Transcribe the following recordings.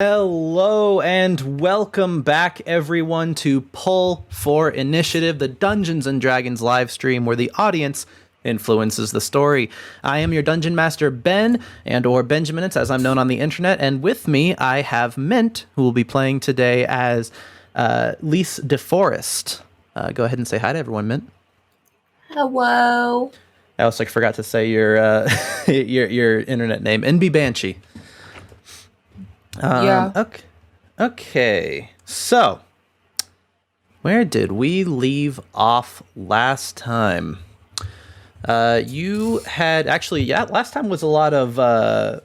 Hello and welcome back, everyone, to Pull for Initiative, the Dungeons and Dragons live stream where the audience influences the story. I am your Dungeon Master, Ben, or Benjaminets, as I'm known on the internet, and with me I have Mint, who will be playing today as Lise DeForest. Go ahead and say hi to everyone, Mint. Hello. I also forgot to say your your internet name, NB Banshee. Yeah. Okay. So, where did we leave off last time? You had last time was a lot of I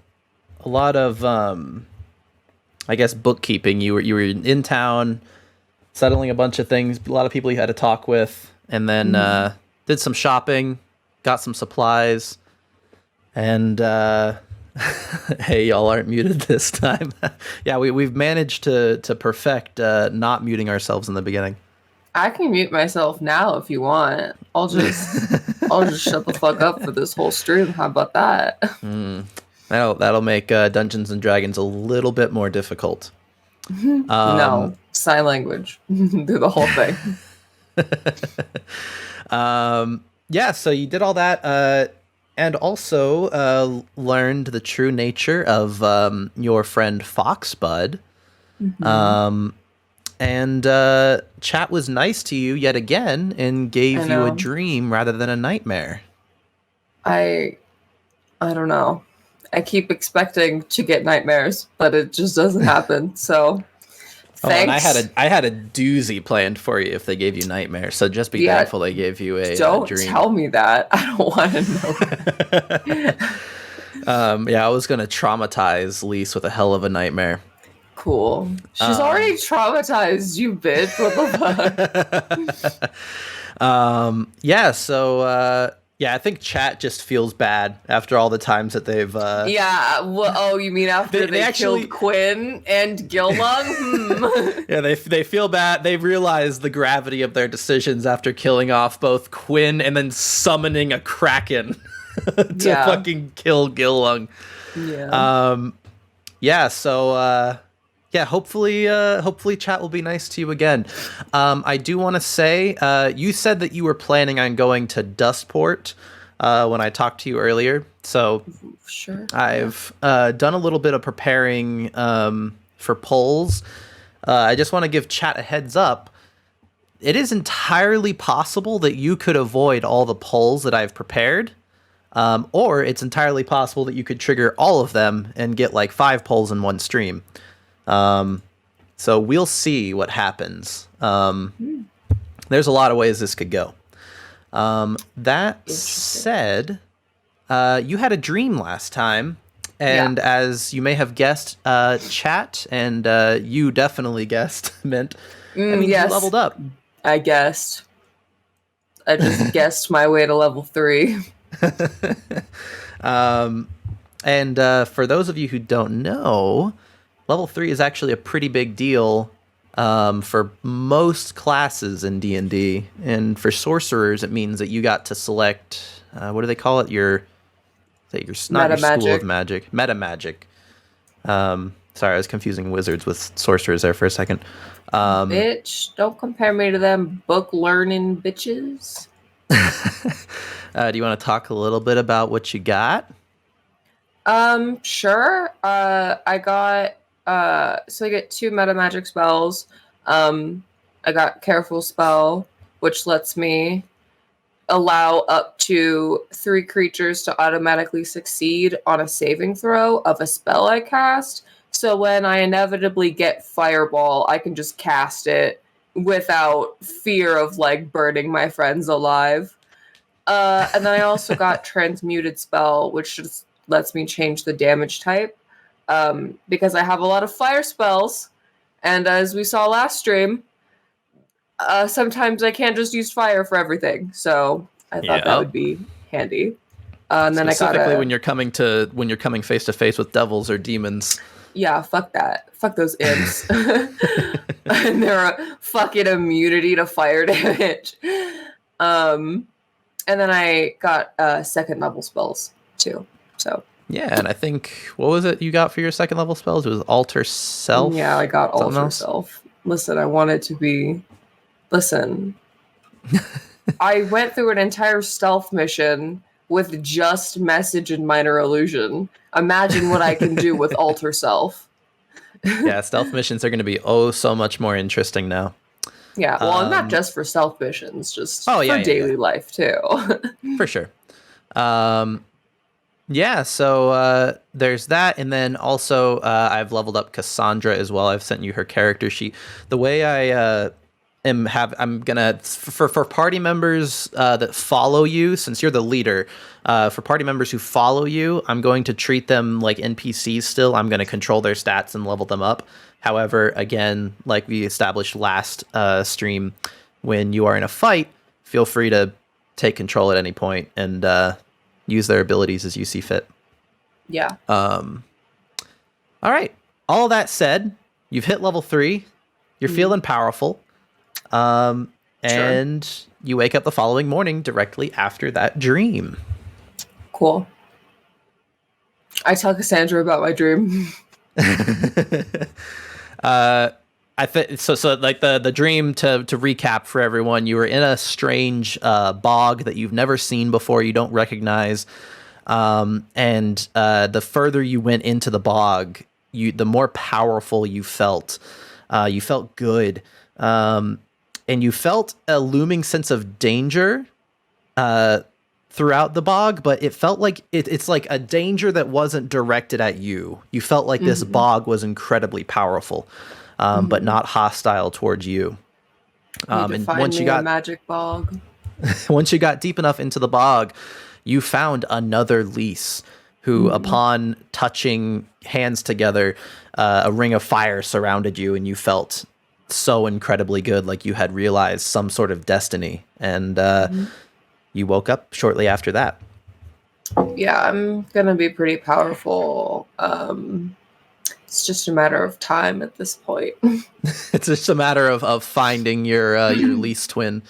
guess bookkeeping. You were in town, settling a bunch of things. A lot of people you had to talk with, and then did some shopping, got some supplies, and hey, y'all aren't muted this time. Yeah, we've managed to perfect not muting ourselves in the beginning. I can mute myself now if you want. I'll just shut the fuck up for this whole stream. How about that? That'll make Dungeons and Dragons a little bit more difficult. No, sign language. Do the whole thing. Yeah, so you did all that. And also learned the true nature of your friend Foxbud. And chat was nice to you yet again and gave you a dream rather than a nightmare. I don't know. I keep expecting to get nightmares, but it just doesn't happen. So thanks. And I had a doozy planned for you if they gave you nightmares. So just be thankful they gave you a dream. Don't tell me that. I don't want to know. Yeah, I was gonna traumatize Lise with a hell of a nightmare. Cool. She's already traumatized, you bitch. What the fuck? Yeah. So yeah, I think chat just feels bad after all the times that they've. Yeah. Well, you mean after they killed Quinn and Gillung? Yeah, they feel bad. They realize the gravity of their decisions after killing off both Quinn and then summoning a kraken to fucking kill Gillung. Yeah. Yeah. So. Yeah, hopefully chat will be nice to you again. I do want to say, you said that you were planning on going to Dustport when I talked to you earlier. So sure. I've done a little bit of preparing for polls. I just want to give chat a heads up. It is entirely possible that you could avoid all the polls that I've prepared. Or it's entirely possible that you could trigger all of them and get like 5 polls in one stream. So we'll see what happens. There's a lot of ways this could go. That said, you had a dream last time, and as you may have guessed, chat, and you definitely guessed, Mint, you leveled up. I guessed. I just guessed my way to level 3. And for those of you who don't know, level 3 is actually a pretty big deal for most classes in D&D. And for sorcerers, it means that you got to select, what do they call it? Your school of magic. Meta magic. Sorry, I was confusing wizards with sorcerers there for a second. Bitch, don't compare me to them book-learning bitches. Do you want to talk a little bit about what you got? Sure. I got... so I get 2 meta magic spells. I got Careful Spell, which lets me allow up to 3 creatures to automatically succeed on a saving throw of a spell I cast. So when I inevitably get Fireball, I can just cast it without fear of like burning my friends alive. And then I also got Transmuted Spell, which just lets me change the damage type. Because I have a lot of fire spells, and as we saw last stream, sometimes I can't just use fire for everything. So I thought that would be handy. And then specifically when you're coming face to face with devils or demons. Yeah, fuck that. Fuck those imps. And they're a fucking immunity to fire damage. And then I got 2nd level spells too. So Yeah, and I think, what was it you got for your second level spells? It was Alter Self? Yeah, I got Something Alter else? Self. Listen, I wanted to be. Listen, I went through an entire stealth mission with just message and minor illusion. Imagine what I can do with Alter Self. Yeah, stealth missions are going to be oh so much more interesting now. Yeah, well, not just for stealth missions, just Oh, for yeah, daily life too. for sure. Yeah, so there's that, and then also I've leveled up Cassandra as well. I've sent you her character sheet. The way I'm gonna for party members that follow you, since you're the leader, for party members who follow you, I'm going to treat them like NPCs still. I'm going to control their stats and level them up. However, again, like we established last stream, when you are in a fight, feel free to take control at any point and use their abilities as you see fit. Yeah. All right. All that said, you've hit level 3. You're feeling powerful. And you wake up the following morning directly after that dream. Cool. I tell Cassandra about my dream. I think so. Like the dream, to recap for everyone, you were in a strange bog that you've never seen before. You don't recognize, and the further you went into the bog, the more powerful you felt. You felt good, and you felt a looming sense of danger throughout the bog. But it felt like it's like a danger that wasn't directed at you. You felt like this bog was incredibly powerful. But not hostile towards you. And once you got a magic bog, once you got deep enough into the bog, you found another Lys who, upon touching hands together, a ring of fire surrounded you, and you felt so incredibly good, like you had realized some sort of destiny. And you woke up shortly after that. Yeah, I'm gonna be pretty powerful. It's just a matter of time at this point. It's just a matter of finding your Lys twin.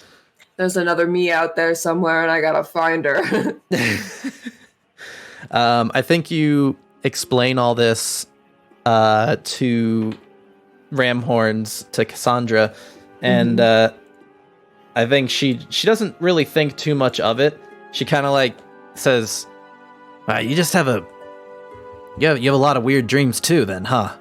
There's another me out there somewhere, and I gotta find her. I think you explain all this to Ramhorns, to Cassandra, and I think she doesn't really think too much of it. She kind of like says, "You just have a." Yeah, you have a lot of weird dreams too, then, huh?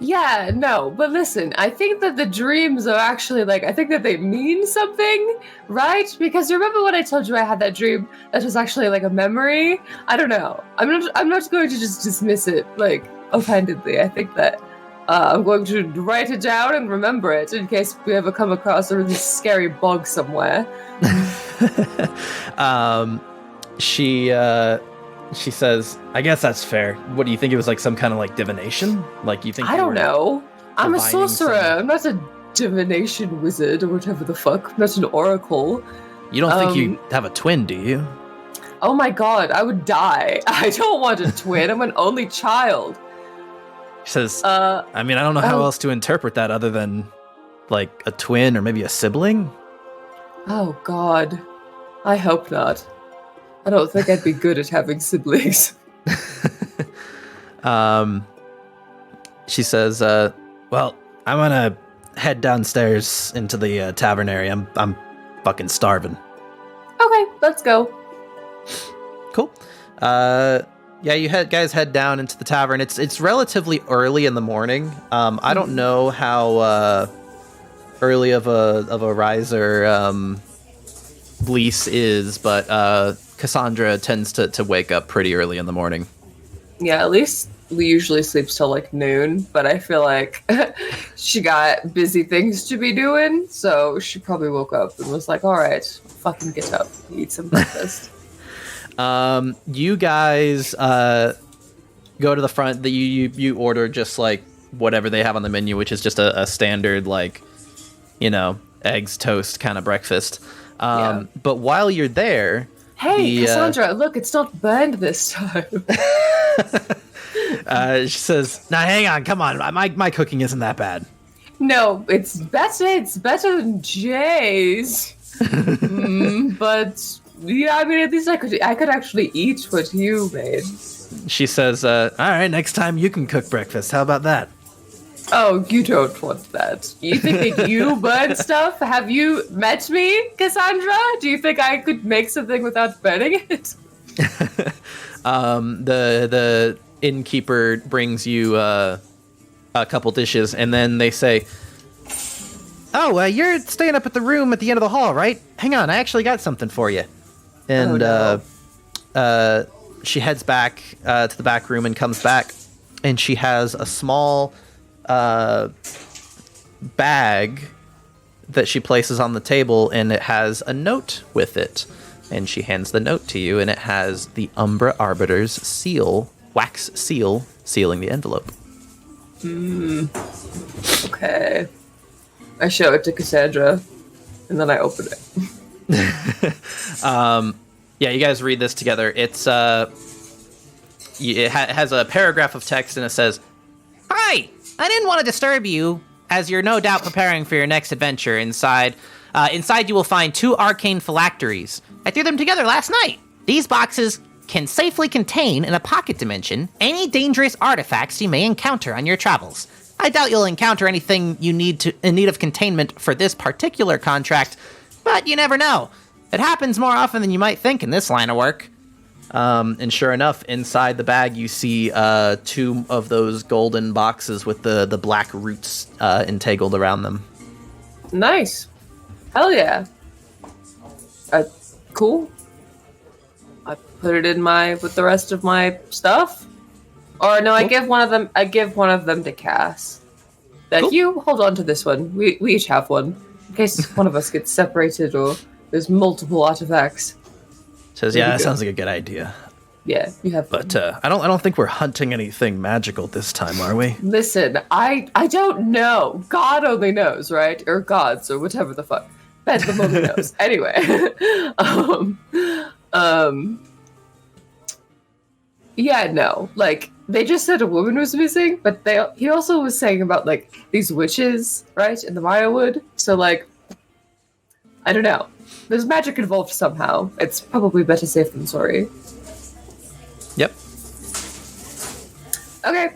Yeah, no, but listen, I think that the dreams are actually I think that they mean something, right? Because remember when I told you I had that dream that was actually like a memory? I don't know. I'm not going to just dismiss it offhandedly. I think that I'm going to write it down and remember it in case we ever come across a really scary bog somewhere. She says, I guess that's fair. What do you think? It was like some kind of like divination? Like you think? I don't know. I'm a sorcerer. I'm not a divination wizard or whatever the fuck. I'm not an oracle. You don't think you have a twin, do you? Oh my god, I would die. I don't want a twin. I'm an only child. She says, I mean, I don't know how else to interpret that other than like a twin or maybe a sibling. Oh god. I hope not. I don't think I'd be good at having siblings. She says, well, I'm gonna head downstairs into the tavern area. I'm fucking starving. Okay, let's go. Cool. Yeah, you guys head down into the tavern. It's relatively early in the morning. I don't know how early of a riser Lys is, but Cassandra tends to wake up pretty early in the morning. Yeah, at least we usually sleeps till noon, but I feel like she got busy things to be doing, so she probably woke up and was like, all right, fucking get up, eat some breakfast. You guys go to the front. You order just like whatever they have on the menu, which is just a standard eggs, toast kind of breakfast. But while you're there, hey, Cassandra, look, it's not burned this time. She says, "Now, hang on, come on. My cooking isn't that bad." No, it's better. It's better than Jay's. But Yeah, I mean, at least I could actually eat what you made. She says, all right, next time you can cook breakfast. How about that? Oh, you don't want that. You think that you burn stuff? Have you met me, Cassandra? Do you think I could make something without burning it? The innkeeper brings you a couple dishes, and then they say, "Oh, you're staying up at the room at the end of the hall, right? Hang on, I actually got something for you." And she heads back to the back room and comes back, and she has a small bag that she places on the table, and it has a note with it. And she hands the note to you, and it has the Umbra Arbiter's seal, wax seal, sealing the envelope. Okay. I show it to Cassandra, and then I open it. Yeah, you guys read this together. It's it has a paragraph of text, and it says, "Hi, I didn't want to disturb you, as you're no doubt preparing for your next adventure. Inside you will find 2 arcane phylacteries. I threw them together last night. These boxes can safely contain, in a pocket dimension, any dangerous artifacts you may encounter on your travels. I doubt you'll encounter anything in need of containment for this particular contract, but you never know. It happens more often than you might think in this line of work." And sure enough, inside the bag, you see 2 of those golden boxes with the black roots entangled around them. Nice. Hell yeah. Cool. I put it in with the rest of my stuff. Or no, I give one of them to Cass. Like, cool. You hold on to this one. We each have one. In case one of us gets separated or there's multiple artifacts. Says, yeah, that sounds like a good idea. Yeah, you have fun. But I don't think we're hunting anything magical this time, are we? Listen, I don't know. God only knows, right? Or gods, or whatever the fuck. Bedlam only knows. Anyway. Yeah, no. Like, they just said a woman was missing, but he also was saying about, like, these witches, right? In the Mayawood. So, like, I don't know. There's magic involved somehow. It's probably better safe than sorry. Yep. Okay.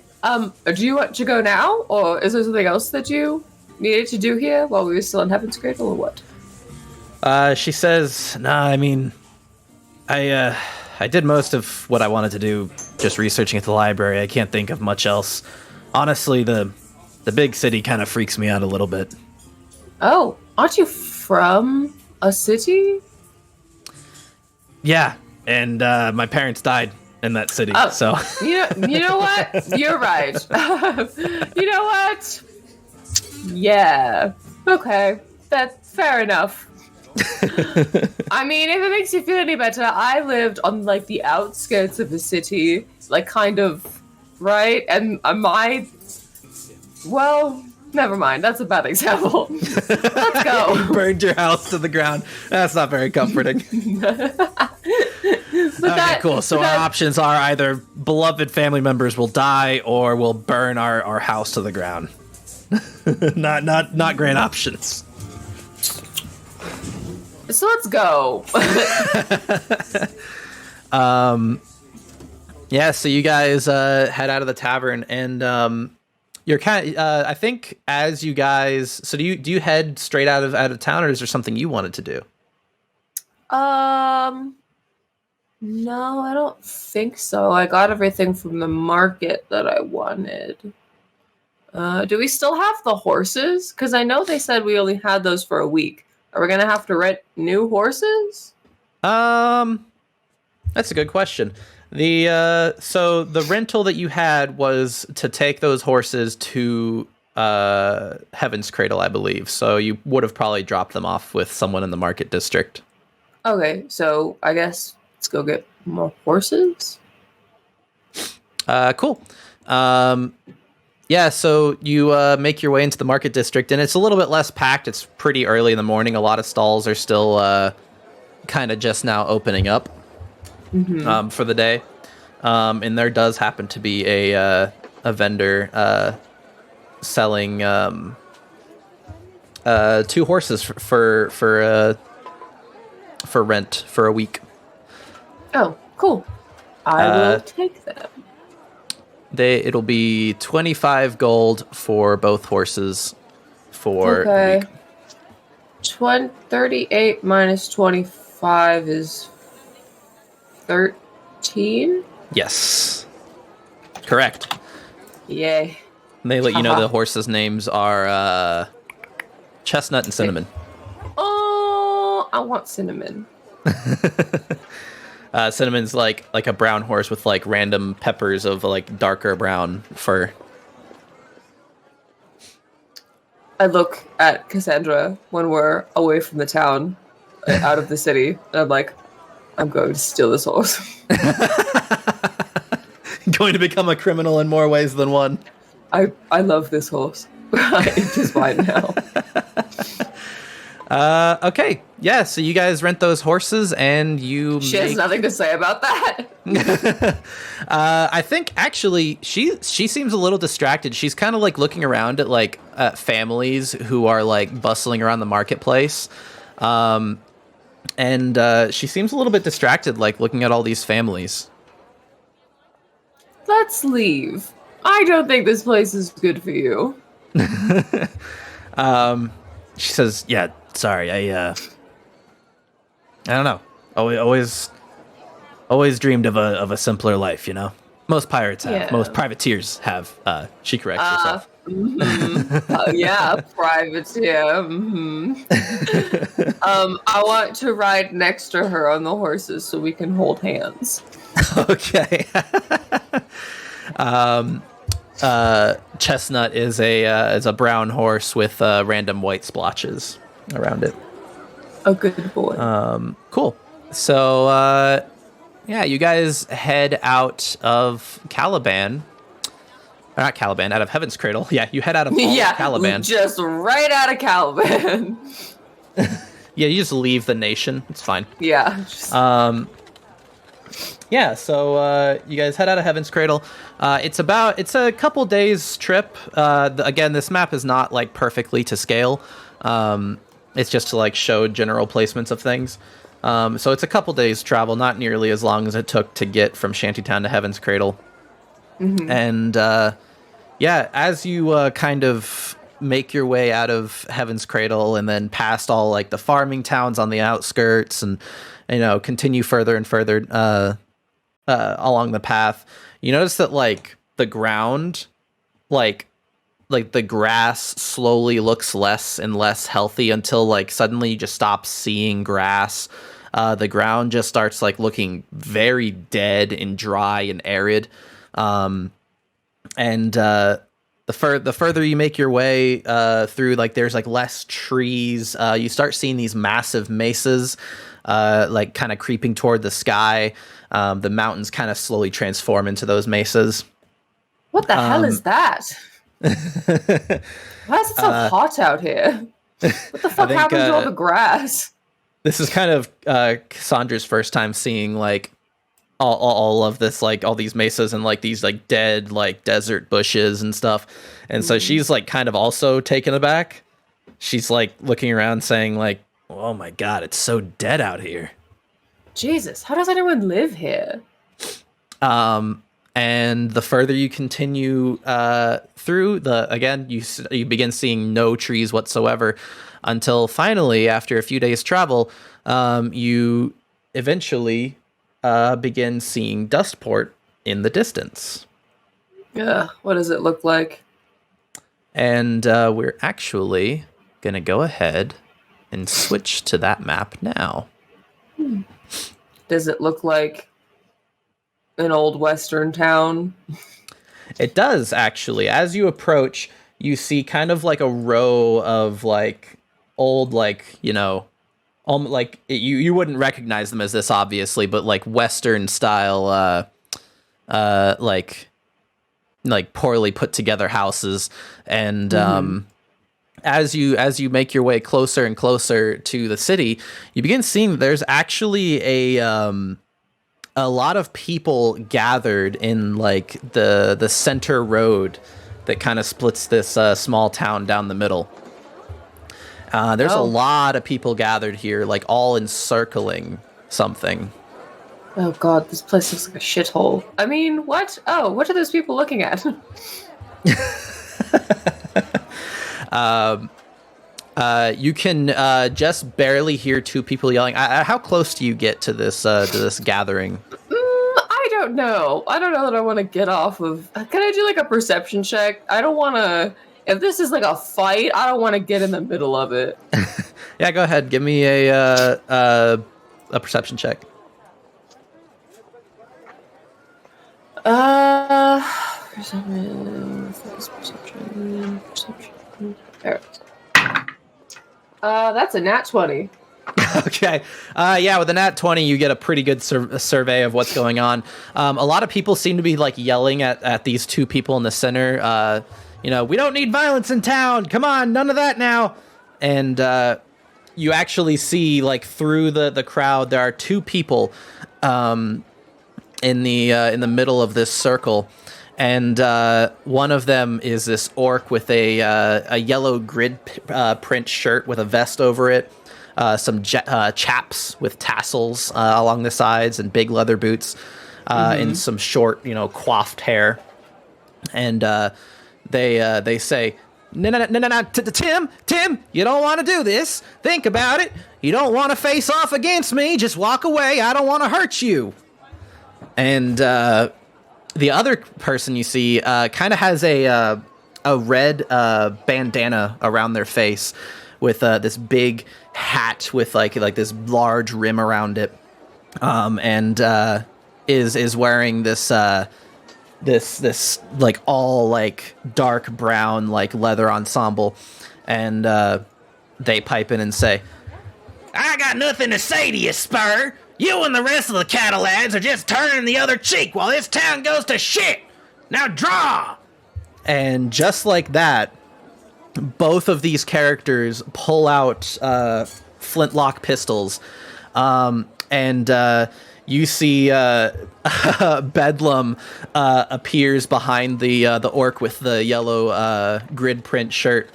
Do you want to go now, or is there something else that you needed to do here while we were still in Heaven's Cradle, or what? She says, "Nah, I mean, I did most of what I wanted to do, just researching at the library. I can't think of much else. Honestly, the big city kind of freaks me out a little bit." Oh, aren't you from a city? Yeah, and my parents died in that city, so... You know what? You're right. You know what? Yeah. Okay. That's fair enough. I mean, if it makes you feel any better, I lived on, like, the outskirts of the city, like, kind of, right? And well, never mind. That's a bad example. Let's go. You burned your house to the ground. That's not very comforting. Okay, cool. So our options are either beloved family members will die or we'll burn our house to the ground. Not great options. So let's go. Yeah, so you guys head out of the tavern, and you're kind of, I think as you guys, so do you head straight out of town, or is there something you wanted to do? No, I don't think so. I got everything from the market that I wanted. Do we still have the horses? Because I know they said we only had those for a week. Are we gonna have to rent new horses? That's a good question. So the rental that you had was to take those horses to Heaven's Cradle, I believe. So you would have probably dropped them off with someone in the market district. Okay, so I guess let's go get more horses. Cool. Yeah, so you make your way into the market district, and it's a little bit less packed. It's pretty early in the morning. A lot of stalls are still kind of just now opening up for the day. And there does happen to be a vendor selling 2 horses for for rent for a week. Oh, cool. I will take them. It'll be 25 gold for both horses for the week. 38 minus 25 is 13? Yes. Correct. Yay. And they let you know the horses' names are Chestnut and Cinnamon. Oh, I want Cinnamon. Cinnamon's like a brown horse with like random peppers of like darker brown fur. I look at Cassandra when we're away from the town, out of the city, and I'm like, I'm going to steal this horse. Going to become a criminal in more ways than one. I love this horse. It is mine now. Okay. Yeah, so you guys rent those horses and She has nothing to say about that. I think actually she seems a little distracted. She's kind of like looking around at like families who are like bustling around the marketplace. And she seems a little bit distracted, like looking at all these families. Let's leave. I don't think this place is good for you. She says, "Yeah, sorry, I don't know. Always dreamed of a simpler life, you know. Most pirates have. Yeah. Most privateers have." She corrects herself. Yeah, privateer. I want to ride next to her on the horses so we can hold hands. Okay. Chestnut is a brown horse with random white splotches around it. A good boy. Cool. So, yeah, you guys head out of Caliban. Not Caliban, out of Heaven's Cradle. Yeah, you head out of Caliban. Just right out of Caliban. Yeah, you just leave the nation. It's fine. Yeah. Yeah, so you guys head out of Heaven's Cradle. It's a couple days trip. Again, this map is not like perfectly to scale. It's just to like show general placements of things. So it's a couple days travel, not nearly as long as it took to get from Shantytown to Heaven's Cradle. Mm-hmm. And yeah, as you kind of make your way out of Heaven's Cradle and then past all like the farming towns on the outskirts and, you know, continue further and further along the path, you notice that like the ground, like the grass slowly looks less and less healthy until like suddenly you just stop seeing grass. The ground just starts like looking very dead and dry and arid. The further you make your way through, like there's like less trees. You start seeing these massive mesas, like kind of creeping toward the sky. The mountains kind of slowly transform into those mesas. What the hell is that? Why is it so hot out here? What the fuck happened to all the grass? This is kind of Cassandra's first time seeing like all of this, like all these mesas and like these like dead like desert bushes and stuff. And so she's like kind of also taken aback. She's like looking around saying like, "Oh my God, it's so dead out here." Jesus, how does anyone live here? And the further you continue through, you begin seeing no trees whatsoever until finally, after a few days' travel, you eventually begin seeing Dustport in the distance. Yeah, what does it look like? And we're actually going to go ahead and switch to that map now. Does it look like an old western town? It does, actually. As you approach, you see kind of like a row of like old, like, you know, like you wouldn't recognize them as this, obviously, but like western style like poorly put together houses. And as you make your way closer and closer to the city, you begin seeing that there's actually a lot of people gathered in like the center road that kind of splits this small town down the middle. There's a lot of people gathered here, like all encircling something. Oh god, this place looks like a shithole. I mean, what? Oh, what are those people looking at? You can just barely hear two people yelling. How close do you get to this gathering? I don't know. I don't know that I want to get off of. Can I do like a perception check? I don't want to. If this is like a fight, I don't want to get in the middle of it. Yeah, go ahead. Give me a perception check. Perception. There. That's a nat 20. Okay. Yeah, with the nat 20, you get a pretty good survey of what's going on. A lot of people seem to be like yelling at these two people in the center. We don't need violence in town. Come on, none of that now. And you actually see like through the crowd, there are two people in the middle of this circle. And one of them is this orc with a yellow grid print shirt with a vest over it, some chaps with tassels along the sides and big leather boots, and some short, coiffed hair. And they say, no, Tim, you don't want to do this. Think about it. You don't want to face off against me. Just walk away. I don't want to hurt you. And the other person you see kind of has a red bandana around their face with this big hat with like this large rim around it, and is wearing this like all like dark brown like leather ensemble, and they pipe in and say, "I got nothing to say to you, Spur. You and the rest of the cattle lads are just turning the other cheek while this town goes to shit. Now draw!" And just like that, both of these characters pull out flintlock pistols, and you see Bedlam appears behind the orc with the yellow grid print shirt,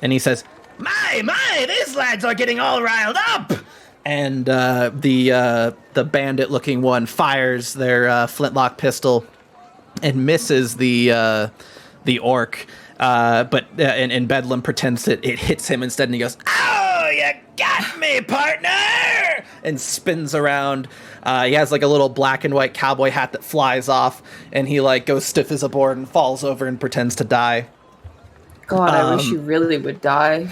and he says, My, these lads are getting all riled up!" And the bandit-looking one fires their flintlock pistol and misses the orc, but and Bedlam pretends that it hits him instead, and he goes, "Oh, you got me, partner!" and spins around. He has like a little black and white cowboy hat that flies off, and he like goes stiff as a board and falls over and pretends to die. God, I wish you really would die.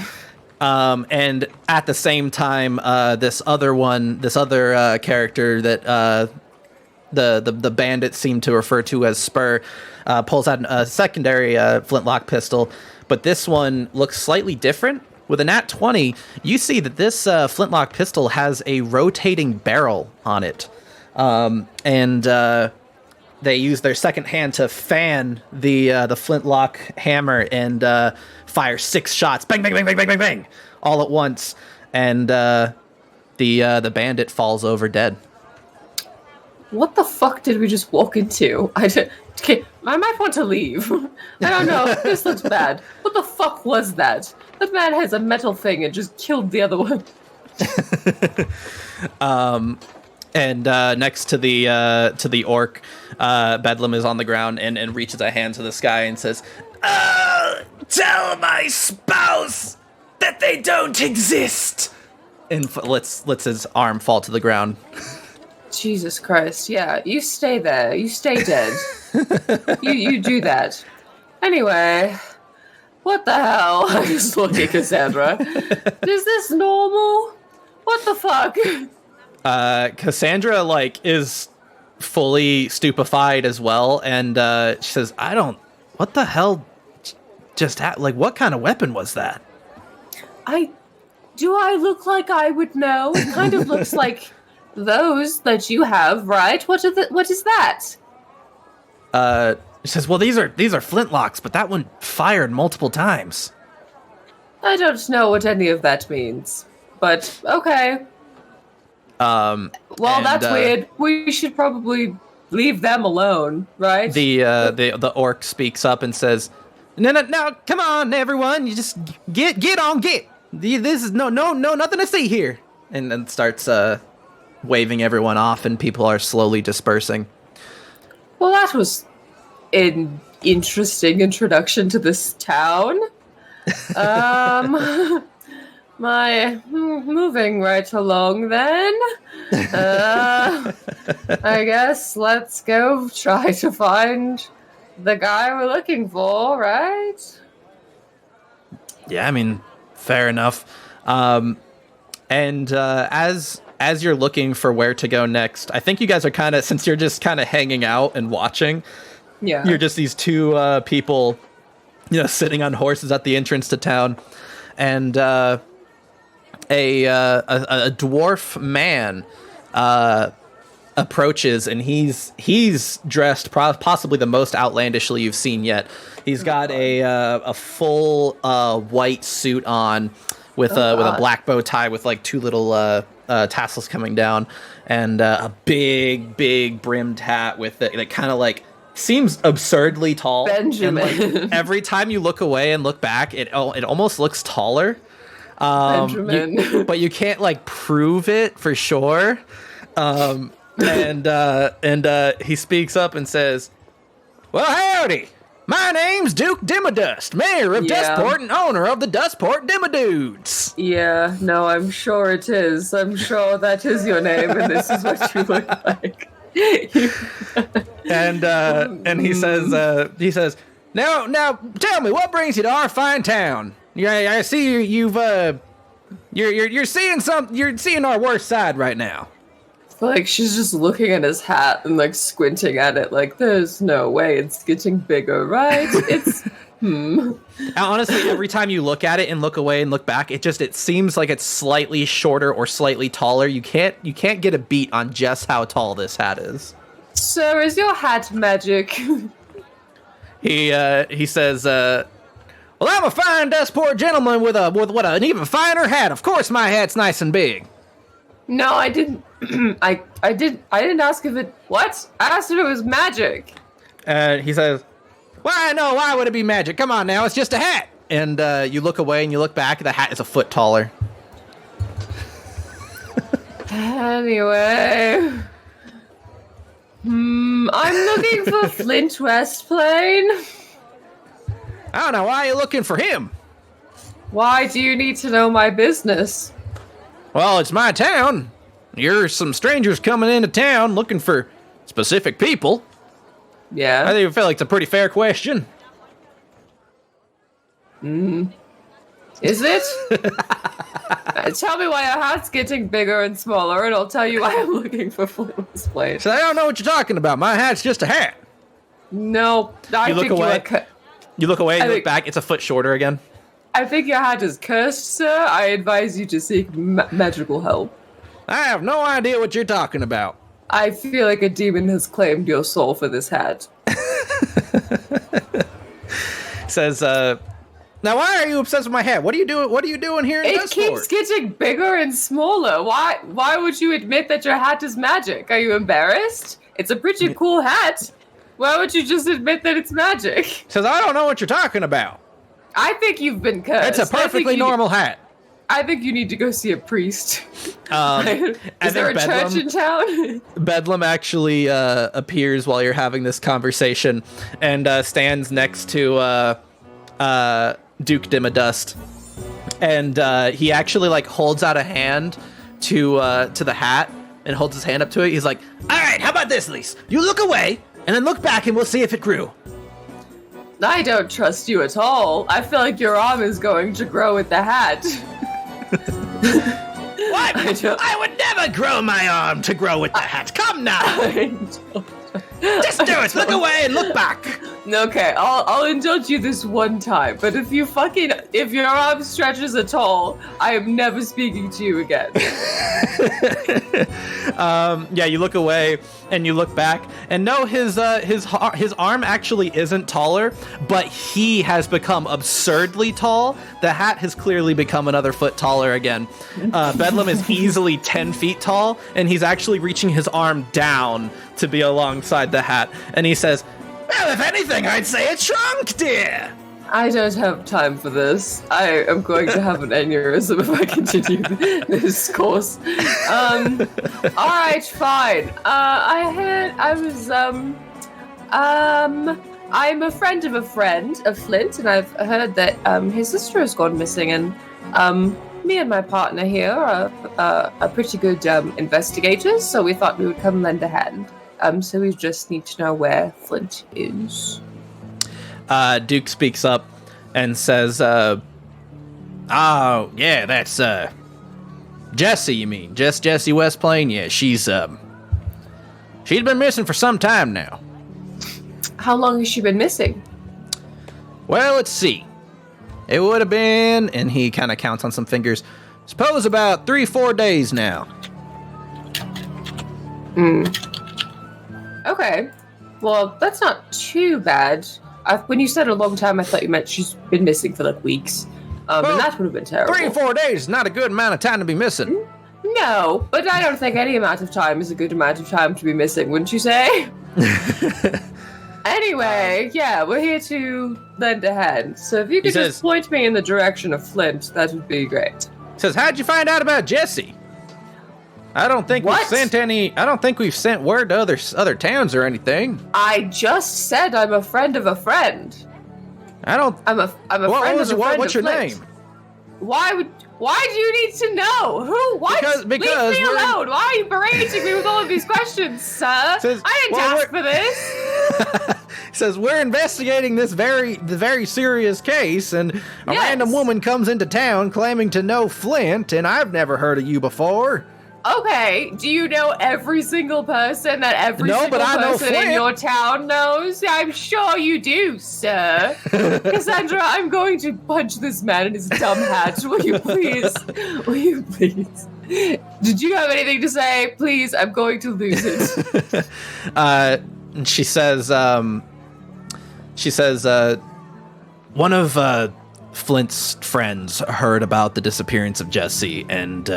And at the same time, this other character that the bandits seem to refer to as Spur pulls out a secondary flintlock pistol, but this one looks slightly different. With a nat 20, you see that this flintlock pistol has a rotating barrel on it, and they use their second hand to fan the flintlock hammer and fire 6 shots, bang, bang, bang, bang, bang, bang, bang, all at once, and the bandit falls over dead. What the fuck did we just walk into? Okay, I might want to leave. I don't know. This looks bad. What the fuck was that? That man has a metal thing and just killed the other one. And next to the orc, Bedlam is on the ground and reaches a hand to the sky and says, "Tell my spouse that they don't exist," and lets his arm fall to the ground. Jesus Christ! Yeah, you stay there. You stay dead. you do that. Anyway, what the hell? I just look at Cassandra. Is this normal? What the fuck? Cassandra is fully stupefied as well, and she says, what the hell just what kind of weapon was that? Do I look like I would know? It kind of looks like those that you have, right? What is that? She says, "Well, these are flintlocks, but that one fired multiple times." I don't know what any of that means, but okay. Well, that's weird. We should probably leave them alone, right? The orc speaks up and says, "No, come on, everyone! You just get on, This is no, nothing to see here. And then starts waving everyone off, and people are slowly dispersing. Well, that was an interesting introduction to this town. Moving right along then. I guess let's go try to find the guy we're looking for, right? Yeah, I mean, fair enough. And as you're looking for where to go next, I think you guys are kind of, since you're just kind of hanging out and watching, you're just these two people, sitting on horses at the entrance to town, and a dwarf man approaches, and he's dressed possibly the most outlandishly you've seen yet. He's got a full white suit on with a black bow tie with like two little tassels coming down, and a big brimmed hat with it that kind of like seems absurdly tall. Benjamin. And, like, every time you look away and look back, it almost looks taller. Benjamin. But you can't like prove it for sure. And he speaks up and says, "Well, howdy. My name's Duke Dimmadust, mayor of Dustport and owner of the Dustport Dimmadudes." Yeah, no, I'm sure it is. I'm sure that is your name, and this is what you look like. And he says, now tell me, what brings you to our fine town? Yeah, I see you're seeing our worst side right now. Like, she's just looking at his hat and like squinting at it like, there's no way it's getting bigger, right? It's Honestly, every time you look at it and look away and look back, it seems like it's slightly shorter or slightly taller. You can't get a beat on just how tall this hat is. Sir, is your hat magic? He says, "Well, I'm a fine Dustport gentleman with an even finer hat. Of course, my hat's nice and big." No, I didn't. I didn't ask if it. What? I asked if it was magic. He says, "Why? No, why would it be magic? Come on now, it's just a hat." And you look away and you look back, the hat is a foot taller. Anyway. I'm looking for Flint West Plain. I don't know, why are you looking for him? Why do you need to know my business? Well, it's my town. You're some strangers coming into town looking for specific people. Yeah. I think I feel like it's a pretty fair question. Is it? Tell me why your hat's getting bigger and smaller, and I'll tell you why I'm looking for Flint West Plain. So I don't know what you're talking about. My hat's just a hat. No, I think you look away. You look away, you look back, it's a foot shorter again. I think your hat is cursed, sir. I advise you to seek magical help. I have no idea what you're talking about. I feel like a demon has claimed your soul for this hat. Says, now why are you obsessed with my hat? What are you doing here in Dustport? It keeps getting bigger and smaller. Why would you admit that your hat is magic? Are you embarrassed? It's a pretty cool hat. Why would you just admit that it's magic? Says, I don't know what you're talking about. I think you've been cursed. It's a perfectly normal hat. I think you need to go see a priest. Is there a church in town? Bedlam actually appears while you're having this conversation and stands next to Duke Dimmadust. And he actually like holds out a hand to the hat and holds his hand up to it. He's like, all right, how about this, Lise? You look away and then look back and we'll see if it grew. I don't trust you at all. I feel like your arm is going to grow with the hat. What? I would never grow my arm to grow with the hat. Come now. Just do it. Look away and look back. Okay, I'll indulge you this one time, but if your arm stretches at all, I am never speaking to you again. Yeah, you look away and you look back, and no, his arm actually isn't taller, but he has become absurdly tall. The hat has clearly become another foot taller again. Bedlam is easily 10 feet tall, and he's actually reaching his arm down to be alongside the hat, and he says, well, if anything, I'd say it shrunk, dear. I don't have time for this. I am going to have an aneurysm if I continue this course. All right, fine. I'm a friend of a friend of Flint, and I've heard that his sister has gone missing, and me and my partner here are pretty good investigators, so we thought we would come lend a hand. So we just need to know where Flint is. Duke speaks up and says, oh, yeah, that's, Jessie, you mean? Jessie West Plain? Yeah, she's been missing for some time now. How long has she been missing? Well, let's see. It would have been, and he kind of counts on some fingers, suppose about 3-4 days now. Okay. Well, that's not too bad. When you said a long time, I thought you meant she's been missing for like weeks. And that would have been terrible. 3-4 days is not a good amount of time to be missing. No, but I don't think any amount of time is a good amount of time to be missing, wouldn't you say? Anyway, yeah, we're here to lend a hand. So if you could just point me in the direction of Flint, that would be great. Says, how'd you find out about Jessie? I don't think we've sent word to other towns or anything. I just said I'm a friend of a friend. I'm a friend of a friend. What's your name? Why do you need to know? Who? What? Because leave me alone. Why are you berating me with all of these questions, sir? I didn't ask for this. Says we're investigating this very serious case, and a random woman comes into town claiming to know Flint, and I've never heard of you before. Okay, do you know every single person that every single person in your town knows? I'm sure you do, sir. Cassandra, I'm going to punch this man in his dumb hat. Will you please? Will you please? Did you have anything to say? Please, I'm going to lose it. She says, one of Flint's friends heard about the disappearance of Jessie and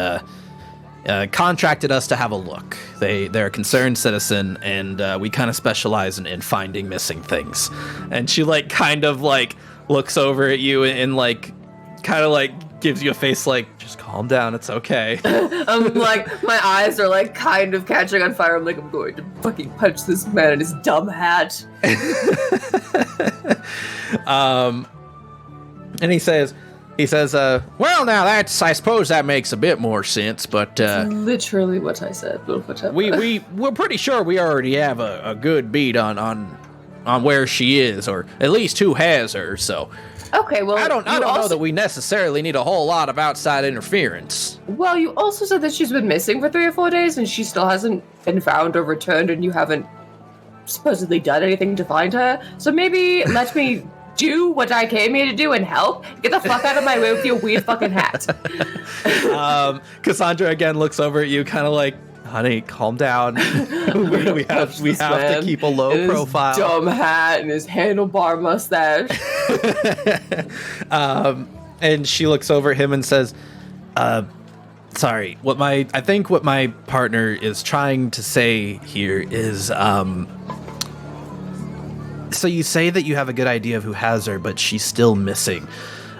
contracted us to have a look. They're a concerned citizen, and we kind of specialize in finding missing things. And she kind of looks over at you and kind of gives you a face just calm down, it's okay. I'm my eyes are kind of catching on fire. I'm I'm going to fucking punch this man in his dumb hat. And he says, well, now I suppose that makes a bit more sense, but that's literally what I said. We're pretty sure we already have a good beat on where she is, or at least who has her. So okay, well, I don't know that we necessarily need a whole lot of outside interference. Well, you also said that she's been missing for 3 or 4 days, and she still hasn't been found or returned, and you haven't supposedly done anything to find her. So maybe let me do what I came here to do and help. Get the fuck out of my way with your weird fucking hat. Cassandra again looks over at you, kind of honey, calm down. we have to keep a low profile. His dumb hat and his handlebar mustache. And she looks over at him and says, sorry, I think what my partner is trying to say here is, so you say that you have a good idea of who has her, but she's still missing.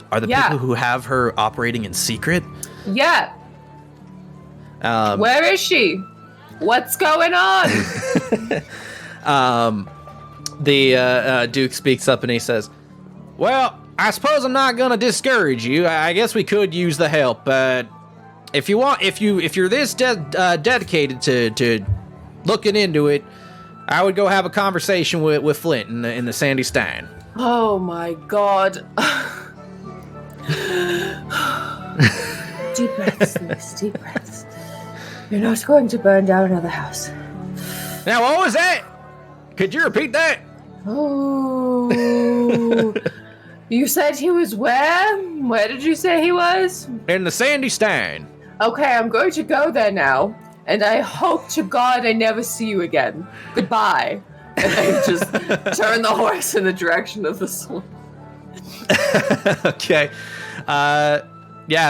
Are the people who have her operating in secret? Yeah. Where is she? What's going on? The Duke speaks up and he says, well, I suppose I'm not going to discourage you. I guess we could use the help. If you're this dedicated to looking into it, I would go have a conversation with Flint in the Sandy Stein. Oh my God. Deep breaths, Lewis, deep breaths. You're not going to burn down another house. Now, what was that? Could you repeat that? Oh. You said he was where? Where did you say he was? In the Sandy Stein. Okay, I'm going to go there now. And I hope to God I never see you again. Goodbye. And I just turn the horse in the direction of the swamp. Okay.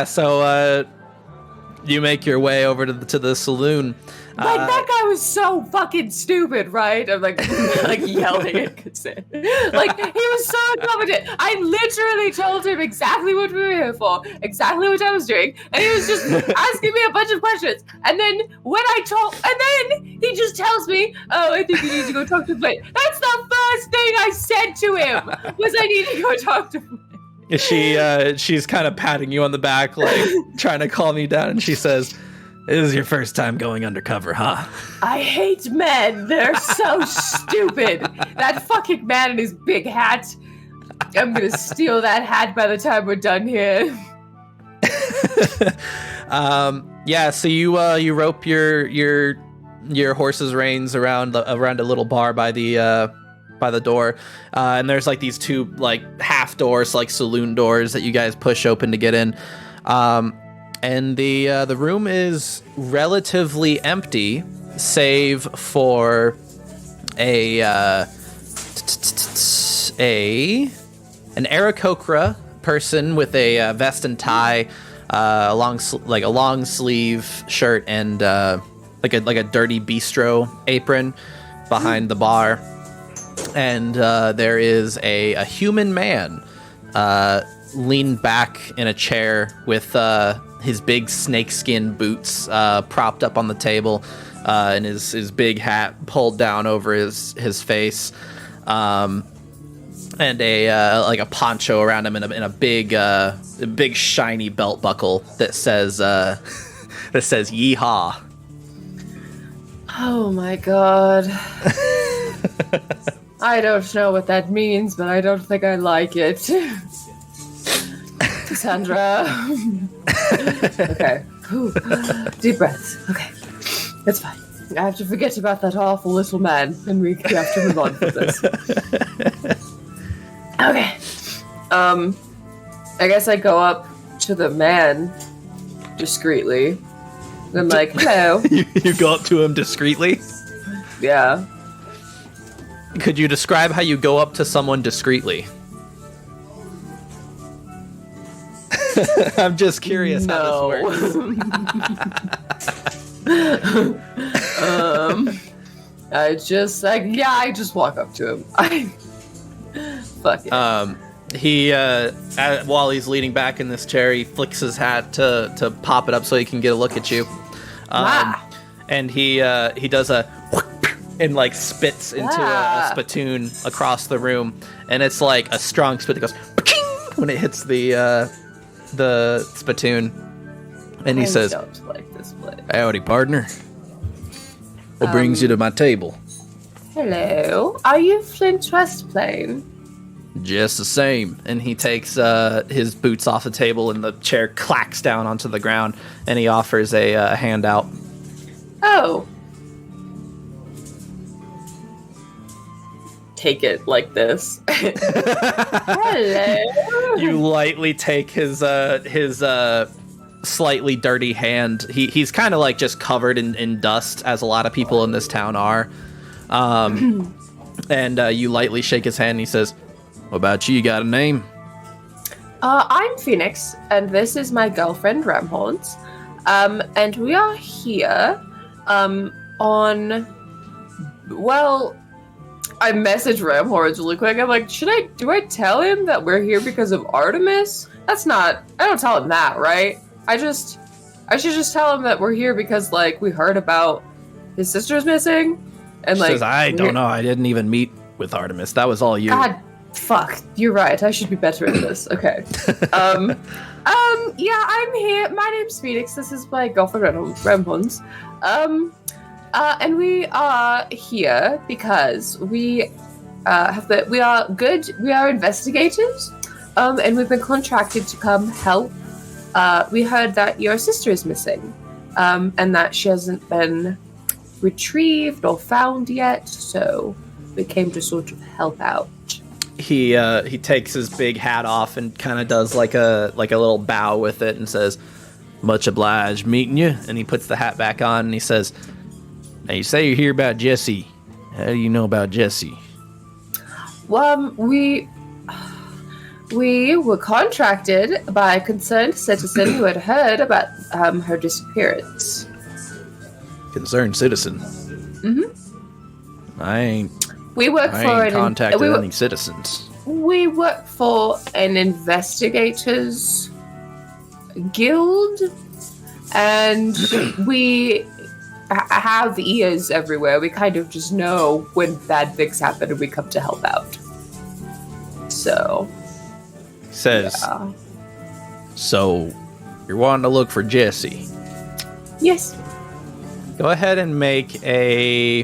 So You make your way over to the saloon. Like, that guy was so fucking stupid, right? I'm like, like yelling at Kassin. Like, he was so incompetent. I literally told him exactly what we were here for, exactly what I was doing, and he was just asking me a bunch of questions. And then he just tells me, oh, I think you need to go talk to Blade. That's the first thing I said to him, was I need to go talk to Blade. She's kind of patting you on the back, like, trying to calm you down, and she says, "This is your first time going undercover, huh?" I hate men. They're so stupid. That fucking man in his big hat. I'm gonna steal that hat by the time we're done here. Yeah. So you rope your horse's reins around a little bar by the door, and there's like these two like half doors, like saloon doors that you guys push open to get in. And the room is relatively empty, save for an Aarakocra person with a vest and tie, a long sleeve shirt, and like a dirty bistro apron behind the bar. And there is a human man leaned back in a chair with his big snakeskin boots propped up on the table, and his big hat pulled down over his face, and a poncho around him, in a big shiny belt buckle that says "Yeehaw." Oh my god. I don't know what that means, but I don't think I like it. Cassandra. Okay. Ooh. Deep breaths. Okay. It's fine. I have to forget about that awful little man, and we have to move on from this. Okay. I guess I go up to the man discreetly. I'm like, hello. You go up to him discreetly? Yeah. Could you describe how you go up to someone discreetly? I'm just curious how this works. I just walk up to him. Fuck it. He while he's leaning back in this chair, he flicks his hat to pop it up so he can get a look at you. And he does a and like spits into a spittoon across the room, and it's like a strong spit that goes when it hits the spittoon, and he says, don't like this place. "Howdy, partner. What brings you to my table?" Hello, are you Flint Westplain? Just the same. And he takes his boots off the table, and the chair clacks down onto the ground, and he offers a handout. Oh. Take it like this. Hello. You lightly take his slightly dirty hand. He's kind of like just covered in dust, as a lot of people in this town are. And you lightly shake his hand, and he says, "What about you? You got a name?" I'm Phoenix, and this is my girlfriend, Ramhorns. And we are here I message Ramhorns really quick. I'm like, do I tell him that we're here because of Artemis? I don't tell him that, right? I should just tell him that we're here because, like, we heard about his sister's missing. And, like, says, "I don't know. I didn't even meet with Artemis. That was all you." God, fuck. You're right. I should be better at this. Okay. Yeah, I'm here. My name's Phoenix. This is my girlfriend, Ramhorns. And we are here because we are investigators, and we've been contracted to come help. We heard that your sister is missing, and that she hasn't been retrieved or found yet, so we came to sort of help out. He takes his big hat off and kind of does like a little bow with it and says, "Much obliged meeting you." And he puts the hat back on and he says, "Now you say you're here about Jesse. How do you know about Jesse?" Well, We were contracted by a concerned citizen who had heard about her disappearance. Concerned citizen. Mm-hmm. I ain't contacted any citizens. We work for an investigators guild, and we have ears everywhere. We kind of just know when bad things happen and we come to help out. So... Says, yeah. So, you're wanting to look for Jesse? Yes. Go ahead and make a...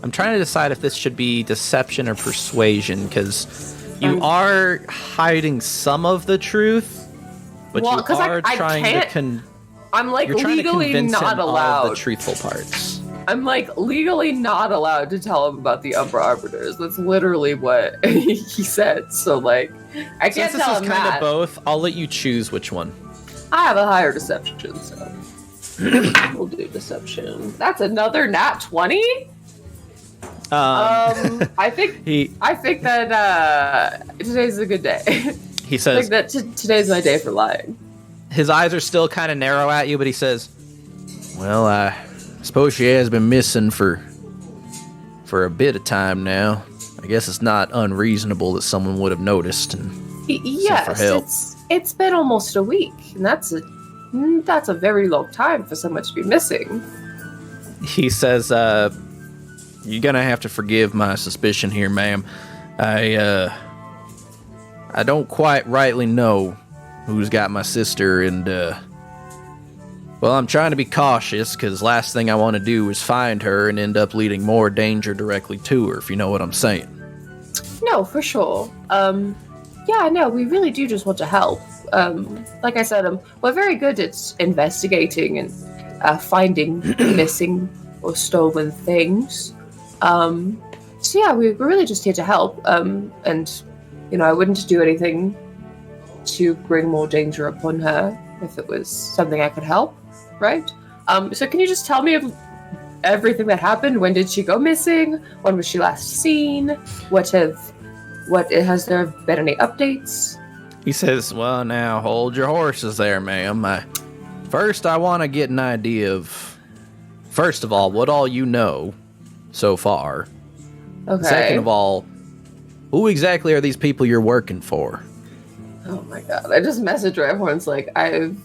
I'm trying to decide if this should be deception or persuasion, because you are hiding some of the truth, but you are trying to... I'm like legally not allowed. All the truthful parts. I'm like legally not allowed to tell him about the Umbra Arbiters. That's literally what he said. So like, I can't tell him that. Since this is kind of both, I'll let you choose which one. I have a higher deception, so we'll do deception. That's another nat 20. I think that today's a good day. He says, I think that today's my day for lying. His eyes are still kind of narrow at you, but he says, "Well, I suppose she has been missing for a bit of time now. I guess it's not unreasonable that someone would have noticed and sent for help." It's been almost a week, and that's a very long time for someone to be missing. He says, "You're gonna have to forgive my suspicion here, ma'am. I don't quite rightly know who's got my sister, and well, I'm trying to be cautious, because last thing I want to do is find her and end up leading more danger directly to her, if you know what I'm saying." No, for sure. Yeah, no, we really do just want to help. Like I said, we're very good at investigating and finding missing or stolen things. So yeah, we're really just here to help. And, you know, I wouldn't do anything to bring more danger upon her if it was something I could help, right? So can you just tell me everything that happened? When did she go missing? When was she last seen? Has there been any updates? He says, "Well, now hold your horses there, ma'am. First, I want to get an idea of, first of all, what all you know so far. Okay. Second of all, who exactly are these people you're working for?" Oh my god. I just messaged her. Everyone's like, I've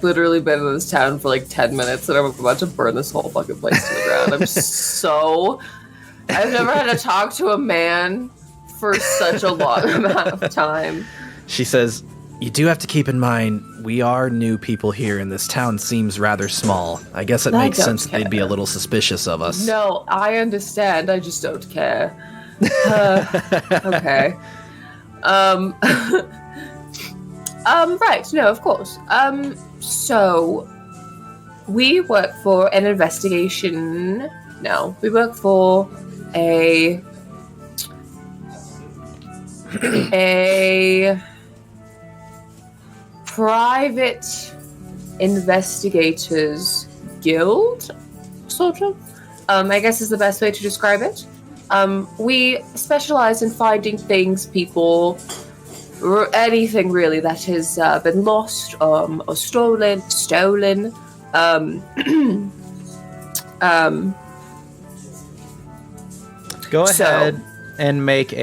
literally been in this town for like 10 minutes and I'm about to burn this whole fucking place to the ground. I've never had to talk to a man for such a long amount of time. She says, "You do have to keep in mind, we are new people here and this town seems rather small. I guess it makes sense that they'd be a little suspicious of us." No, I understand. I just don't care. Okay. Right, no, of course. So we work for an investigation. No, we work for a private investigators guild, sort of. I guess is the best way to describe it. We specialize in finding things, people, anything really that has been lost or stolen. Go ahead and make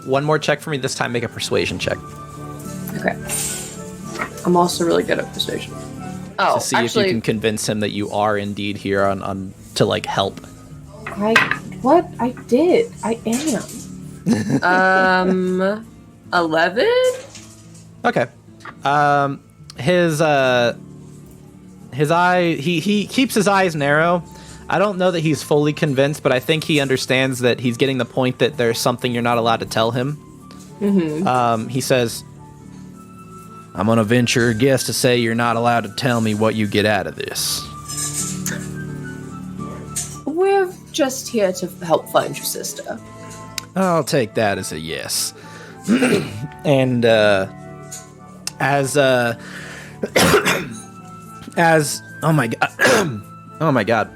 one more check for me. This time, make a persuasion check. Okay. I'm also really good at persuasion. Oh, to see if you can convince him that you are indeed here on to like help. I did. I am. 11? Okay. His eye, he keeps his eyes narrow. I don't know that he's fully convinced, but I think he understands that he's getting the point that there's something you're not allowed to tell him. Mm-hmm. He says, "I'm gonna venture a guess to say you're not allowed to tell me what you get out of this." We're just here to help find your sister. I'll take that as a yes. And as oh my god,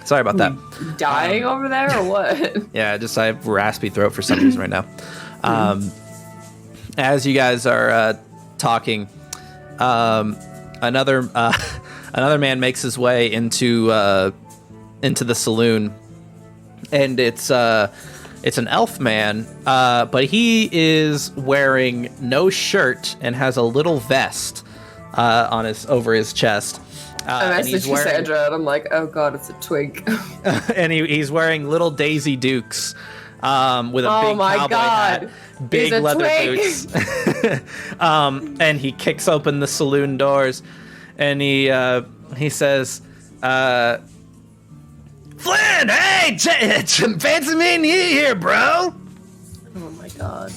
sorry about that. Dying over there or what? Yeah, I have raspy throat for some reason right now. as you guys are talking, another man makes his way into the saloon, and it's an elf man, but he is wearing no shirt and has a little vest over his chest. I messaged Cassandra, and I'm like, oh god, it's a twink. And he's wearing little Daisy Dukes with a big cowboy hat, big leather boots. And he kicks open the saloon doors, and he says, Flynn, hey, fancy meeting you here, bro. Oh my god.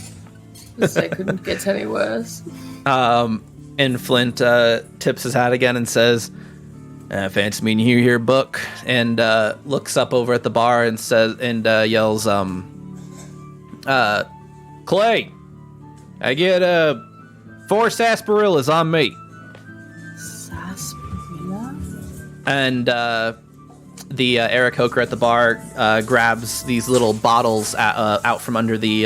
This day couldn't get any worse. And Flint tips his hat again and says, fancy meeting you here, Buck, and looks up over at the bar and yells, Clay, I get 4 sarsaparillas on me. Sarsaparilla? And the Eric Hoker at the bar grabs these little bottles out from under the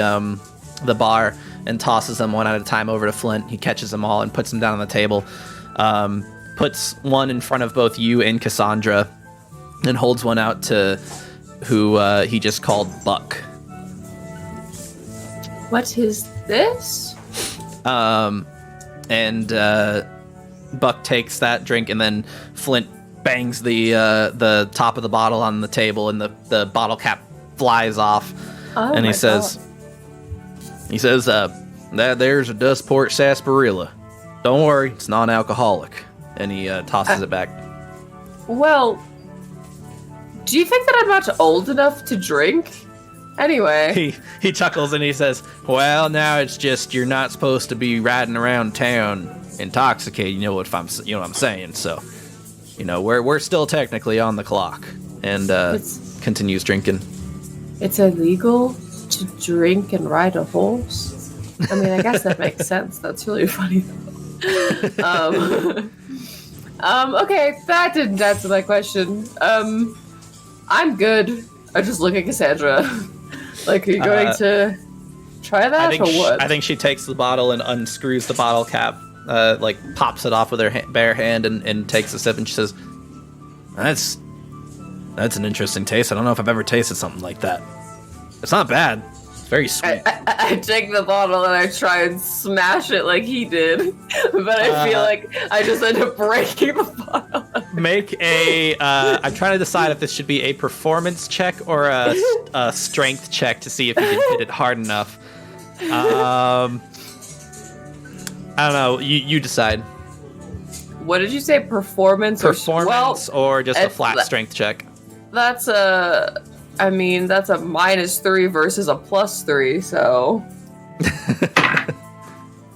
bar and tosses them one at a time over to Flint. He catches them all and puts them down on the table. Puts one in front of both you and Cassandra, and holds one out to who he just called Buck. What is this? And Buck takes that drink, and then Flint bangs the top of the bottle on the table, and the bottle cap flies off. Oh, and he says, that there's a Dustport sarsaparilla. Don't worry, it's non-alcoholic. And he tosses it back. Well, do you think that I'm not old enough to drink? Anyway. He chuckles and he says, well, now it's just you're not supposed to be riding around town intoxicated. You know what I'm saying? So, we're still technically on the clock. And continues drinking. It's illegal to drink and ride a horse? I mean, I guess that makes sense. That's really funny, though. Okay, that didn't answer my question. I'm good. I just look at Cassandra. Like, are you going to try that or what? I think she takes the bottle and unscrews the bottle cap, pops it off with her bare hand and takes a sip, and she says, That's an interesting taste. I don't know if I've ever tasted something like that. It's not bad. It's very sweet. I take the bottle and I try and smash it like he did, but I feel like I just end up breaking the bottle. Make a. I'm trying to decide if this should be a performance check or a strength check to see if you can hit it hard enough. I don't know. You decide. What did you say? Performance or just a flat strength check? That's a -3 versus a +3, so.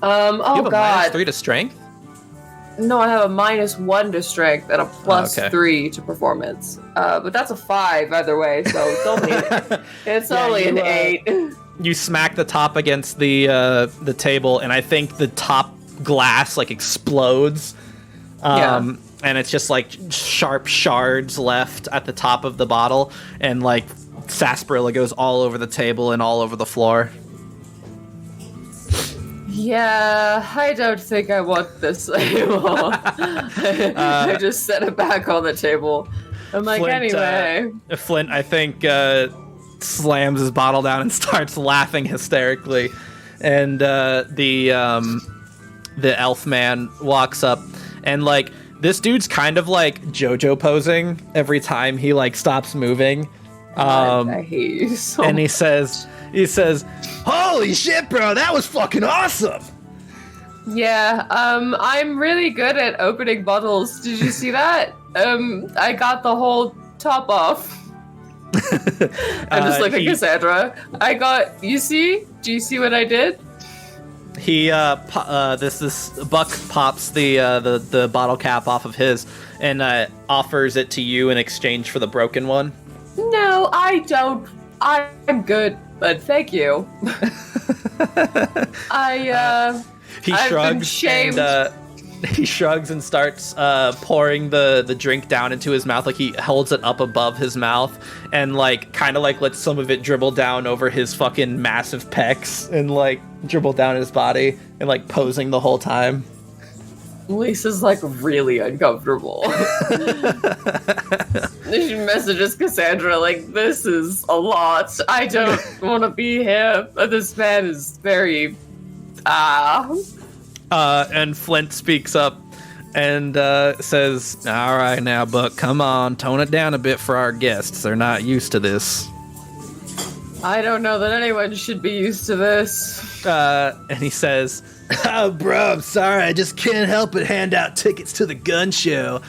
Oh you have god. A -3 to strength? No, I have a -1 to strength and a +3 to performance. But that's a 5 either way, so it's only an 8. You smack the top against the table, and I think the top glass explodes. And it's just sharp shards left at the top of the bottle, and sarsaparilla goes all over the table and all over the floor. Yeah, I don't think I want this anymore. I just set it back on the table. I'm like, anyway. Flint, I think, slams his bottle down and starts laughing hysterically. And the elf man walks up, and this dude's kind of JoJo posing every time he stops moving. I hate you so and he says, "Holy shit, bro, that was fucking awesome." Yeah, I'm really good at opening bottles. Did you see that? I got the whole top off. I'm just looking at Cassandra. Do you see what I did? He this Buck pops the bottle cap off of his and offers it to you in exchange for the broken one. No, I don't. I'm good, but thank you. He shrugs. I've been shamed. he shrugs and starts pouring the drink down into his mouth. Like he holds it up above his mouth and like kind of like lets some of it dribble down over his fucking massive pecs and like dribble down his body and like posing the whole time. Lisa's like really uncomfortable. She messages Cassandra like, this is a lot. I don't want to be here. This man is very and Flint speaks up and says, all right now, Buck, come on, tone it down a bit for our guests. They're not used to this. I don't know that anyone should be used to this. And he says, oh, bro, I'm sorry. I just can't help but hand out tickets to the gun show.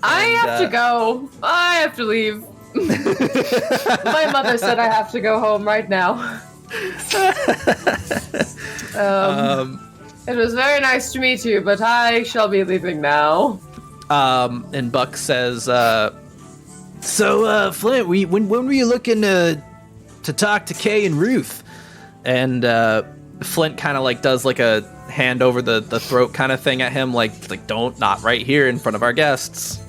I have to go. I have to leave. My mother said I have to go home right now. It was very nice to meet you, but I shall be leaving now. And Buck says, so, Flint, when were you looking to talk to Kay and Ruth? And Flint kind of like does like a hand over the throat kind of thing at him, like don't, not right here in front of our guests.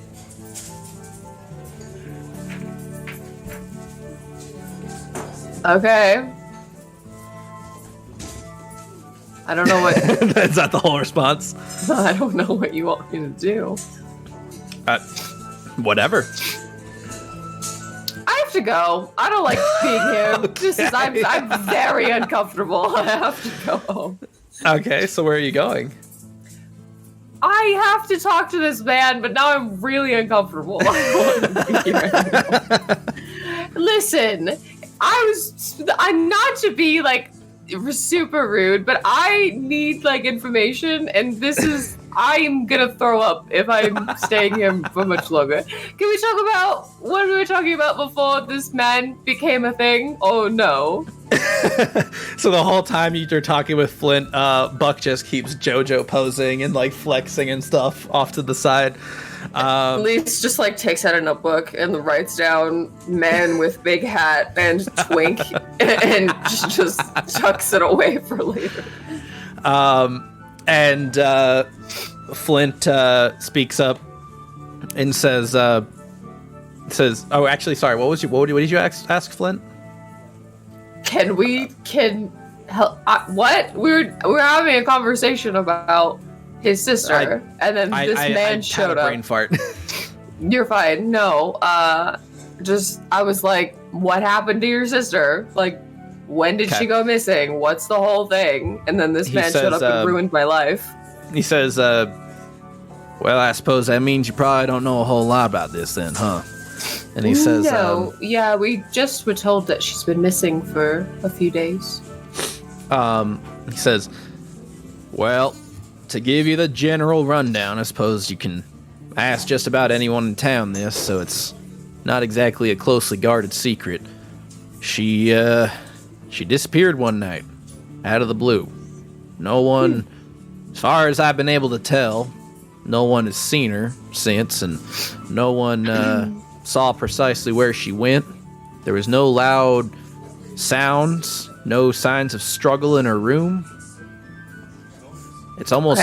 Okay. I don't know what... Is that the whole response? I don't know what you want me to do. Whatever. I have to go. I don't like being here. Okay. I'm very uncomfortable. I have to go home. Okay, so where are you going? I have to talk to this man, but now I'm really uncomfortable. I don't want to be here anymore. Listen, I'm not to be like super rude, but I need like information, and I'm gonna throw up if I'm staying here for much longer. Can we talk about what we were talking about before this man became a thing? Oh no. So the whole time you're talking with Flint, Buck just keeps JoJo posing and like flexing and stuff off to the side. Lise just like takes out a notebook and writes down "man with big hat" and "twink" and just tucks it away for later. And Flint speaks up and says, "Oh, actually, sorry. What did you ask Flint? Can help? What? We're having a conversation about his sister, and then this man showed up. Brain fart. You're fine. No, I was like, what happened to your sister? Like, when did she go missing? What's the whole thing? And then this man showed up and ruined my life. He says, well, I suppose that means you probably don't know a whole lot about this then, huh? And he says, no, yeah, we just were told that she's been missing for a few days. He says, well, to give you the general rundown, I suppose you can ask just about anyone in town this, so it's not exactly a closely guarded secret. She disappeared one night, out of the blue. No one, as far as I've been able to tell, no one has seen her since, and no one saw precisely where she went. There was no loud sounds, no signs of struggle in her room. It's almost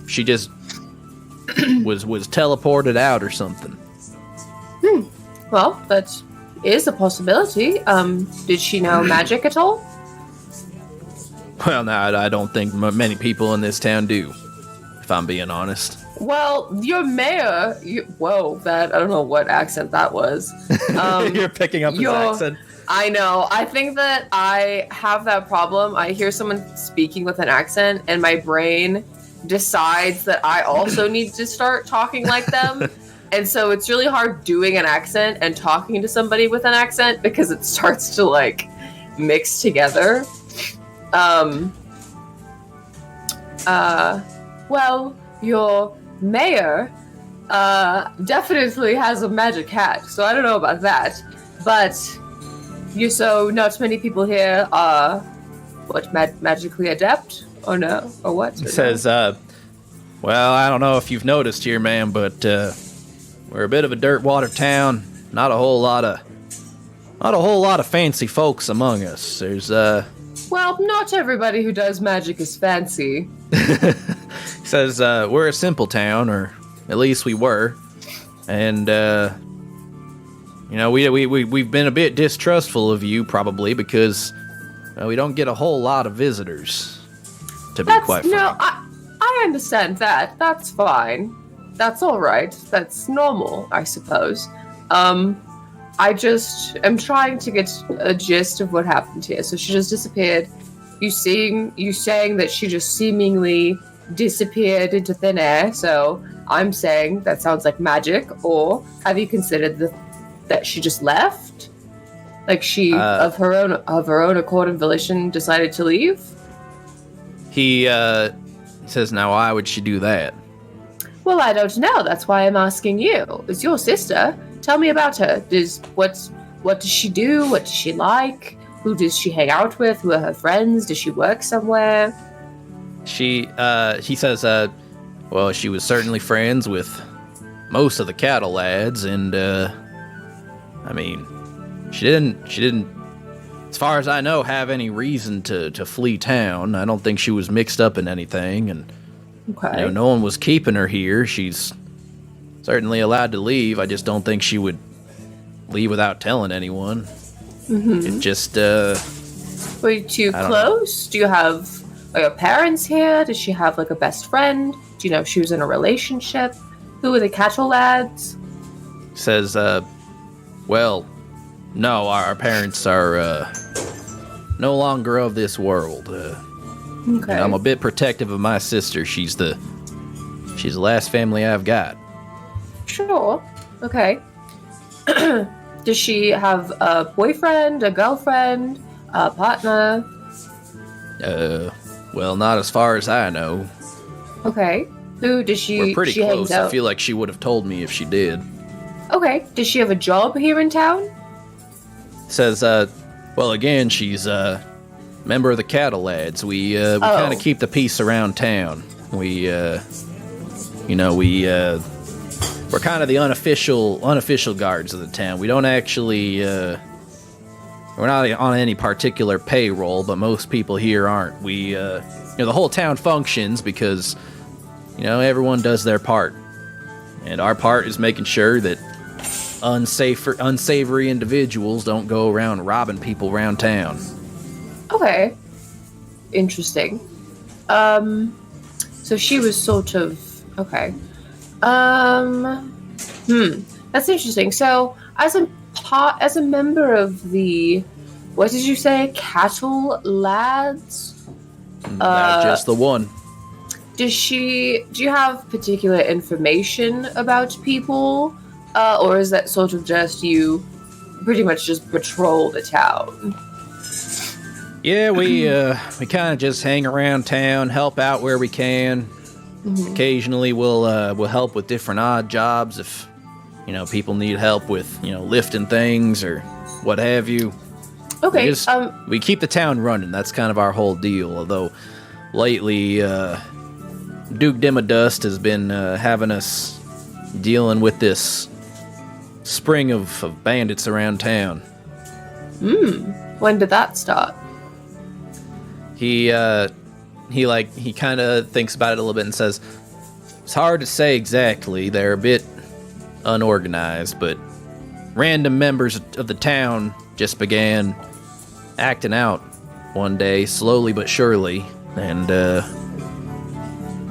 she just was teleported out or something. Well, that is a possibility. Did she know magic at all? Well, no, I don't think many people in this town do, if I'm being honest. Well, your mayor... Whoa, I don't know what accent that was. You're picking up his accent. I know. I think that I have that problem. I hear someone speaking with an accent, and my brain decides that I also need to start talking like them. And so it's really hard doing an accent and talking to somebody with an accent because it starts to, like, mix together. Well, your mayor definitely has a magic hat, so I don't know about that. But not many people here are magically adept, or no, or what? He says, well, I don't know if you've noticed here, man, but we're a bit of a dirt water town. Not a whole lot of fancy folks among us. There's well, not everybody who does magic is fancy. Says, we're a simple town, or at least we were. And, we've been a bit distrustful of you, probably, because we don't get a whole lot of visitors, to be quite frank. No, I understand that. That's fine. That's all right. That's normal, I suppose. I just am trying to get a gist of what happened here. So she just disappeared. You saying that she just seemingly disappeared into thin air. So I'm saying that sounds like magic. Or have you considered that she just left? Like she of her own accord and volition decided to leave? He says, now why would she do that? Well, I don't know. That's why I'm asking you. It's your sister. Tell me about her. What does she do? What does she like? Who does she hang out with? Who are her friends? Does she work somewhere? He says, well, she was certainly friends with most of the cattle lads, and she didn't, as far as I know, have any reason to flee town. I don't think she was mixed up in anything, and okay. No one was keeping her here. She's certainly allowed to leave. I just don't think she would leave without telling anyone. Mm-hmm. It just, were you too close? Are your parents here? Does she have, like, a best friend? Do you know if she was in a relationship? Who are the cattle lads? Says, well, no, our parents are, no longer of this world. Okay. I'm a bit protective of my sister. She's the last family I've got. Sure. Okay. Does she have a boyfriend, a girlfriend, a partner? Well, not as far as I know. Okay. Who does she? We're pretty close. Hangs out? I feel like she would have told me if she did. Okay. Does she have a job here in town? Says, well, again, she's member of the cattle lads. We kind of keep the peace around town. We're kind of the unofficial guards of the town. We don't actually, we're not on any particular payroll, but most people here aren't. We, the whole town functions because, everyone does their part. And our part is making sure that unsavory individuals don't go around robbing people around town. Okay. Interesting. So she was sort of... Okay. That's interesting. So, as a member of the... What did you say? Cattle lads? Just the one. Do you have particular information about people? Or is that sort of just you pretty much just patrol the town? Yeah, we kind of just hang around town, help out where we can. Mm-hmm. Occasionally, we'll help with different odd jobs if people need help with lifting things or what have you. Okay. We keep the town running. That's kind of our whole deal. Although lately, Duke Dimmadust has been having us dealing with this spring of bandits around town. When did that start? He kind of thinks about it a little bit and says, it's hard to say exactly. They're a bit unorganized, but random members of the town just began acting out one day, slowly but surely. And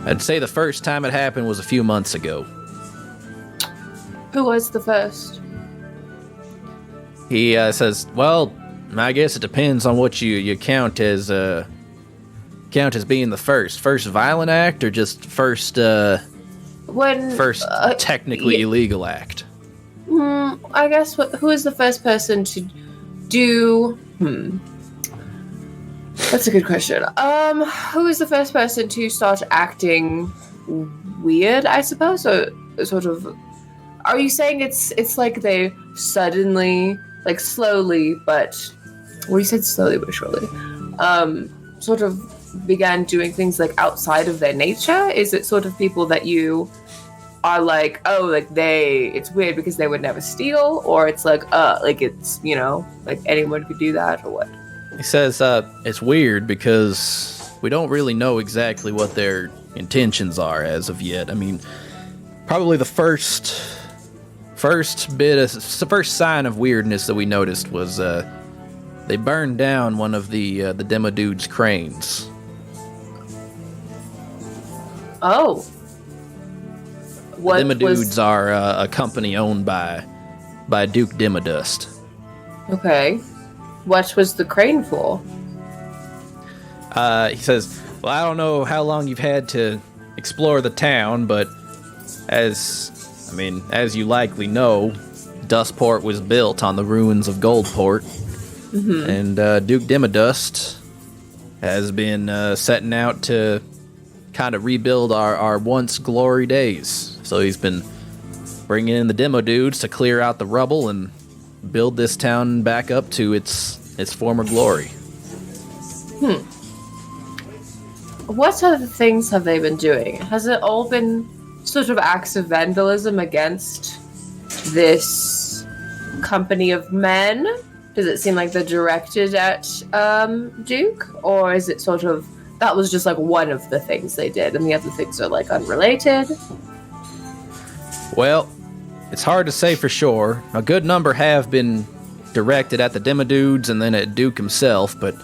I'd say the first time it happened was a few months ago. Who was the first? He says, well, I guess it depends on what you count as being the first violent act or just first technically illegal act. I guess who is the first person to do? That's a good question. Who is the first person to start acting weird? I suppose, or sort of. Are you saying it's like they suddenly, like slowly, but well, you said slowly but surely, sort of began doing things like outside of their nature? Is it sort of people that you are like, oh, like it's weird because they would never steal, or it's like it's like anyone could do that, or what? He says it's weird because we don't really know exactly what their intentions are as of yet. I mean, probably the first sign of weirdness that we noticed was they burned down one of the demo dude's cranes. Oh. What the Demodudes are a company owned by Duke Demodust. Okay. What was the crane for? He says, well, I don't know how long you've had to explore the town, but as you likely know, Dustport was built on the ruins of Goldport. Mm-hmm. And Duke Demodust has been setting out to kind of rebuild our once glory days. So he's been bringing in the demo dudes to clear out the rubble and build this town back up to its former glory. What other things have they been doing? Has it all been sort of acts of vandalism against this company of men? Does it seem like they're directed at Duke? Or is it sort of, that was just like one of the things they did and the other things are like unrelated? Well, it's hard to say for sure. A good number have been directed at the Demodudes and then at Duke himself, but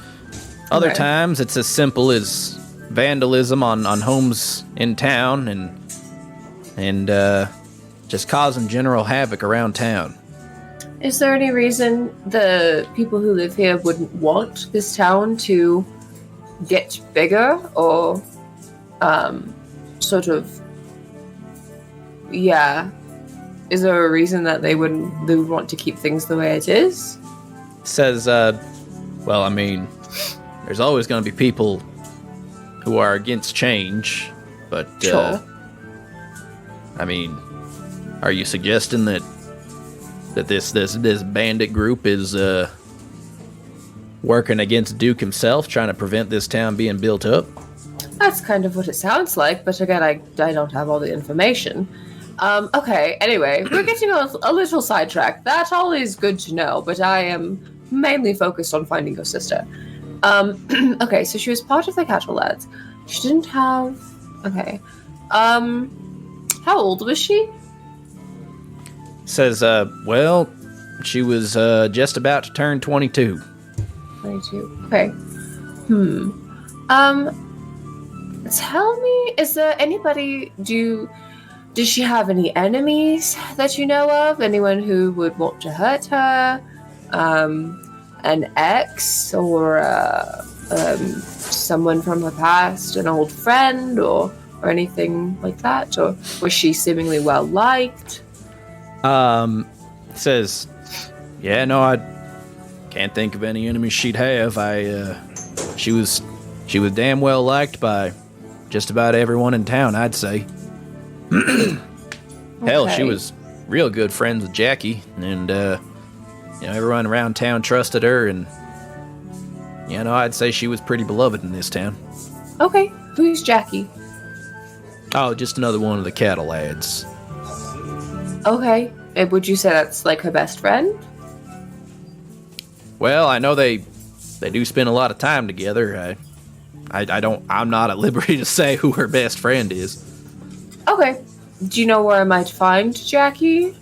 other times it's as simple as vandalism on homes in town and just causing general havoc around town. Is there any reason the people who live here wouldn't want this town to get bigger or sort of, yeah, is there a reason that they would want to keep things the way it is? Says, well, I mean, there's always going to be people who are against change, but sure. I mean, are you suggesting that this bandit group is working against Duke himself, trying to prevent this town being built up? That's kind of what it sounds like, but again, I don't have all the information. Okay, anyway, we're getting a little sidetracked. That all is good to know, but I am mainly focused on finding your sister. Okay, so she was part of the Cattle Lads. She didn't have... Okay. How old was she? Says, well, she was just about to turn 22. 22. Okay. Tell me, is there anybody... Does she have any enemies that you know of? Anyone who would want to hurt her? An ex or someone from her past, an old friend or anything like that? Or was she seemingly well liked? Says, yeah, no, I can't think of any enemies she'd have. She was damn well liked by just about everyone in town, I'd say. Hell, she was real good friends with Jackie, and everyone around town trusted her, and I'd say she was pretty beloved in this town. Okay, who's Jackie? Oh, just another one of the Cattle Lads. Okay, and would you say that's like her best friend? Well, I know they do spend a lot of time together. I'm not at liberty to say who her best friend is. Okay. Do you know where I might find Jackie?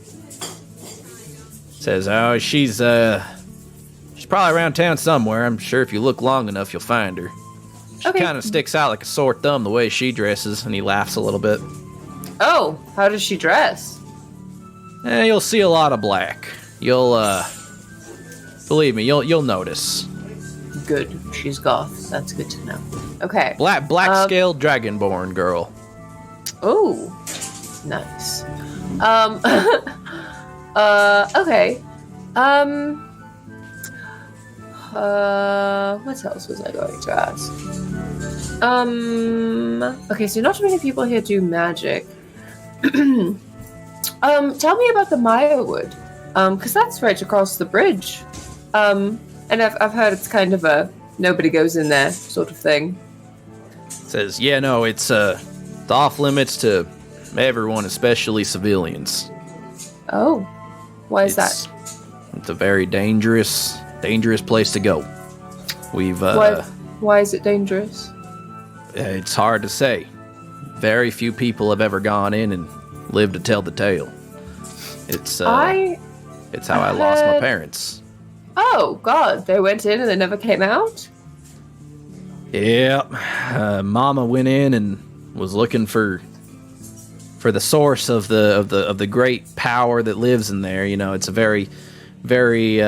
Says, oh, she's probably around town somewhere. I'm sure if you look long enough, you'll find her. She kind of sticks out like a sore thumb the way she dresses, and he laughs a little bit. Oh, how does she dress? You'll see a lot of black. You'll, believe me, you'll notice. Good. She's goth. That's good to know. Okay. Black-scaled dragonborn girl. Oh, nice. Okay. What else was I going to ask? Okay, so not many people here do magic. Tell me about the Mirewood, because that's right across the bridge. And I've heard it's kind of a nobody goes in there sort of thing. Says, yeah, no, it's off limits to everyone, especially civilians. Oh, why is that? It's a very dangerous place to go. We've why is it dangerous? It's hard to say. very few people have ever gone in and lived to tell the tale. It's how I lost my parents. Oh, God. They went in and they never came out? Yeah. Mama went in and was looking for the source of the great power that lives in there. You know, it's a very, very,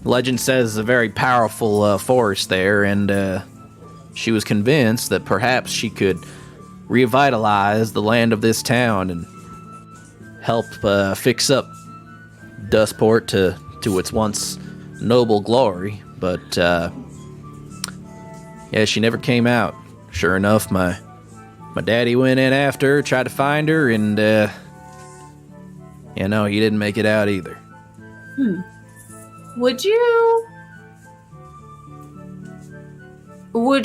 legend says it's a very powerful force there, and she was convinced that perhaps she could revitalize the land of this town and help fix up Dustport to its once noble glory. But yeah, she never came out. Sure enough, my daddy went in after her, tried to find her, and you know, he didn't make it out either. Would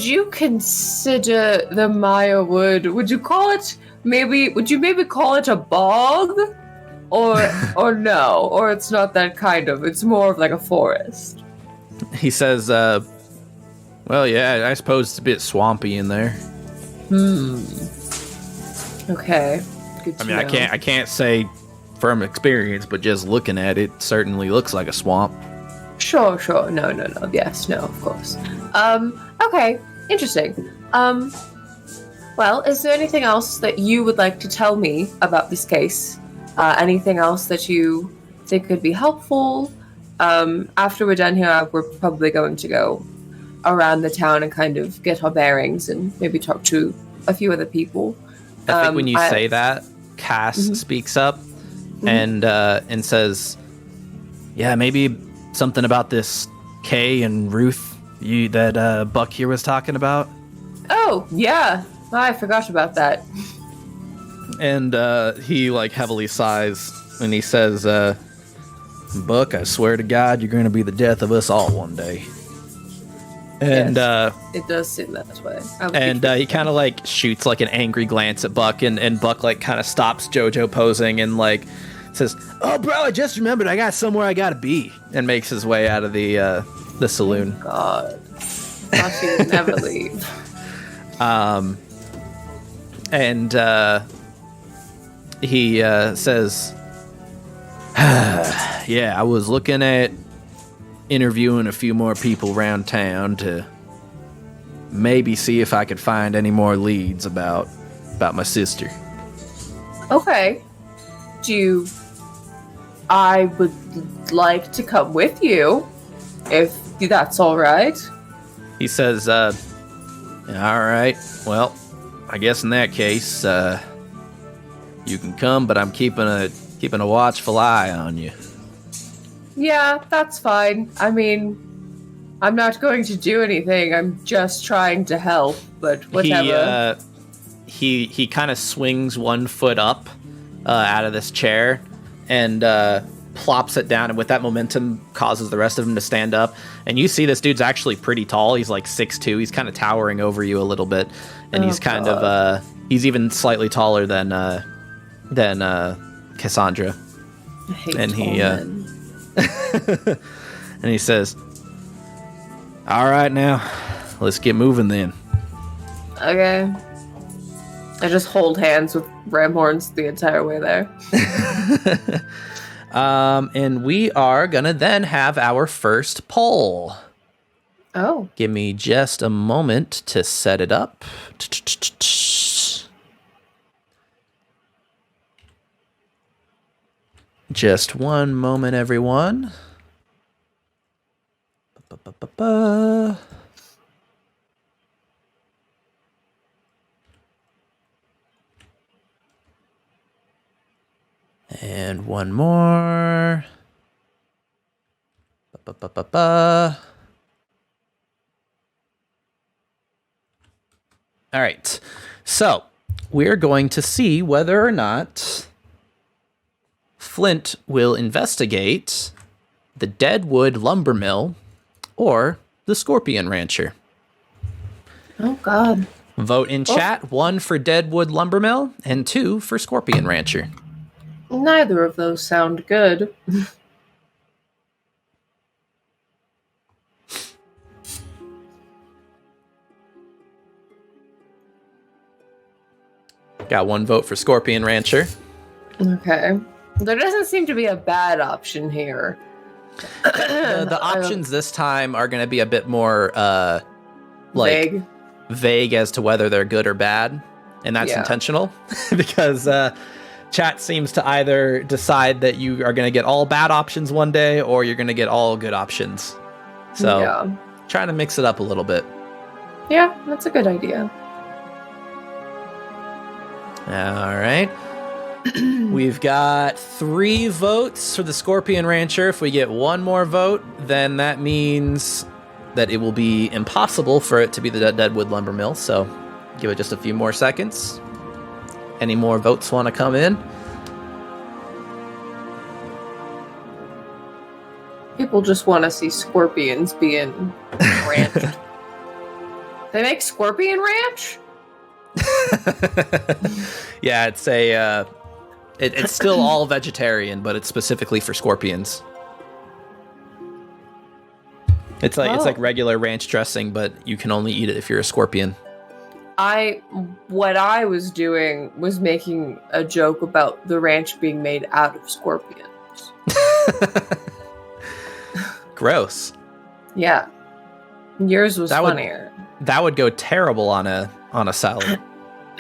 you consider the Maya Wood? Would you call it would you maybe call it a bog? Or no? Or it's not that kind of, it's more of like a forest. He says, well, yeah, I suppose it's a bit swampy in there. Okay. Good to know. I can't say from experience, but just looking at it, certainly looks like a swamp. Sure. No. Yes, no, of course. Okay. Interesting. Well, is there anything else that you would like to tell me about this case? Anything else that you think could be helpful? After we're done here, we're probably going to go around the town and kind of get our bearings and maybe talk to a few other people. I think when you say that, Cass speaks up and says, yeah, maybe something about this Kay and Ruth that Buck here was talking about. Oh, yeah. I forgot about that. And he like heavily sighs and he says, Buck, I swear to God, you're going to be the death of us all one day. And yes, it does seem that way. And he kind of like shoots like an angry glance at Buck, and Buck like kind of stops JoJo posing and like says, "Oh, bro, I just remembered I got somewhere I gotta be," and makes his way out of the saloon. God, thought he would never leave. And he says, "Yeah, I was looking at interviewing a few more people around town to maybe see if I could find any more leads about my sister." Okay. I would like to come with you, if that's all right. He says, all right, well, I guess in that case, you can come, but I'm keeping a watchful eye on you. Yeah, that's fine. I mean, I'm not going to do anything. I'm just trying to help, but whatever. He kind of swings one foot up out of this chair and plops it down, and with that momentum causes the rest of them to stand up. And you see this dude's actually pretty tall. He's like 6'2". He's kind of towering over you a little bit, and he's kind of he's even slightly taller than Cassandra. I hate and tall men. And he says, all right, now let's get moving then. Okay. I just hold hands with ram horns the entire way there. And we are gonna then have our first poll. Oh. Give me just a moment to set it up. Just one moment, everyone. And one more. All right. So we're going to see whether or not Flint will investigate the Deadwood Lumber Mill or the Scorpion Rancher. Oh, God. Vote in chat. 1 for Deadwood Lumber Mill and 2 for Scorpion Rancher. Neither of those sound good. Got 1 vote for Scorpion Rancher. Okay. There doesn't seem to be a bad option here. The options this time are going to be a bit more vague as to whether they're good or bad, and that's intentional because chat seems to either decide that you are going to get all bad options one day or you're going to get all good options. So trying to mix it up a little bit. Yeah, that's a good idea. All right. We've got 3 votes for the Scorpion Rancher. If we get 1 more vote, then that means that it will be impossible for it to be the Deadwood Lumber Mill. So give it just a few more seconds. Any more votes want to come in? People just want to see scorpions being ranched. They make Scorpion Ranch? Yeah, it's a it's still all vegetarian, but it's specifically for scorpions. It's like regular ranch dressing, but you can only eat it if you're a scorpion. What I was doing was making a joke about the ranch being made out of scorpions. Gross. Yeah. Yours was funnier. That would go terrible on a salad.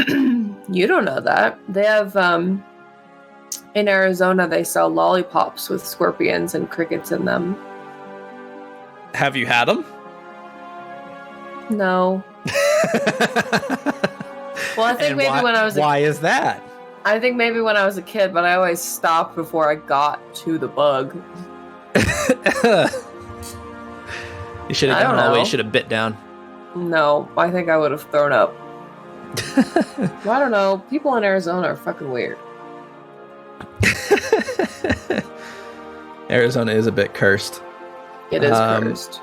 You don't know that. They have in Arizona they sell lollipops with scorpions and crickets in them. Have you had them? No. Well, I think when I was why is that? I think maybe when I was a kid, but I always stopped before I got to the bug. You should have gone all the way. You should have bit down. No, I think I would have thrown up. Well, I don't know. People in Arizona are fucking weird. Arizona is a bit cursed. It is cursed.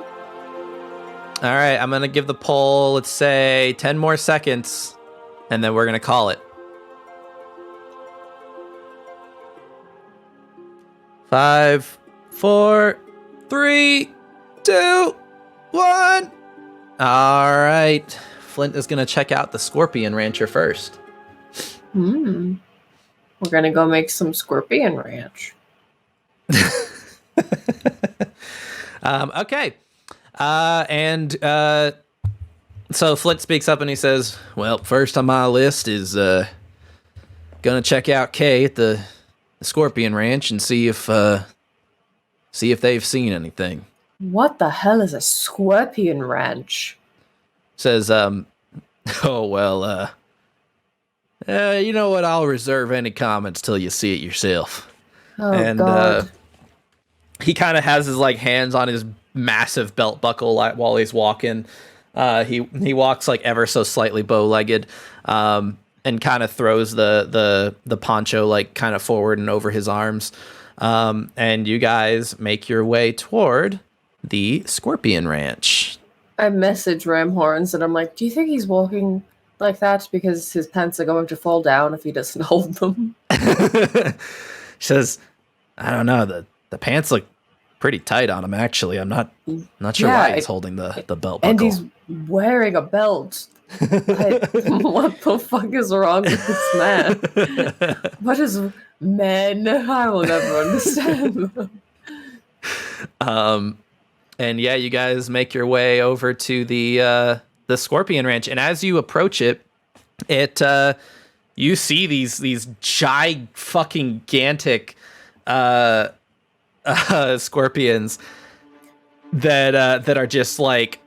All right, I'm going to give the poll, let's say, 10 more seconds, and then we're going to call it. 5, 4, 3, 2, 1. All right. Flint is going to check out the Scorpion Rancher first. We're going to go make some Scorpion Ranch. Okay. So Flint speaks up and he says, well, first on my list is going to check out Kay at the Scorpion Ranch and see if they've seen anything. What the hell is a Scorpion Ranch? Says, you know what? I'll reserve any comments till you see it yourself. Oh, God. He kind of has his hands on his massive belt buckle while he's walking. He walks ever so slightly bow-legged, and kind of throws the poncho kind of forward and over his arms. And you guys make your way toward the Scorpion Ranch. I message Ramhorns and I'm like, do you think he's walking like that because his pants are going to fall down if he doesn't hold them? She says, I don't know, the pants look pretty tight on him, actually. I'm not sure why he's holding the belt buckle. And he's wearing a belt. What the fuck is wrong with this man? What is men? I will never understand them. And yeah, you guys make your way over to the Scorpion Ranch, and as you approach it, you see these gigantic scorpions that are just like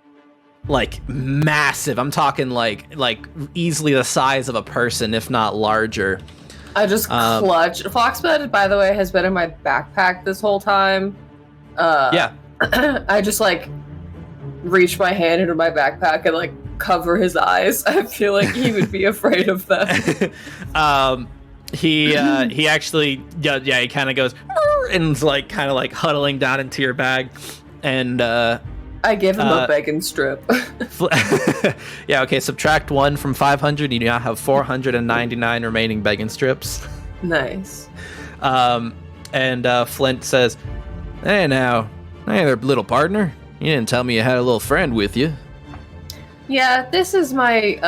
massive. I'm talking like easily the size of a person, if not larger. I just clutch. Foxbed, by the way, has been in my backpack this whole time. Yeah. I just reach my hand into my backpack and cover his eyes. I feel like he would be afraid of them. He actually he kind of goes and is kind of huddling down into your bag, and I give him a bacon strip. Yeah, okay, subtract 1 from 500. You now have 499 remaining bacon strips. Nice. And Flint says, hey there, little partner. You didn't tell me you had a little friend with you. Yeah, this is my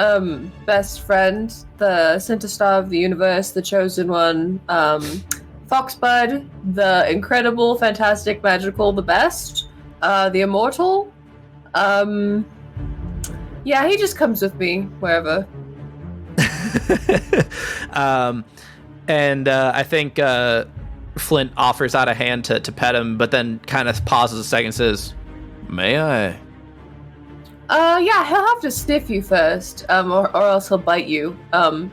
best friend, the center star of the universe, the chosen one, Foxbud, the incredible, fantastic, magical, the best, the immortal. Um, yeah, he just comes with me wherever. And I think Flint offers out a hand to pet him, but then kind of pauses a second and says, "May I?" Yeah, he'll have to sniff you first, or else he'll bite you.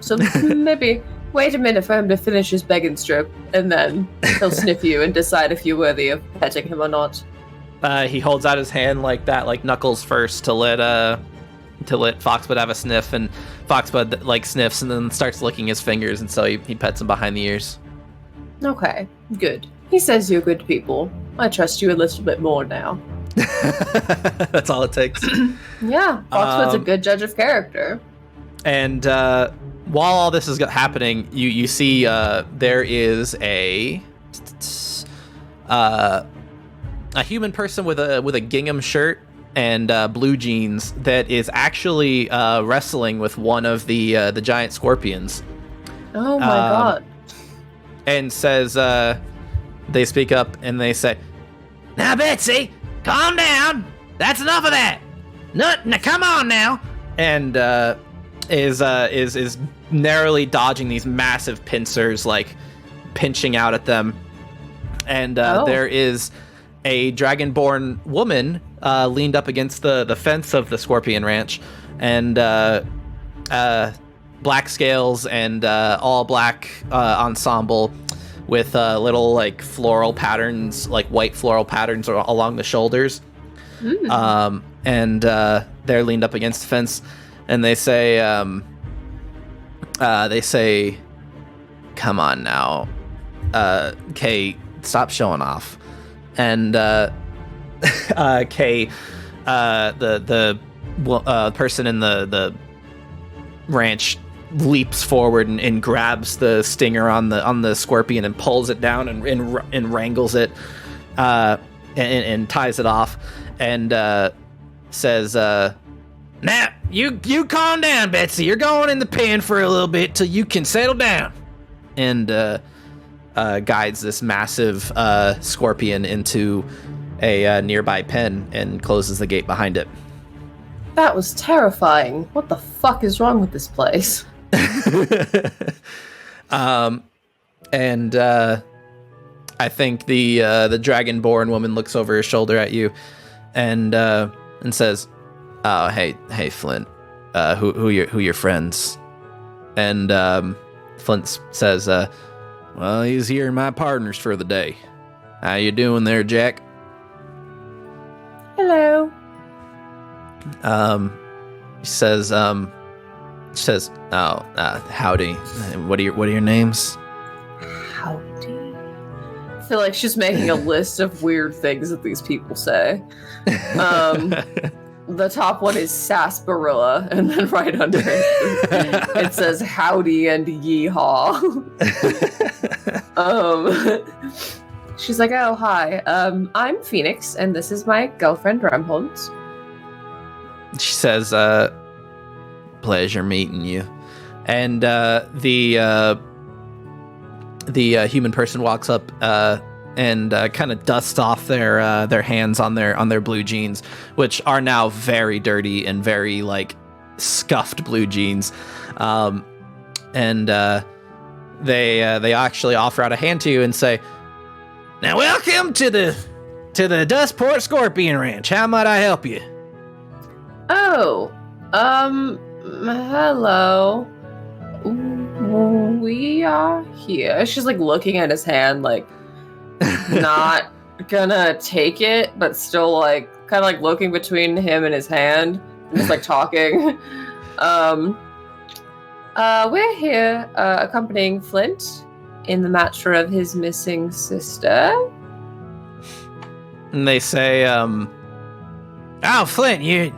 So maybe wait a minute for him to finish his begging strip, and then he'll sniff you and decide if you're worthy of petting him or not. He holds out his hand like that, like Knuckles first, to let Foxbud have a sniff, and Foxbud like sniffs and then starts licking his fingers, and so he pets him behind the ears. Okay, good. He says you're good people. I trust you a little bit more now. That's all it takes. Yeah, Foxwood's a good judge of character. And while all this is happening, you see there is a human person with a gingham shirt and blue jeans that is actually wrestling with one of the giant scorpions. Oh my god. And says, they speak up and they say, "Now, Betsy, calm down. That's enough of that. No, come on now." And is narrowly dodging these massive pincers, like pinching out at them. And there is a dragonborn woman leaned up against the fence of the Scorpion Ranch, and black scales and all black ensemble with little like floral patterns, like white floral patterns along the shoulders. And they're leaned up against the fence, and they say, "Come on now, Kay, stop showing off." And Kay, the person in the ranch leaps forward and grabs the stinger on the scorpion and pulls it down and wrangles it, and ties it off, and says, "Now you calm down, Betsy. You're going in the pen for a little bit till you can settle down." And guides this massive scorpion into a nearby pen and closes the gate behind it. That was terrifying. What the fuck is wrong with this place? And I think the dragonborn woman looks over her shoulder at you, and says, "Oh, hey, Flint. Who your friends?" And Flint says, "Well, he's here, my partners for the day. How you doing there, Jack?" Hello. She says, "Oh, howdy. What are your names?" Howdy. I feel like she's making a list of weird things that these people say. The top one is sarsaparilla, and then right under it, it says howdy and yeehaw. She's like, "Oh, hi. I'm Phoenix, and this is my girlfriend, Ramholtz." She says, "Pleasure meeting you." And the human person walks up and kind of dusts off their hands on their blue jeans, which are now very dirty and very like scuffed blue jeans. And they actually offer out a hand to you and say, "Now, welcome to the Dustport Scorpion Ranch. How might I help you?" Oh, hello. We are here. She's like looking at his hand, like not gonna take it, but still like kind of like looking between him and his hand, and just like talking. We're here accompanying Flint in the matter of his missing sister. And they say, "Oh, Flint, you're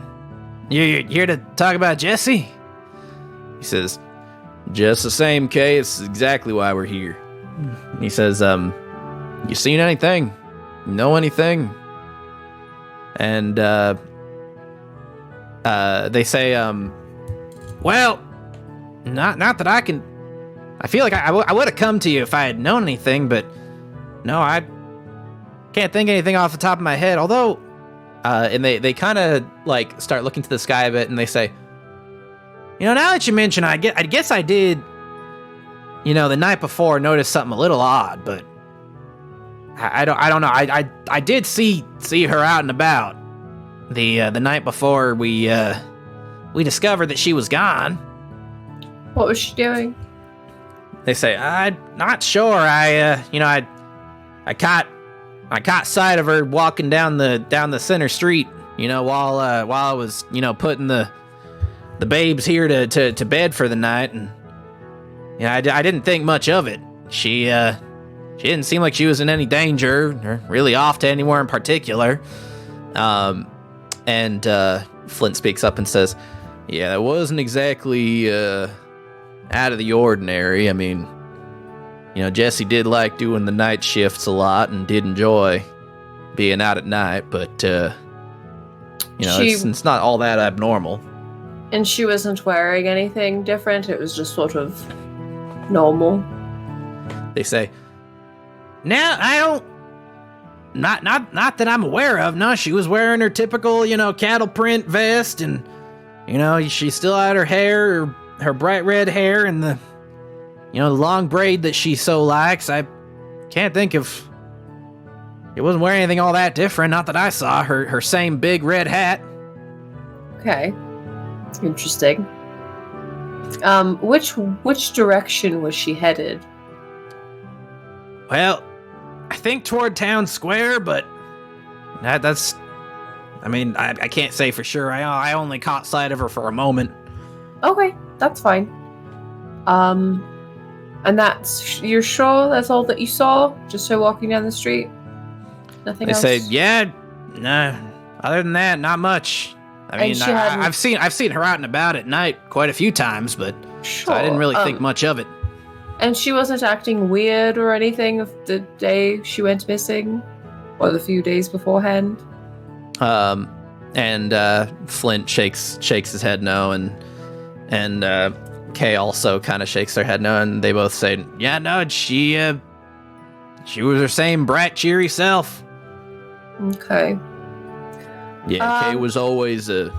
here to talk about Jesse?" He says, "Just the same, Kay. It's exactly why we're here." He says, "You seen anything? Know anything?" And they say, well, not that I can. I feel like I would have come to you if I had known anything, but no, I can't think of anything off the top of my head. Although, and they kind of like start looking to the sky a bit, and they say, now that you mention, I guess I did, the night before notice something a little odd, but I don't know. I did see her out and about the night before we discovered that she was gone. What was she doing? They say, I'm not sure. I caught sight of her walking down the center street, while I was, putting the babes here to bed for the night, and I didn't think much of it. She didn't seem like she was in any danger or really off to anywhere in particular. And Flint speaks up and says, yeah, that wasn't exactly out of the ordinary. I mean, Jesse did like doing the night shifts a lot and did enjoy being out at night, but it's not all that abnormal. And she wasn't wearing anything different. It was just sort of normal. They say, "Now I don't, not that I'm aware of. No, she was wearing her typical, cattle print vest, and she still had her hair, her bright red hair, and the long braid that she so likes. I can't think of. It wasn't wearing anything all that different. Not that I saw. Her same big red hat." Okay, interesting. Which direction was she headed? Well, I think toward town square, but that's. I mean, I can't say for sure. I only caught sight of her for a moment. Okay, that's fine. And you're sure that's all that you saw? Just her walking down the street? Nothing else? They say, yeah, nah. Other than that, not much. I mean, I've seen her out and about at night quite a few times, but sure. So I didn't really think much of it. And she wasn't acting weird or anything of the day she went missing, or the few days beforehand. And Flint shakes his head no, and Kay also kind of shakes their head no, and they both say, yeah, no, she was her same bright, cheery self. Okay. Yeah, Kay was always a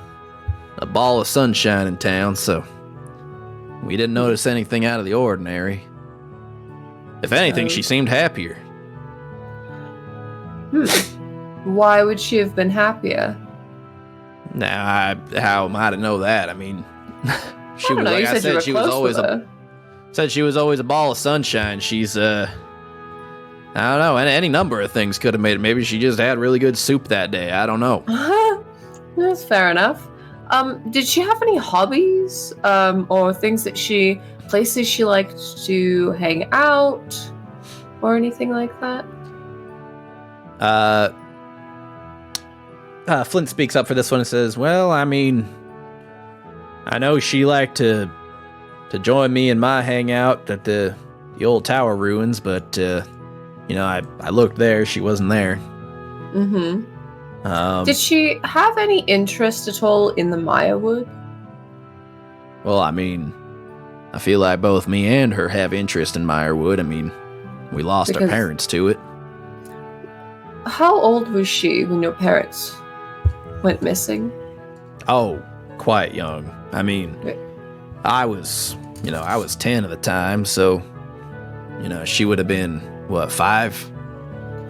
ball of sunshine in town, so we didn't notice anything out of the ordinary. If anything, she seemed happier. Why would she have been happier? Now, how am I to know that? I mean, she was, like I said, she was always a ball of sunshine. She's I don't know, any number of things could have made it. Maybe she just had really good soup that day. I don't know. That's fair enough. Did she have any hobbies, or places she liked to hang out, or anything like that? Flint speaks up for this one and says, well, I mean, I know she liked to join me in my hangout at the old tower ruins, but, I looked there, she wasn't there. Mm-hmm. Did she have any interest at all in the Mayawood? Well, I mean, I feel like both me and her have interest in Meyerwood. I mean, we lost our parents to it. How old was she when your parents went missing? Oh, quite young. I mean, I was 10 at the time, so, she would have been, 5?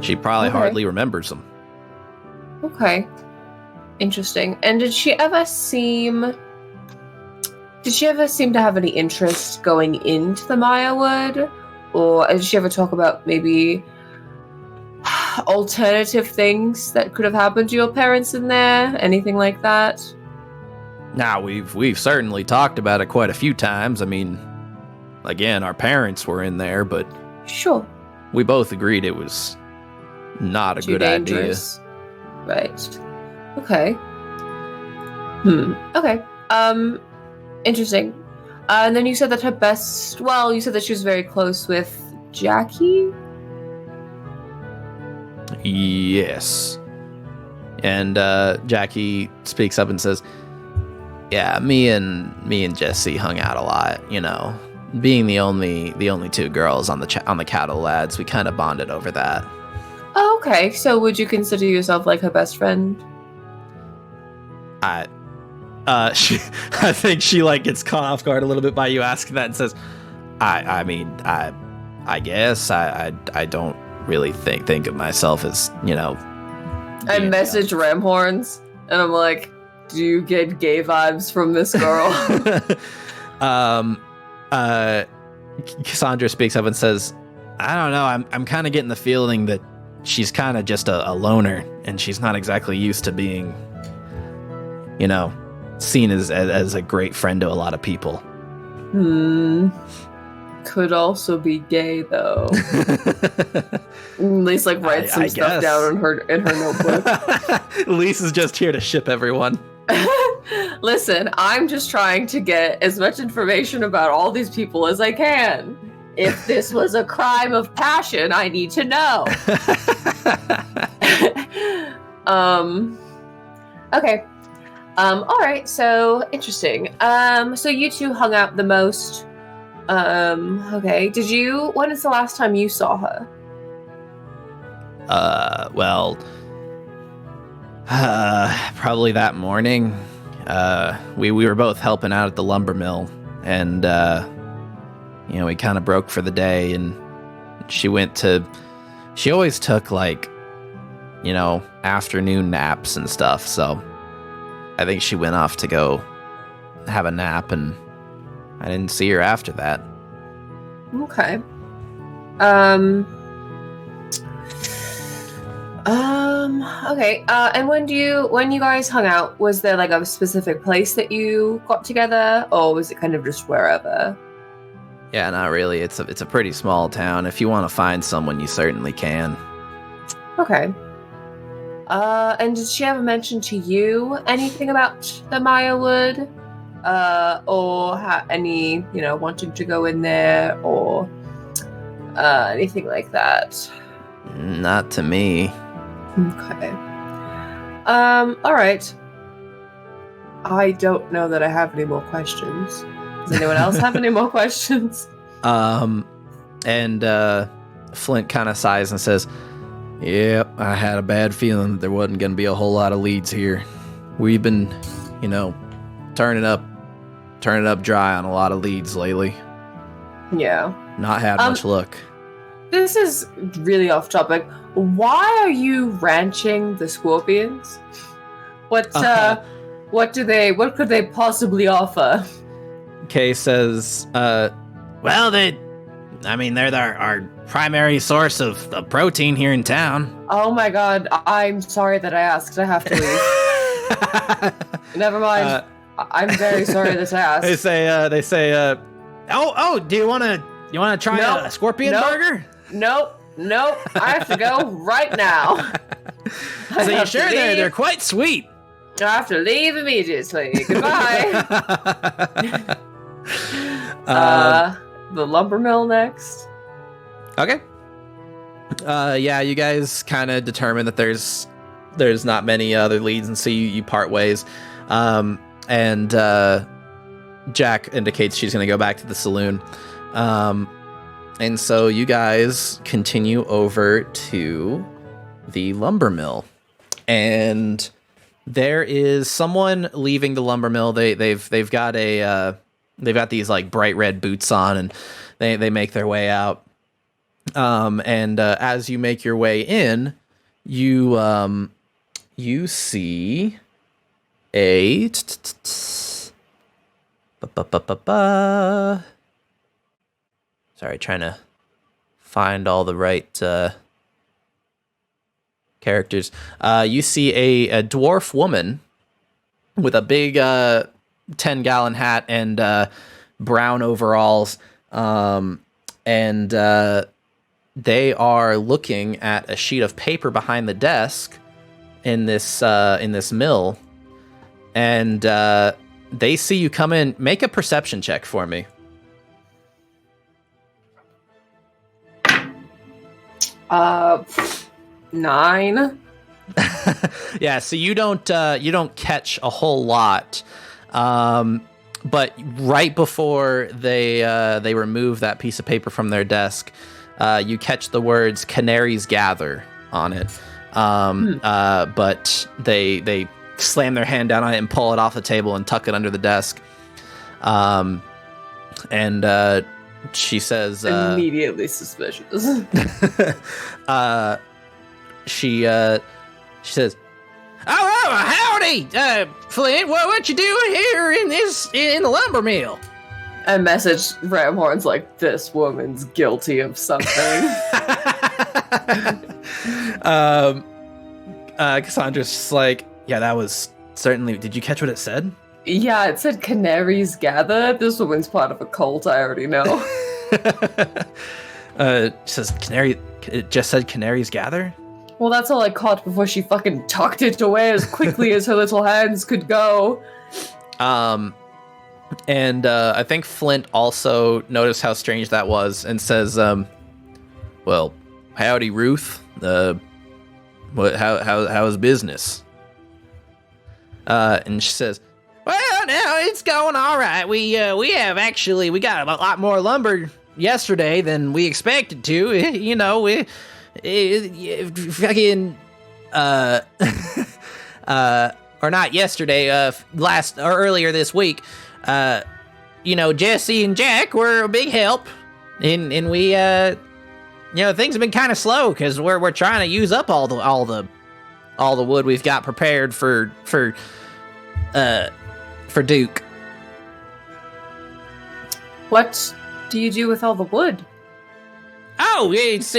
She probably hardly remembers them. Okay. Interesting. And did she ever seem to have any interest going into the Mayawood? Or did she ever talk about maybe alternative things that could have happened to your parents in there? Anything like that? Now, we've certainly talked about it quite a few times. I mean, again, our parents were in there, but sure, we both agreed it was not a good dangerous idea. Right. Okay. Okay. Interesting. And then you said that you said that she was very close with Jackie? Yes. And Jackie speaks up and says, Yeah, me and Jesse hung out a lot. You know, being the only two girls on the cattle lads, we kind of bonded over that. Oh, okay. So would you consider yourself like her best friend? I think she like gets caught off guard a little bit by you asking that and says, I mean, I guess I don't really think of myself as, you know. I message Ramhorns and I'm like, do you get gay vibes from this girl? Cassandra speaks up and says, I don't know, I'm kind of getting the feeling that she's kind of just a loner and she's not exactly used to being, you know, seen as a great friend to a lot of people. Could also be gay though. At least like write some stuff down in her notebook. Lisa's just here to ship everyone. Listen, I'm just trying to get as much information about all these people as I can. If this was a crime of passion, I need to know. Okay. All right, so interesting. So you two hung out the most. Okay. When is the last time you saw her? Well, probably that morning. We were both helping out at the lumber mill, and, you know, we kind of broke for the day, and she always took, like, you know, afternoon naps and stuff, so I think she went off to go have a nap, and I didn't see her after that. Okay. Okay. And when you guys hung out, was there like a specific place that you got together, or was it kind of just wherever? Yeah, not really. It's a pretty small town. If you want to find someone, you certainly can. Okay. And did she ever mention to you anything about the Maya Wood? Or any, you know, wanting to go in there, or anything like that? Not to me. Okay. All right. I don't know that I have any more questions. Does anyone else have any more questions? And Flint kind of sighs and says, "Yep, I had a bad feeling that there wasn't going to be a whole lot of leads here. We've been, you know, turning up dry on a lot of leads lately. Yeah. Not had much luck." This is really off topic. Why are you ranching the scorpions? What could they possibly offer? Kay says, well, they're our primary source of protein here in town. Oh my god, I'm sorry that I asked. I have to leave. Never mind. I'm very sorry that I asked. They say, do you want to try a scorpion burger? Nope. I have to go right now. So you sure they're quite sweet? I have to leave immediately. Goodbye. The lumber mill next. Okay. Yeah, you guys kind of determine that there's not many other leads, and so you part ways. And Jack indicates she's going to go back to the saloon. And so you guys continue over to the lumber mill, and there is someone leaving the lumber mill. They've got these like bright red boots on, and they make their way out. And as you make your way in, you see a sorry, trying to find all the right characters. You see a dwarf woman with a big 10-gallon hat and brown overalls, and they are looking at a sheet of paper behind the desk in this mill, and they see you come in. Make a perception check for me. 9. Yeah, so you don't catch a whole lot. But right before they remove that piece of paper from their desk, you catch the words "canaries gather" on it. But they slam their hand down on it and pull it off the table and tuck it under the desk. And she says, immediately suspicious. she says, "Oh, howdy, Flint. What you doing here in the lumber mill?" I messaged Ramhorn's like, "This woman's guilty of something." Cassandra's just like, "Yeah, that was certainly." Did you catch what it said? Yeah, it said canaries gather. This woman's part of a cult, I already know. It says canary. It just said canaries gather. Well, that's all I caught before she fucking tucked it away as quickly as her little hands could go. And I think Flint also noticed how strange that was and says, "Well, howdy, Ruth. How's business?" And she says, "Well, now it's going all right. We got a lot more lumber yesterday than we expected to. You know, fucking or not yesterday. Earlier this week. Jesse and Jack were a big help, and we things have been kind of slow because we're trying to use up all the wood we've got prepared for Duke." What do you do with all the wood? Oh, it's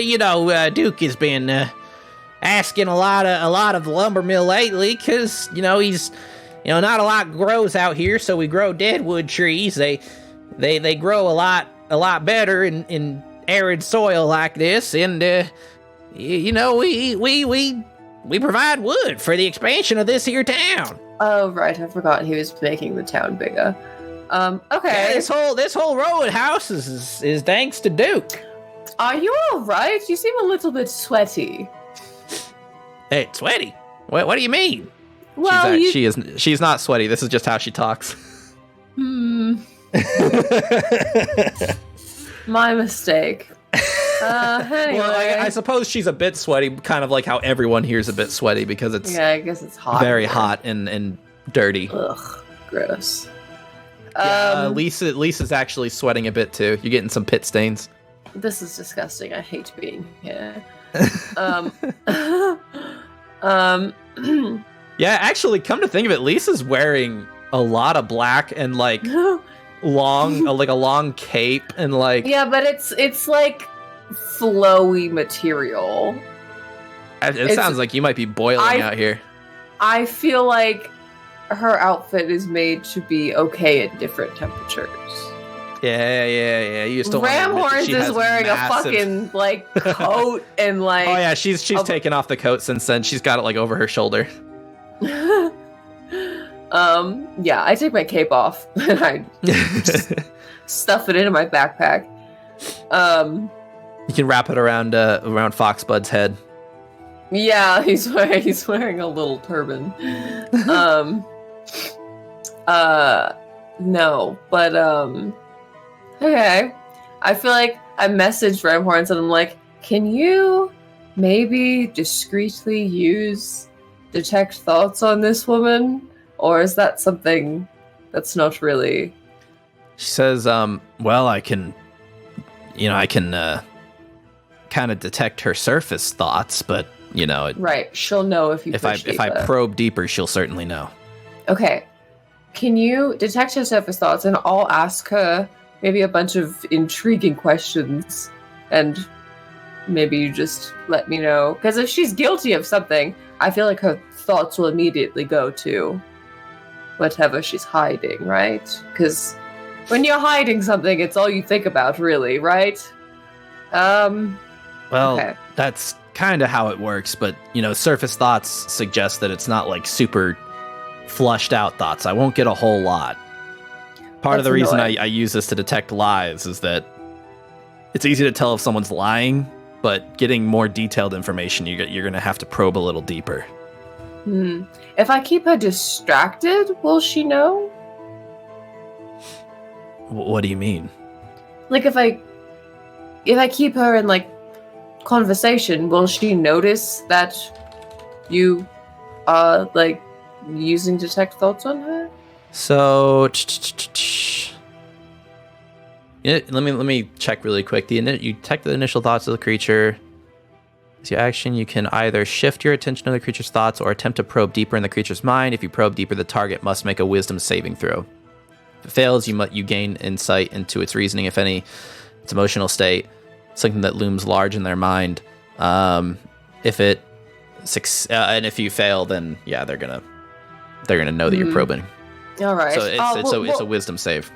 Duke has been asking a lot of the lumber mill lately because he's not a lot grows out here, so we grow deadwood trees. They grow a lot better in arid soil like this, and we provide wood for the expansion of this here town. Oh right, I forgot he was making the town bigger. Okay. Yeah, this whole row of houses is thanks to Duke. Are you all right? You seem a little bit sweaty. Hey, sweaty? What do you mean? Well, she's not sweaty. This is just how she talks. My mistake. Anyway. Well, I suppose she's a bit sweaty, kind of like how everyone here is a bit sweaty because it's I guess it's hot. Very hot and dirty. Ugh, gross. Yeah, Lisa's actually sweating a bit too. You're getting some pit stains. This is disgusting. I hate being here. Yeah, actually, come to think of it, Lisa's wearing a lot of black and like long, like a long cape and like. Yeah, but it's like flowy material. It sounds like you might be boiling out here. I feel like her outfit is made to be okay at different temperatures. Yeah. You still Ramhorns is wearing a fucking like coat and like. Oh yeah, she's taken off the coat since then. She's got it like over her shoulder. Yeah, I take my cape off and I just stuff it into my backpack. You can wrap it around Foxbud's head. Yeah, he's wearing a little turban. No, but okay. I feel like I messaged Ramhorns and I'm like, can you maybe discreetly detect thoughts on this woman? Or is that something that's not really... She says, well, I can kind of detect her surface thoughts, but, Right, she'll know if I probe deeper, she'll certainly know. Okay. Can you detect her surface thoughts and I'll ask her maybe a bunch of intriguing questions and maybe you just let me know. Because if she's guilty of something, I feel like her thoughts will immediately go to whatever she's hiding, right? Because when you're hiding something, it's all you think about, really, right? Well, okay. That's kind of how it works, but, surface thoughts suggest that it's not like super flushed out thoughts. I won't get a whole lot. Part of the reason I use this to detect lies is that it's easy to tell if someone's lying, but getting more detailed information, you're going to have to probe a little deeper. If I keep her distracted, will she know? What do you mean? Like if I keep her in like conversation, will she notice that you are like using detect thoughts on her? So let me check really quick. You detect the initial thoughts of the creature. As your action, you can either shift your attention to the creature's thoughts or attempt to probe deeper in the creature's mind. If you probe deeper, the target must make a wisdom saving throw. If it fails, you gain insight into its reasoning, if any, its emotional state, something that looms large in their mind. If you fail, then yeah, they're gonna know that you're probing. All right. So it's a wisdom save.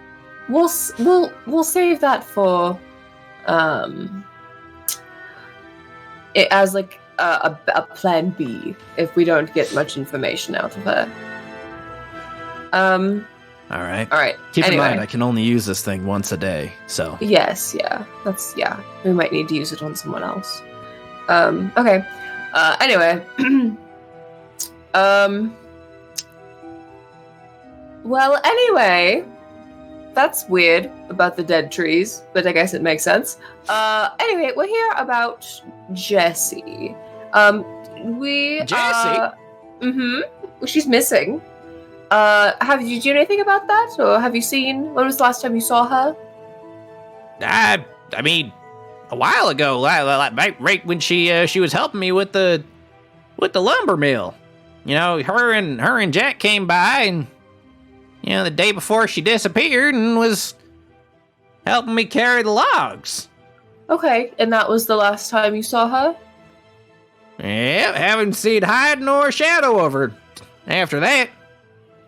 We'll save that for it as like a plan B if we don't get much information out of her. All right. Keep in mind, I can only use this thing once a day, so. Yes, yeah. We might need to use it on someone else. Okay. Anyway. Well, anyway, that's weird about the dead trees, but I guess it makes sense. Anyway, we're here about Jessie. Jessie? She's missing. Have you do anything about that, or have you seen? When was the last time you saw her? I mean, a while ago, right when she was helping me with the lumber mill. You know, her and Jack came by, and you know, the day before she disappeared and was helping me carry the logs. Okay, and that was the last time you saw her? Yeah, haven't seen hide nor shadow of her after that.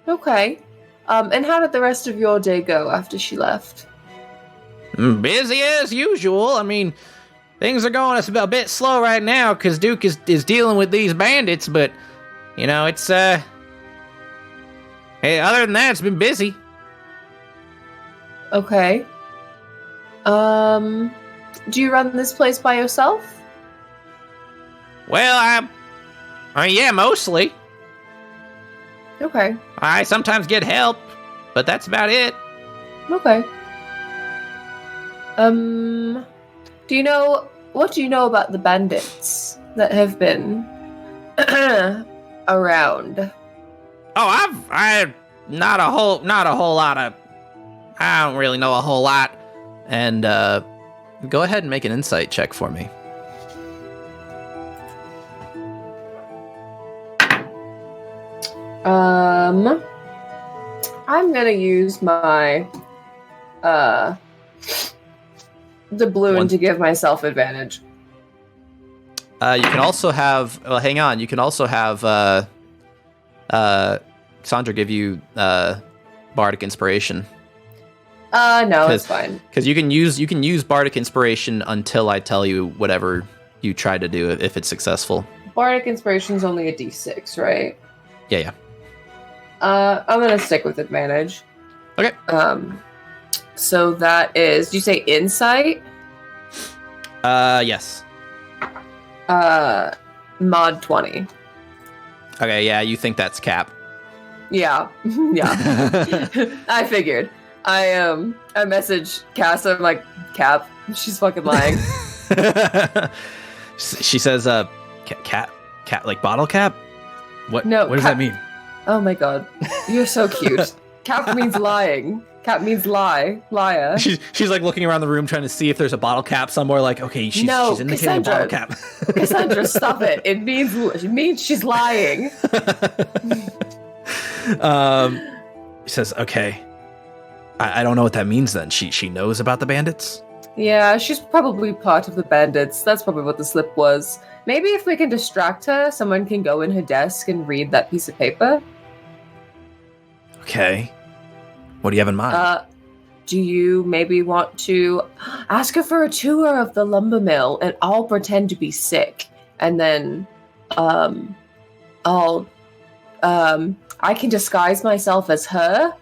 Okay. And how did the rest of your day go after she left? Busy as usual. I mean, things are going a bit slow right now because Duke is dealing with these bandits, but, you know, it's, hey, other than that, it's been busy. Okay. Do you run this place by yourself? Well, yeah, mostly. Okay. I sometimes get help, but that's about it. Okay. What do you know about the bandits that have been around? Oh, I not a whole lot of. I don't really know a whole lot. And go ahead and make an insight check for me. I'm gonna use my doubloon to give myself advantage. You can also have. Well, hang on. You can also have Sandra give you bardic inspiration. No, it's fine. Because you can use bardic inspiration until I tell you whatever you try to do if it's successful. Bardic inspiration is only a d6, right? Yeah. I'm gonna stick with advantage. Okay. So that is. Do you say insight? Yes. Mod 20. Okay. Yeah, you think that's Cap? Yeah. I figured. I messaged Cass. I'm like, Cap. She's fucking lying. She says, cat, like bottle cap. What? No. What does that mean? Oh my god, you're so cute. Cap means lying. Cap means lie. Liar. She's like looking around the room trying to see if there's a bottle cap somewhere. Like, okay, she's indicating a bottle cap. Cassandra, stop it. It means she's lying. She says, okay. I don't know what that means then. She knows about the bandits? Yeah, she's probably part of the bandits. That's probably what the slip was. Maybe if we can distract her, someone can go in her desk and read that piece of paper. Okay. What do you have in mind? Do you maybe want to ask her for a tour of the lumber mill, and I'll pretend to be sick, and then I can disguise myself as her,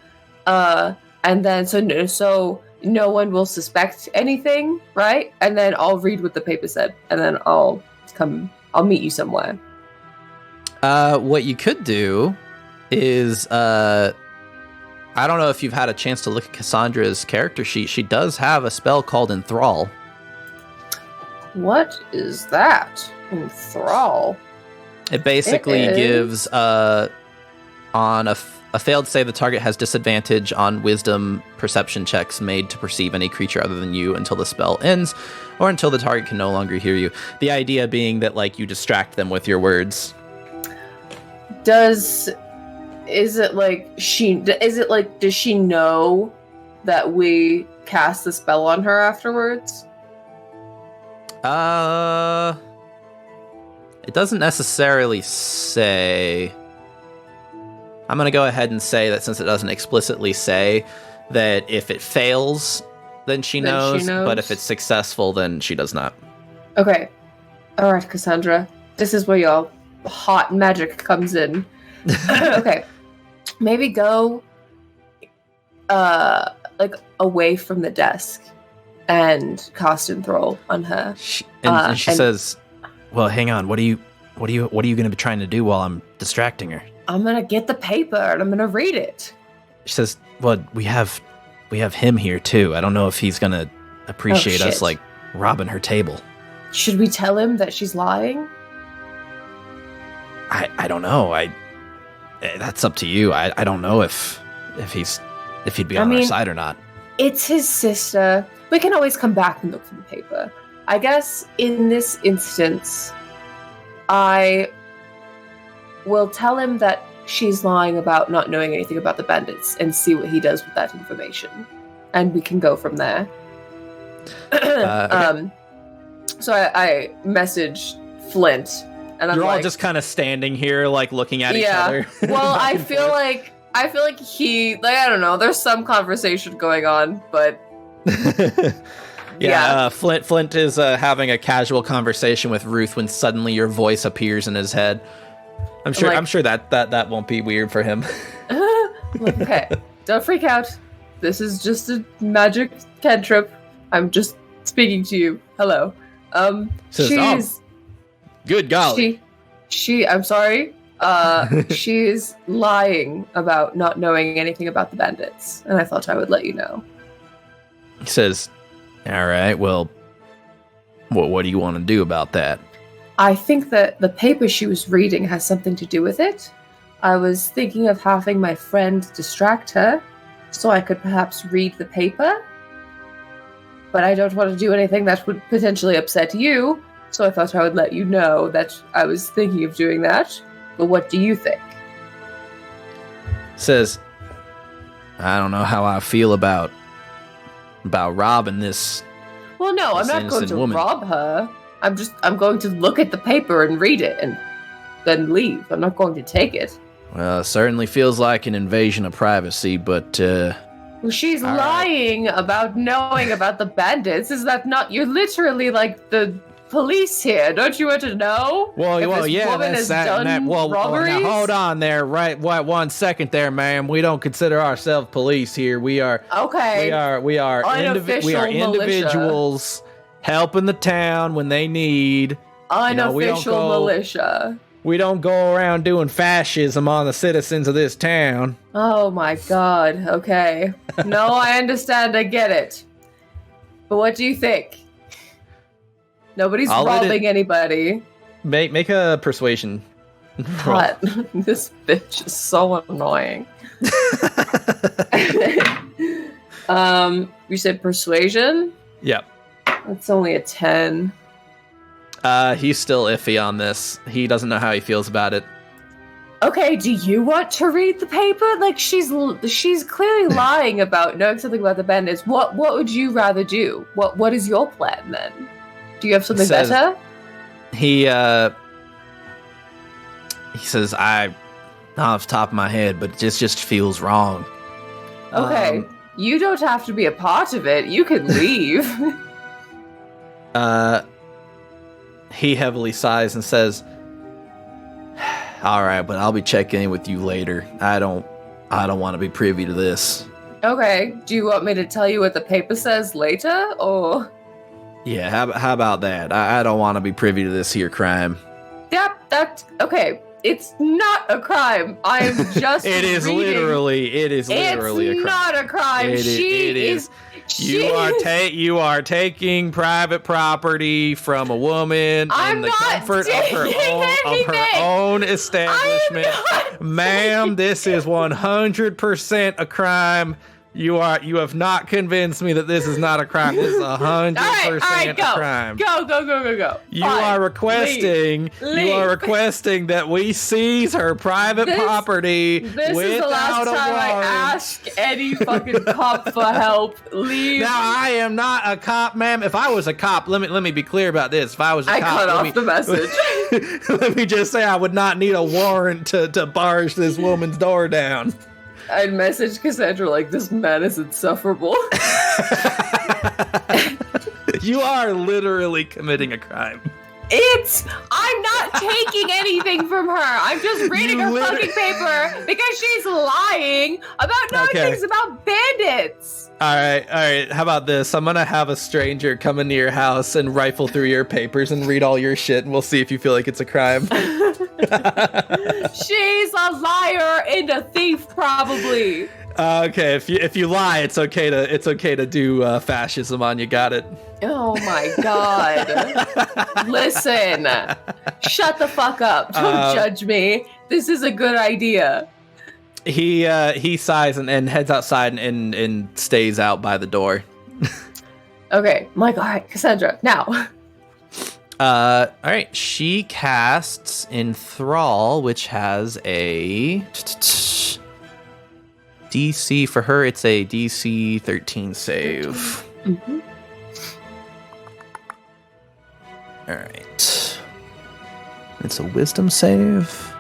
and then so no one will suspect anything, right? And then I'll read what the paper said, and then I'll meet you somewhere. What you could do is I don't know if you've had a chance to look at Cassandra's character sheet. She does have a spell called Enthrall. What is that? Enthrall. It basically gives on a failed save, the target has disadvantage on wisdom perception checks made to perceive any creature other than you until the spell ends, or until the target can no longer hear you. The idea being that like you distract them with your words. Does she know that we cast the spell on her afterwards? It doesn't necessarily say. I'm going to go ahead and say that since it doesn't explicitly say that if it fails, then she knows, but if it's successful, then she does not. Okay. All right, Cassandra. This is where your hot magic comes in. Okay. Maybe go like away from the desk and cast Enthrall on her. She says, "Well, hang on. What are you going to be trying to do while I'm distracting her?" I'm going to get the paper and I'm going to read it. She says, "Well, we have him here too. I don't know if he's going to appreciate us like robbing her table." Should we tell him that she's lying? I don't know. That's up to you. I don't know if he'd be on our side or not. It's his sister. We can always come back and look for the paper. I guess in this instance, I will tell him that she's lying about not knowing anything about the bandits and see what he does with that information. And we can go from there. Okay. So I message Flint, and I'm You're like, all just kind of standing here, like looking at each other. Well, I feel like he, like, I don't know. There's some conversation going on, but yeah. Flint is having a casual conversation with Ruth when suddenly your voice appears in his head. I'm sure that won't be weird for him. Okay, don't freak out. This is just a magic cantrip. I'm just speaking to you. Hello. Says, good golly. I'm sorry. She's lying about not knowing anything about the bandits, and I thought I would let you know. He says, all right, well, what do you want to do about that? I think that the paper she was reading has something to do with it. I was thinking of having my friend distract her, so I could perhaps read the paper. But I don't want to do anything that would potentially upset you, so I thought I would let you know that I was thinking of doing that. But what do you think? Says, I don't know how I feel about robbing this. Well, no, I'm not going to rob her. I'm going to look at the paper and read it and then leave. I'm not going to take it. Well, it certainly feels like an invasion of privacy, but well, she's lying about knowing about the bandits. Is that not? You're literally like the police here. Don't you want to know? Well, yeah, that's that. Well, now hold on there, right? What? 1 second there, ma'am. We don't consider ourselves police here. We are okay. We are individuals helping the town when they need. Unofficial militia. We don't go around doing fascism on the citizens of this town. Oh my god, okay. No, I understand, I get it. But what do you think? Nobody's robbing anybody. Make a persuasion. God, this bitch is so annoying. You said persuasion? Yep. That's only a 10. He's still iffy on this. He doesn't know how he feels about it. Okay, do you want to read the paper? Like, she's clearly lying about knowing something about the bandits. What would you rather do? What is your plan then? Do you have something better? He says, not off the top of my head, but it just feels wrong. Okay, you don't have to be a part of it. You can leave. He heavily sighs and says, all right, but I'll be checking in with you later. I don't want to be privy to this. Okay. Do you want me to tell you what the paper says later, or? Yeah, how about that? I don't want to be privy to this here crime. Yep, that's okay. It's not a crime. I'm just It is reading. literally a crime. It's not a crime. It is. You are taking private property from a woman in the comfort of her own establishment. Ma'am, this is 100% a crime. You have not convinced me that this is not a crime. This is 100% a crime. Go. You are requesting that we seize her private property This without is the last time I ask any fucking cop for help. Leave. Now, I am not a cop, ma'am. If I was a cop, let me be clear about this. If I was a cop, cut off the message. Let me just say I would not need a warrant to barge this woman's door down. I'd message Cassandra like, this man is insufferable. You are literally committing a crime. I'm not taking anything from her. I'm just reading her fucking paper because she's lying about knowing things about bandits. All right. How about this? I'm going to have a stranger come into your house and rifle through your papers and read all your shit, and we'll see if you feel like it's a crime. She's a liar and a thief, probably. Okay, if you lie, it's okay to do fascism on you. Got it? Oh my god! Listen, shut the fuck up! Don't judge me. This is a good idea. He sighs and heads outside and stays out by the door. Okay, Michael. All right, Cassandra. Now. All right. She casts Enthrall, which has a DC for her. It's a DC 13 save. Mm-hmm. All right. It's a Wisdom save.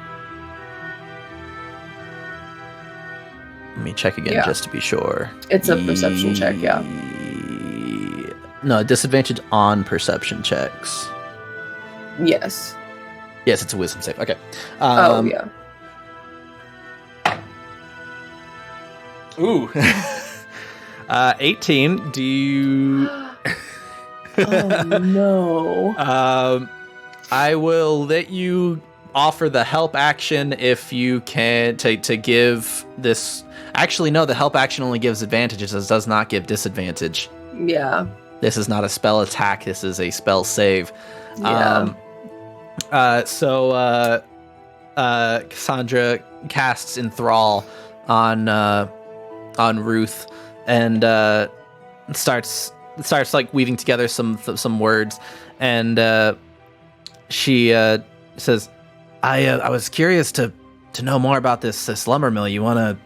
Let me check again just to be sure. It's a perception check, yeah. No, disadvantage on perception checks. Yes. Yes, it's a Wisdom save. Okay. Yeah. Ooh. 18. Do you... Oh, no. I will let you offer the help action if you can to give this... Actually, no, the help action only gives advantages. It does not give disadvantage. Yeah. This is not a spell attack. This is a spell save. Yeah. Cassandra casts Enthrall on Ruth and starts like weaving together some words, and she says, I was curious to know more about this lumber mill. You want to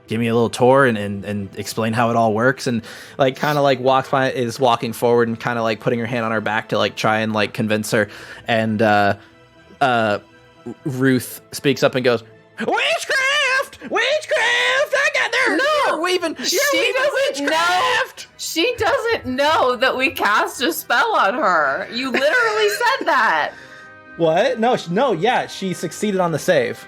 give me a little tour and explain how it all works? And like kind of like is walking forward and kind of like putting her hand on her back to like try and like convince her. And Ruth speaks up and goes, Witchcraft! I got there! No! You're weaving witchcraft! She doesn't know that we cast a spell on her. You literally said that. What? No, yeah, she succeeded on the save.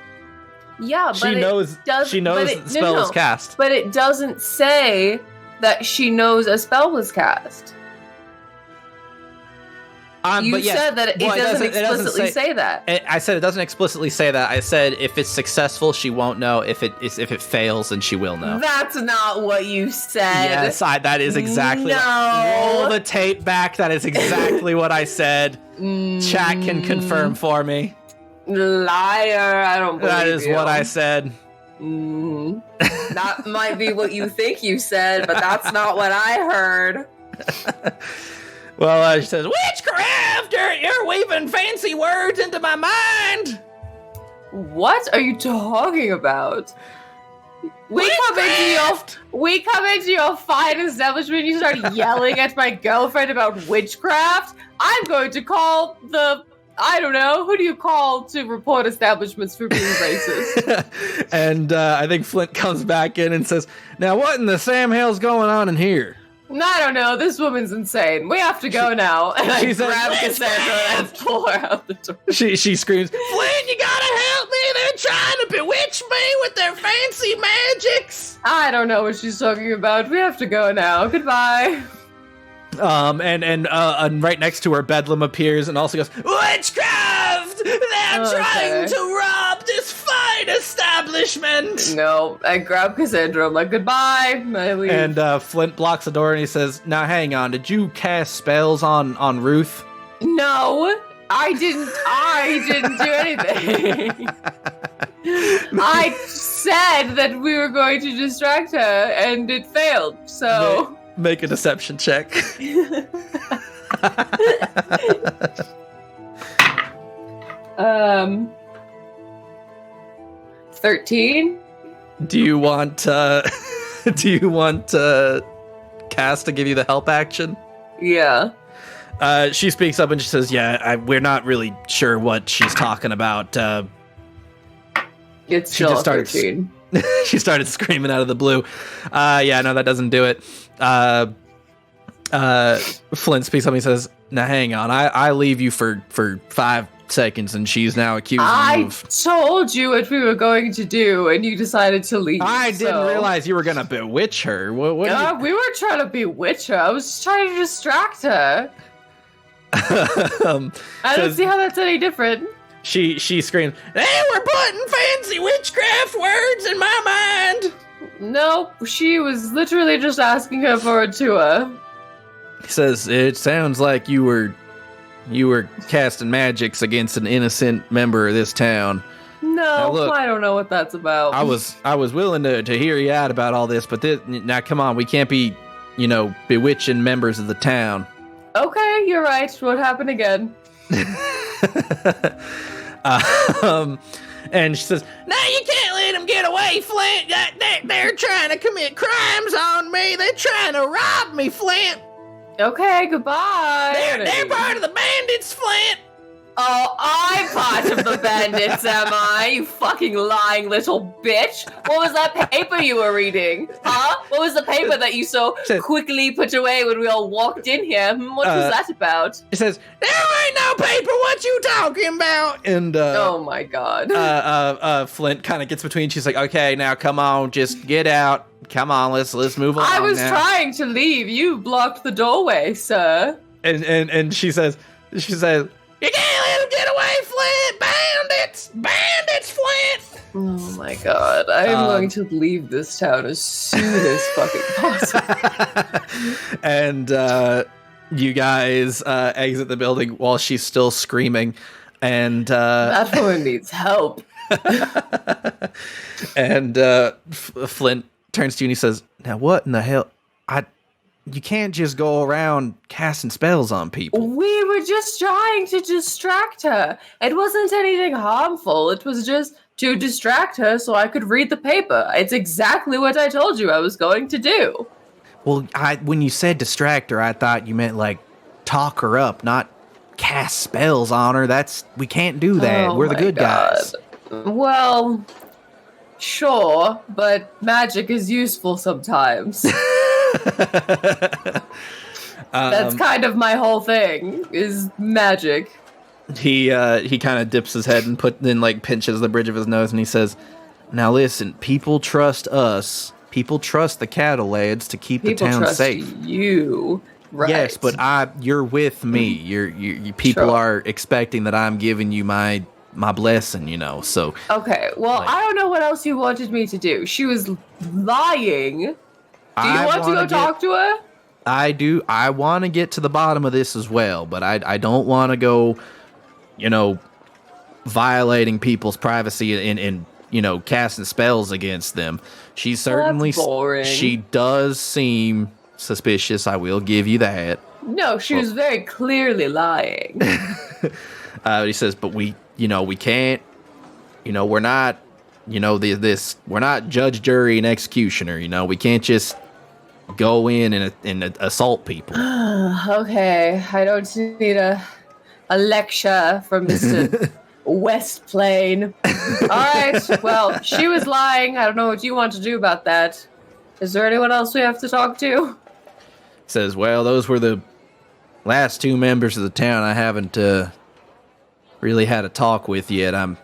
Yeah, but she knows that the spell was cast. But it doesn't say that she knows a spell was cast. You said that it doesn't explicitly say that. I said it doesn't explicitly say that. I said if it's successful, she won't know. If it fails, then she will know. That's not what you said. Yes, that is exactly. Roll the tape back. That is exactly what I said. Chat can confirm for me. Liar! I don't believe that is you. What I said. That might be what you think you said, but that's not what I heard. Well, she says, Witchcraft! You're weaving fancy words into my mind! What are you talking about? We come into your fine establishment, you start yelling at my girlfriend about witchcraft? I'm going to call I don't know, who do you call to report establishments for being racist? And I think Flint comes back in and says, now what in the Sam hell's going on in here? I don't know. This woman's insane. We have to go now. And I grab Cassandra and pull her out the door. She screams, Flynn, you gotta help me! They're trying to bewitch me with their fancy magics! I don't know what she's talking about. We have to go now. Goodbye. And right next to her, Bedlam appears and also goes, Witchcraft! not trying to rob this fine establishment. No, I grab Cassandra. I'm like, goodbye. I leave. And Flint blocks the door and he says, now hang on, did you cast spells on Ruth? No, I didn't do anything. I said that we were going to distract her and it failed, so... Make a deception check. 13. Do you want Cass to give you the help action? Yeah. She speaks up and she says, "Yeah, we're not really sure what she's talking about." It's still 13. She started screaming out of the blue. Yeah, no, that doesn't do it. Flint speaks up and he says, "Now hang on, I leave you for 5 seconds, and she's now accusing you of..." I told you what we were going to do, and you decided to leave. I didn't realize you were gonna bewitch her. What we were trying to bewitch her. I was just trying to distract her. I don't see how that's any different. She screams, "Hey, we're putting fancy witchcraft words in my mind!" No, she was literally just asking her for a tour. He says, "It sounds like you were casting magics against an innocent member of this town." No, look, I don't know what that's about. I was willing to hear you out about all this, but now come on, we can't be, bewitching members of the town. Okay, you're right. What happened again? And she says, "No, you can't let them get away, Flint. They're trying to commit crimes on me. They're trying to rob me, Flint." Okay, goodbye. They're part of the bandits, Flint. Oh, I'm part of the bandits, am I? You fucking lying little bitch. What was that paper you were reading? Huh? What was the paper that you so quickly put away when we all walked in here? What was that about? It says, "There ain't no paper, what you talking about?" And, oh my god. Flint kind of gets between. She's like, "Okay, now come on, just get out. Come on, let's move along." I was trying to leave. You blocked the doorway, sir. And she says, "You can't let them get away, Flint! Bandits, Flint!" Oh my god, I'm going to leave this town as soon as fucking possible. And you guys exit the building while she's still screaming. And that woman needs help. And Flint turns to you and he says, "Now what in the hell? You can't just go around casting spells on people." We were just trying to distract her. It wasn't anything harmful. It was just to distract her so I could read the paper. It's exactly what I told you I was going to do. Well, when you said distract her, I thought you meant like talk her up, not cast spells on her. We can't do that. Oh, we're the good guys. Well, sure, but magic is useful sometimes. That's kind of my whole thing, is magic. He kind of dips his head and pinches the bridge of his nose and he says, "Now listen, people trust us. People trust the cattle lads to keep the town safe." You, right? Yes, but you're with me. You people are expecting that I'm giving you my blessing, so. Okay, well, I don't know what else you wanted me to do. She was lying. Do you want to go talk to her? I do. I want to get to the bottom of this as well, but I don't want to go, violating people's privacy and casting spells against them. She certainly, she does seem suspicious. I will give you that. No, she was very clearly lying. He says, but we can't, we're not, we're not judge, jury, and executioner. We can't just go in and assault people. Okay, I don't need a lecture from Mr. West Plain. All right, well, she was lying. I don't know what you want to do about that. Is there anyone else we have to talk to? Says, well, those were the last 2 members of the town I haven't really had a talk with yet. I'm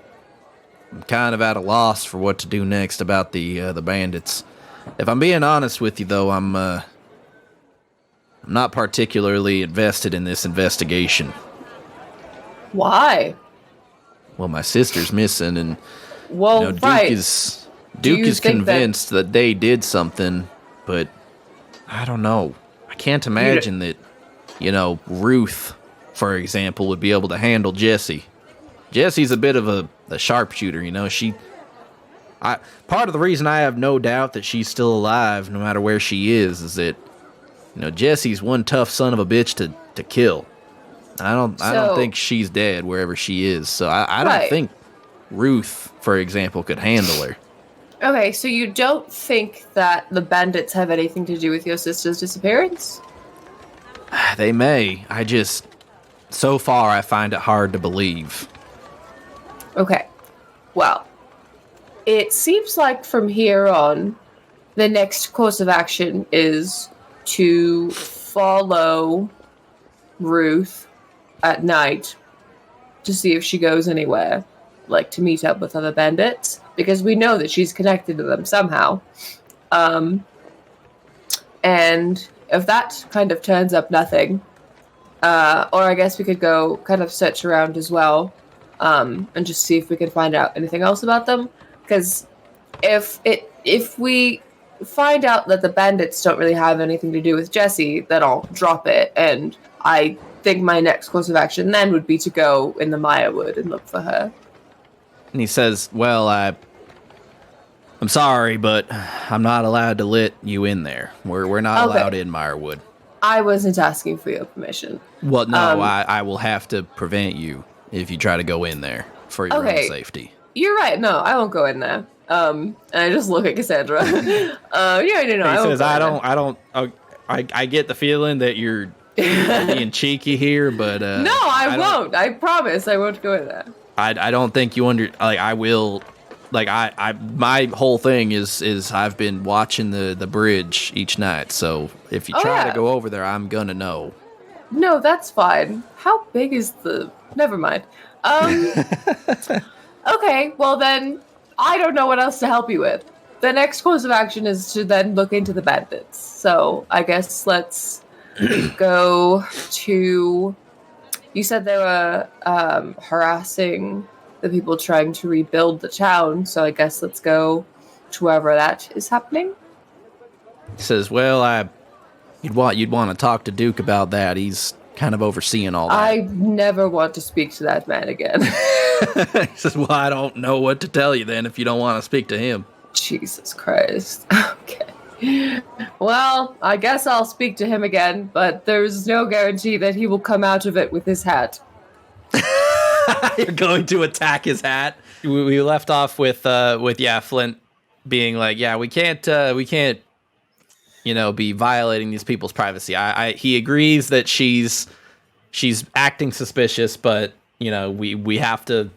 kind of at a loss for what to do next about the bandits. If I'm being honest with you, though, I'm not particularly invested in this investigation. Why? well, my sister's missing, and Well, Duke you is think convinced that they did something, but I don't know. I can't imagine that, Ruth, for example, would be able to handle Jesse. Jesse's a bit of a sharpshooter, part of the reason I have no doubt that she's still alive, no matter where she is that, Jesse's one tough son of a bitch to kill. I don't think she's dead wherever she is. So I don't think Ruth, for example, could handle her. Okay, so you don't think that the bandits have anything to do with your sister's disappearance? They may. So far, I find it hard to believe. Okay. Well, it seems like from here on, the next course of action is to follow Ruth at night to see if she goes anywhere, like to meet up with other bandits, because we know that she's connected to them somehow. And if that kind of turns up nothing, or I guess we could go kind of search around as well, and just see if we can find out anything else about them. Because if we find out that the bandits don't really have anything to do with Jessie, then I'll drop it. And I think my next course of action then would be to go in the Mirewood and look for her. And he says, well, I'm sorry, but I'm not allowed to let you in there. We're not allowed in Mirewood. I wasn't asking for your permission. Well, no, I will have to prevent you if you try to go in there for your own safety. You're right. No, I won't go in there. And I just look at Cassandra. He says, I get the feeling that you're being cheeky here, but no, I won't. I promise I won't go in there. I don't think you I will. My whole thing is I've been watching the bridge each night, so if you try to go over there, I'm gonna know. No, that's fine. How big is the... Never mind. Okay, well then, I don't know what else to help you with. The next course of action is to then look into the bandits. So I guess let's go to... You said they were harassing the people trying to rebuild the town, so I guess let's go to wherever that is happening. He says, well, you'd want to talk to Duke about that. He's kind of overseeing all that. I never want to speak to that man again. He says, well, I don't know what to tell you then if you don't want to speak to him. Jesus Christ. Okay. Well, I guess I'll speak to him again, but there's no guarantee that he will come out of it with his hat. You're going to attack his hat? We left off with Flint being like, yeah, we can't, be violating these people's privacy. He agrees that she's acting suspicious, but we have to,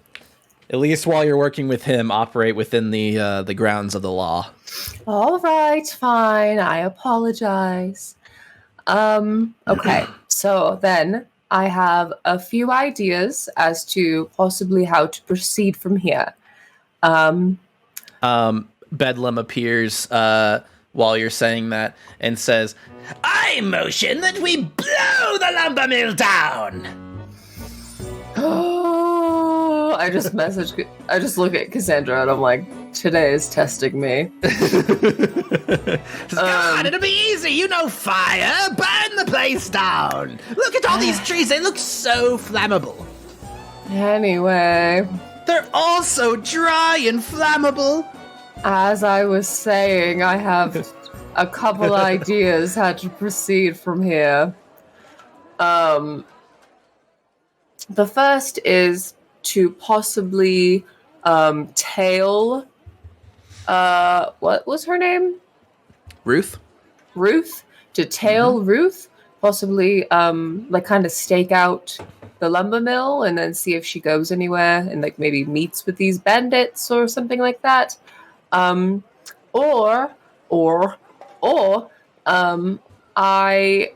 at least while you're working with him, operate within the grounds of the law. All right, fine. I apologize. Okay. So then I have a few ideas as to possibly how to proceed from here. Bedlam appears while you're saying that and says, I motion that we blow the lumber mill down. Oh, I just look at Cassandra and I'm like, today is testing me. God, it'll be easy. Fire. Burn the place down. Look at all these trees. They look so flammable. Anyway. They're all so dry and flammable. As I was saying, I have a couple ideas how to proceed from here. The first is to possibly tail... what was her name? Ruth? Ruth? To tail Ruth? Possibly, kind of stake out the lumber mill and then see if she goes anywhere and, maybe meets with these bandits or something like that. Or I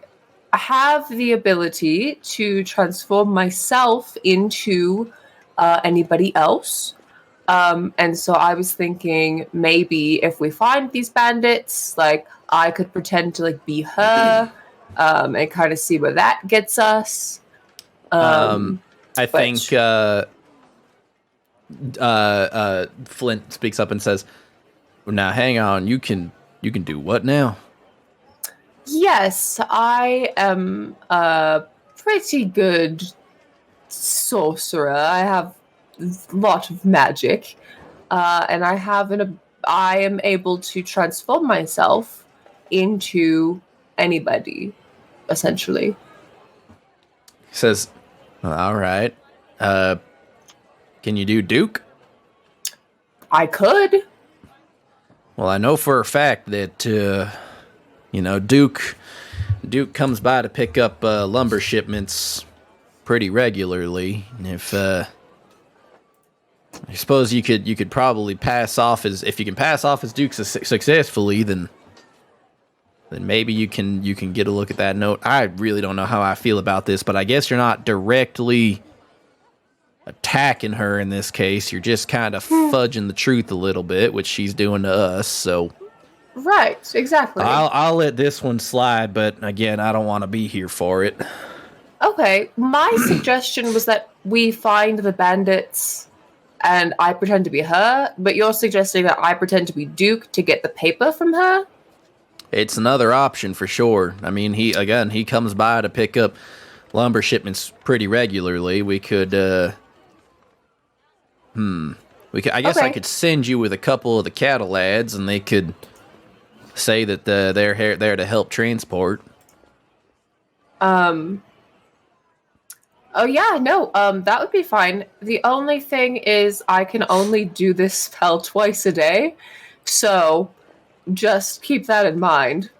have the ability to transform myself into anybody else. And so I was thinking maybe if we find these bandits, I could pretend to be her, and kind of see where that gets us. I think Flint speaks up and says, "Now, hang on. You can do what now?" Yes, I am a pretty good sorcerer. I have a lot of magic, and I am able to transform myself into anybody, essentially. He says, "All right. Can you do Duke?" I could. Well, I know for a fact that Duke comes by to pick up lumber shipments pretty regularly. If I suppose you could probably pass off as if you can pass off as Duke successfully, then maybe you can get a look at that note. I really don't know how I feel about this, but I guess you're not directly attacking her in this case. You're just kind of fudging the truth a little bit, which she's doing to us. So right, exactly. I'll let this one slide, but again, I don't want to be here for it. Okay, my suggestion was that we find the bandits and I pretend to be her, but you're suggesting that I pretend to be Duke to get the paper from her? It's another option for sure. I mean, he comes by to pick up lumber shipments pretty regularly. We could I guess I could send you with a couple of the cattle lads, and they could say that they're there to help transport. Oh yeah, no, that would be fine. The only thing is I can only do this spell twice a day, so just keep that in mind.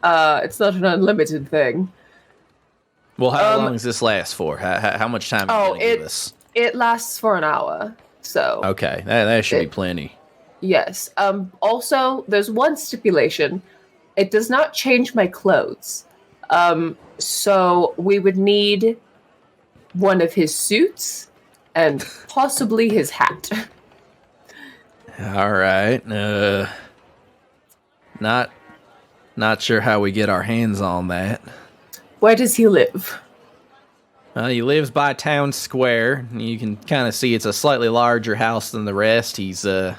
It's not an unlimited thing. Well, how long does this last for? How much time are you give us? It lasts for an hour, so... Okay, that should be plenty. Yes. Also, there's one stipulation. It does not change my clothes. So we would need one of his suits and possibly his hat. All right. Not sure how we get our hands on that. Where does he live? He lives by town square. You can kind of see it's a slightly larger house than the rest. He's Are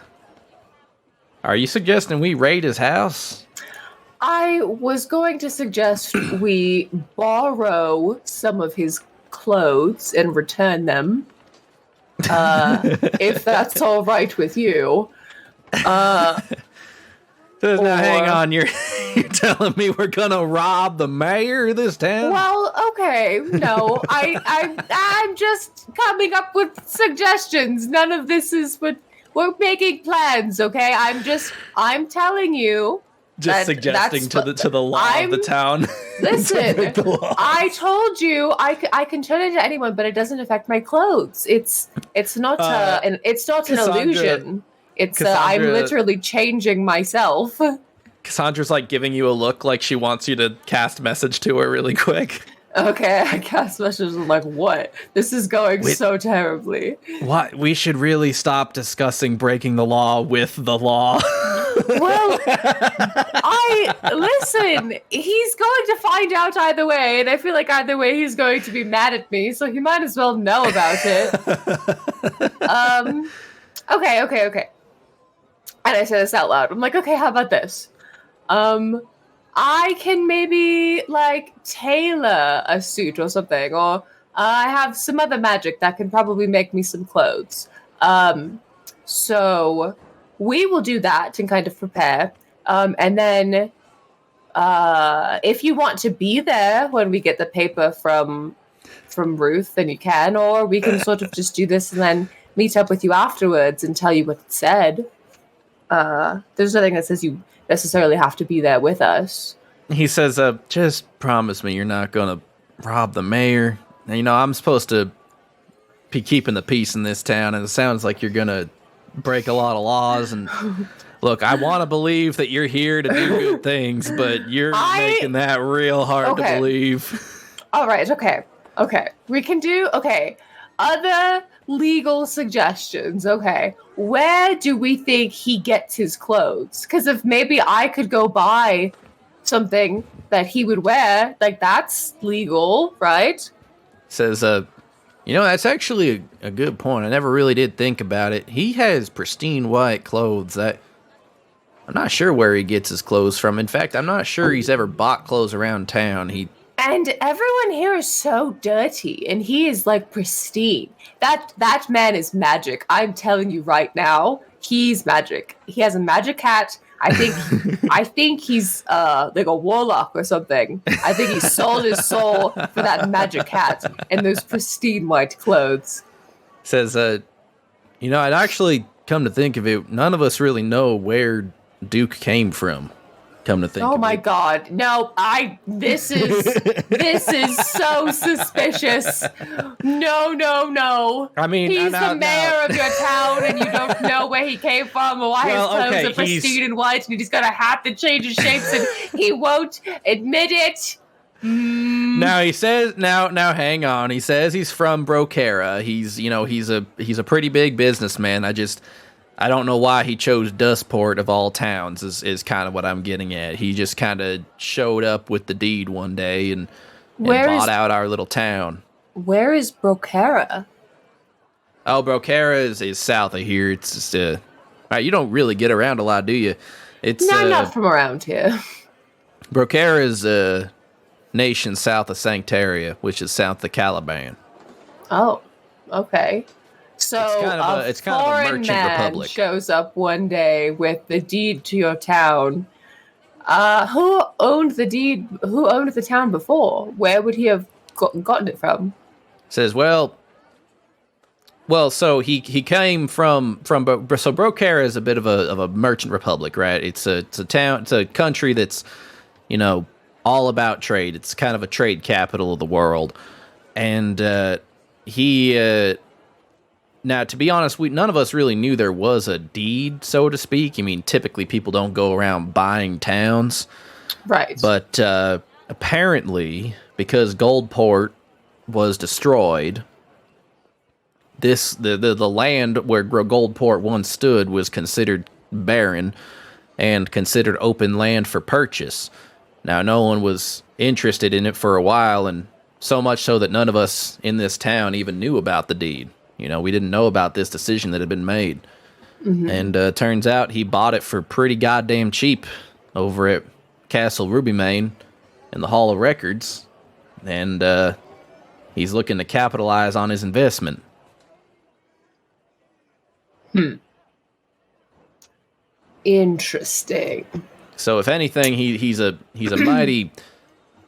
you suggesting we raid his house? I was going to suggest we borrow some of his clothes and return them. If that's all right with you. Now, hang on, you're telling me we're gonna rob the mayor of this town? Well, okay, no, I'm just coming up with suggestions. None of this is what we're making plans. Okay, I'm telling you. Just suggesting to the law of the town. Listen, I told you I can turn into anyone, but it doesn't affect my clothes. It's not an illusion. I'm literally changing myself. Cassandra's like giving you a look like she wants you to cast message to her really quick. Okay, I cast message. I'm like, what? This is going so terribly. What? We should really stop discussing breaking the law with the law. Well, listen, he's going to find out either way, and I feel like either way he's going to be mad at me, so he might as well know about it. Okay. And I say this out loud. I'm like, okay, how about this? I can maybe, tailor a suit or something, or I have some other magic that can probably make me some clothes. So we will do that and kind of prepare. And then if you want to be there when we get the paper from Ruth, then you can, or we can sort of just do this and then meet up with you afterwards and tell you what it said. There's nothing that says you necessarily have to be there with us. He says, just promise me you're not going to rob the mayor. And, I'm supposed to be keeping the peace in this town, and it sounds like you're going to break a lot of laws. And look, I want to believe that you're here to do good things, but you're making that real hard to believe. All right, okay. We can do, other legal suggestions. Okay, where do we think he gets his clothes? Because if maybe I could go buy something that he would wear, that's legal, right? Says, You know, that's actually a good point. I never really did think about it. He has pristine white clothes. I'm not sure where he gets his clothes from. In fact, I'm not sure he's ever bought clothes around town. And everyone here is so dirty, and he is like pristine. That man is magic. I'm telling you right now, he's magic. He has a magic hat. I think he's like a warlock or something. I think he sold his soul for that magic hat and those pristine white clothes. Says, you know, I'd actually come to think of it, none of us really know where Duke came from. Come to think. Oh my God! No, this is so suspicious. No. I mean, he's the mayor of your town, and you don't know where he came from or why his clothes are pristine and white, and he's got a hat that changes shapes, and he won't admit it. Now he says, now hang on. He says he's from Brocara. He's a pretty big businessman. I don't know why he chose Dustport of all towns is kind of what I'm getting at. He just kind of showed up with the deed one day and bought out our little town. Where is Brocara? Oh, Brocara is south of here. It's just, you don't really get around a lot, do you? I'm not from around here. Brocara is a nation south of Sanctaria, which is south of Caliban. Oh, okay. So it's kind of a merchant man republic. Shows up one day with the deed to your town. Who owned the deed? Who owned the town before? Where would he have gotten it from? Says, well, so he came from so Brocara is a bit of a merchant republic, right? It's a country that's, you know, all about trade. It's kind of a trade capital of the world, and he. Now, to be honest, none of us really knew there was a deed, so to speak. I mean, typically people don't go around buying towns. Right. But apparently, because Goldport was destroyed, the land where Goldport once stood was considered barren and considered open land for purchase. Now, no one was interested in it for a while, and so much so that none of us in this town even knew about the deed. You know, we didn't know about this decision that had been made. Mm-hmm. And turns out he bought it for pretty goddamn cheap over at Castle Rubymain in the Hall of Records. And he's looking to capitalize on his investment. Interesting. So if anything, he's a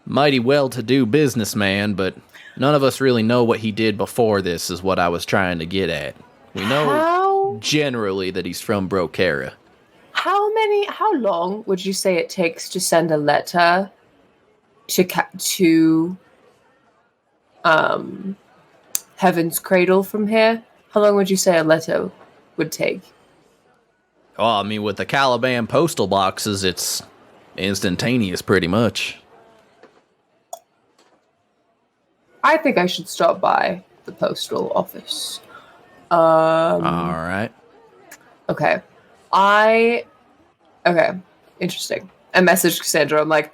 mighty well-to-do businessman, but none of us really know what he did before this, is what I was trying to get at. We know generally that he's from Brocara. How long would you say it takes to send a letter to Heaven's Cradle from here? How long would you say a letter would take? Well, I mean, with the Caliban postal boxes, it's instantaneous pretty much. I think I should stop by the postal office. All right. Okay. Interesting. I messaged Cassandra. I'm like,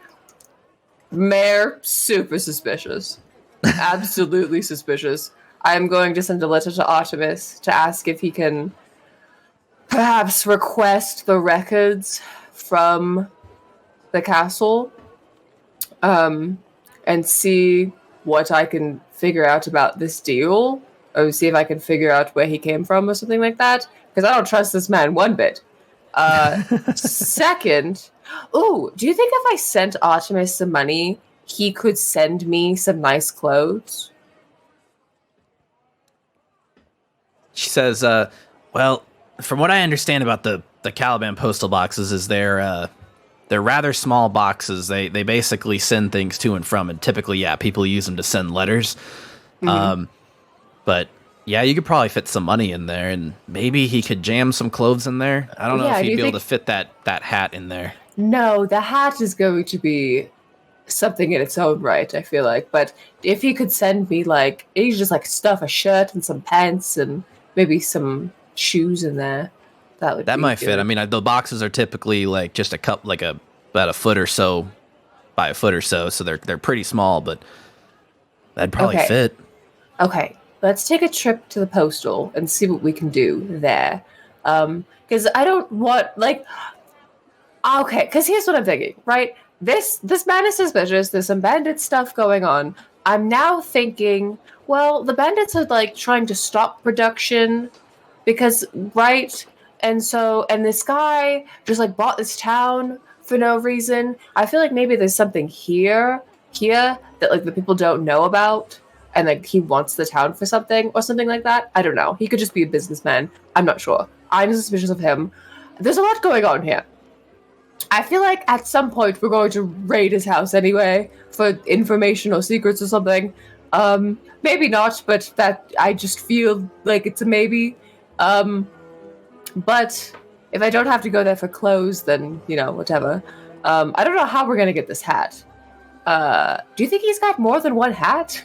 Mayor, super suspicious. Absolutely suspicious. I am going to send a letter to Artemis to ask if he can perhaps request the records from the castle, and see what I can figure out about this deal, or see if I can figure out where he came from or something like that, because I don't trust this man one bit. Second, do you think if I sent Artemis some money, he could send me some nice clothes? She says, well, from what I understand about the Caliban postal boxes is they're rather small boxes. They basically send things to and from, and typically, people use them to send letters. Mm-hmm. But yeah, you could probably fit some money in there, and maybe he could jam some clothes in there. I don't know if he'd be able to fit that hat in there. No, the hat is going to be something in its own right, I feel like. But if he could send me, like, he just like stuff a shirt and some pants and maybe some shoes in there, that might fit. I mean, the boxes are typically like just about a foot or so by a foot or so, so they're pretty small, but that'd probably fit. Okay. let's take a trip to the postal and see what we can do there. Because I don't want, like, okay, because here's what I'm thinking, right? This man is suspicious. There's some bandit stuff going on. I'm now thinking, well, the bandits are like trying to stop production because, right? And this guy just like bought this town for no reason. I feel like maybe there's something here that like the people don't know about, and like he wants the town for something or something like that. I don't know. He could just be a businessman. I'm not sure. I'm suspicious of him. There's a lot going on here. I feel like at some point we're going to raid his house anyway for information or secrets or something. Maybe not, but that I just feel like it's a maybe. But if I don't have to go there for clothes, then, you know, whatever. I don't know how we're going to get this hat. Do you think he's got more than one hat?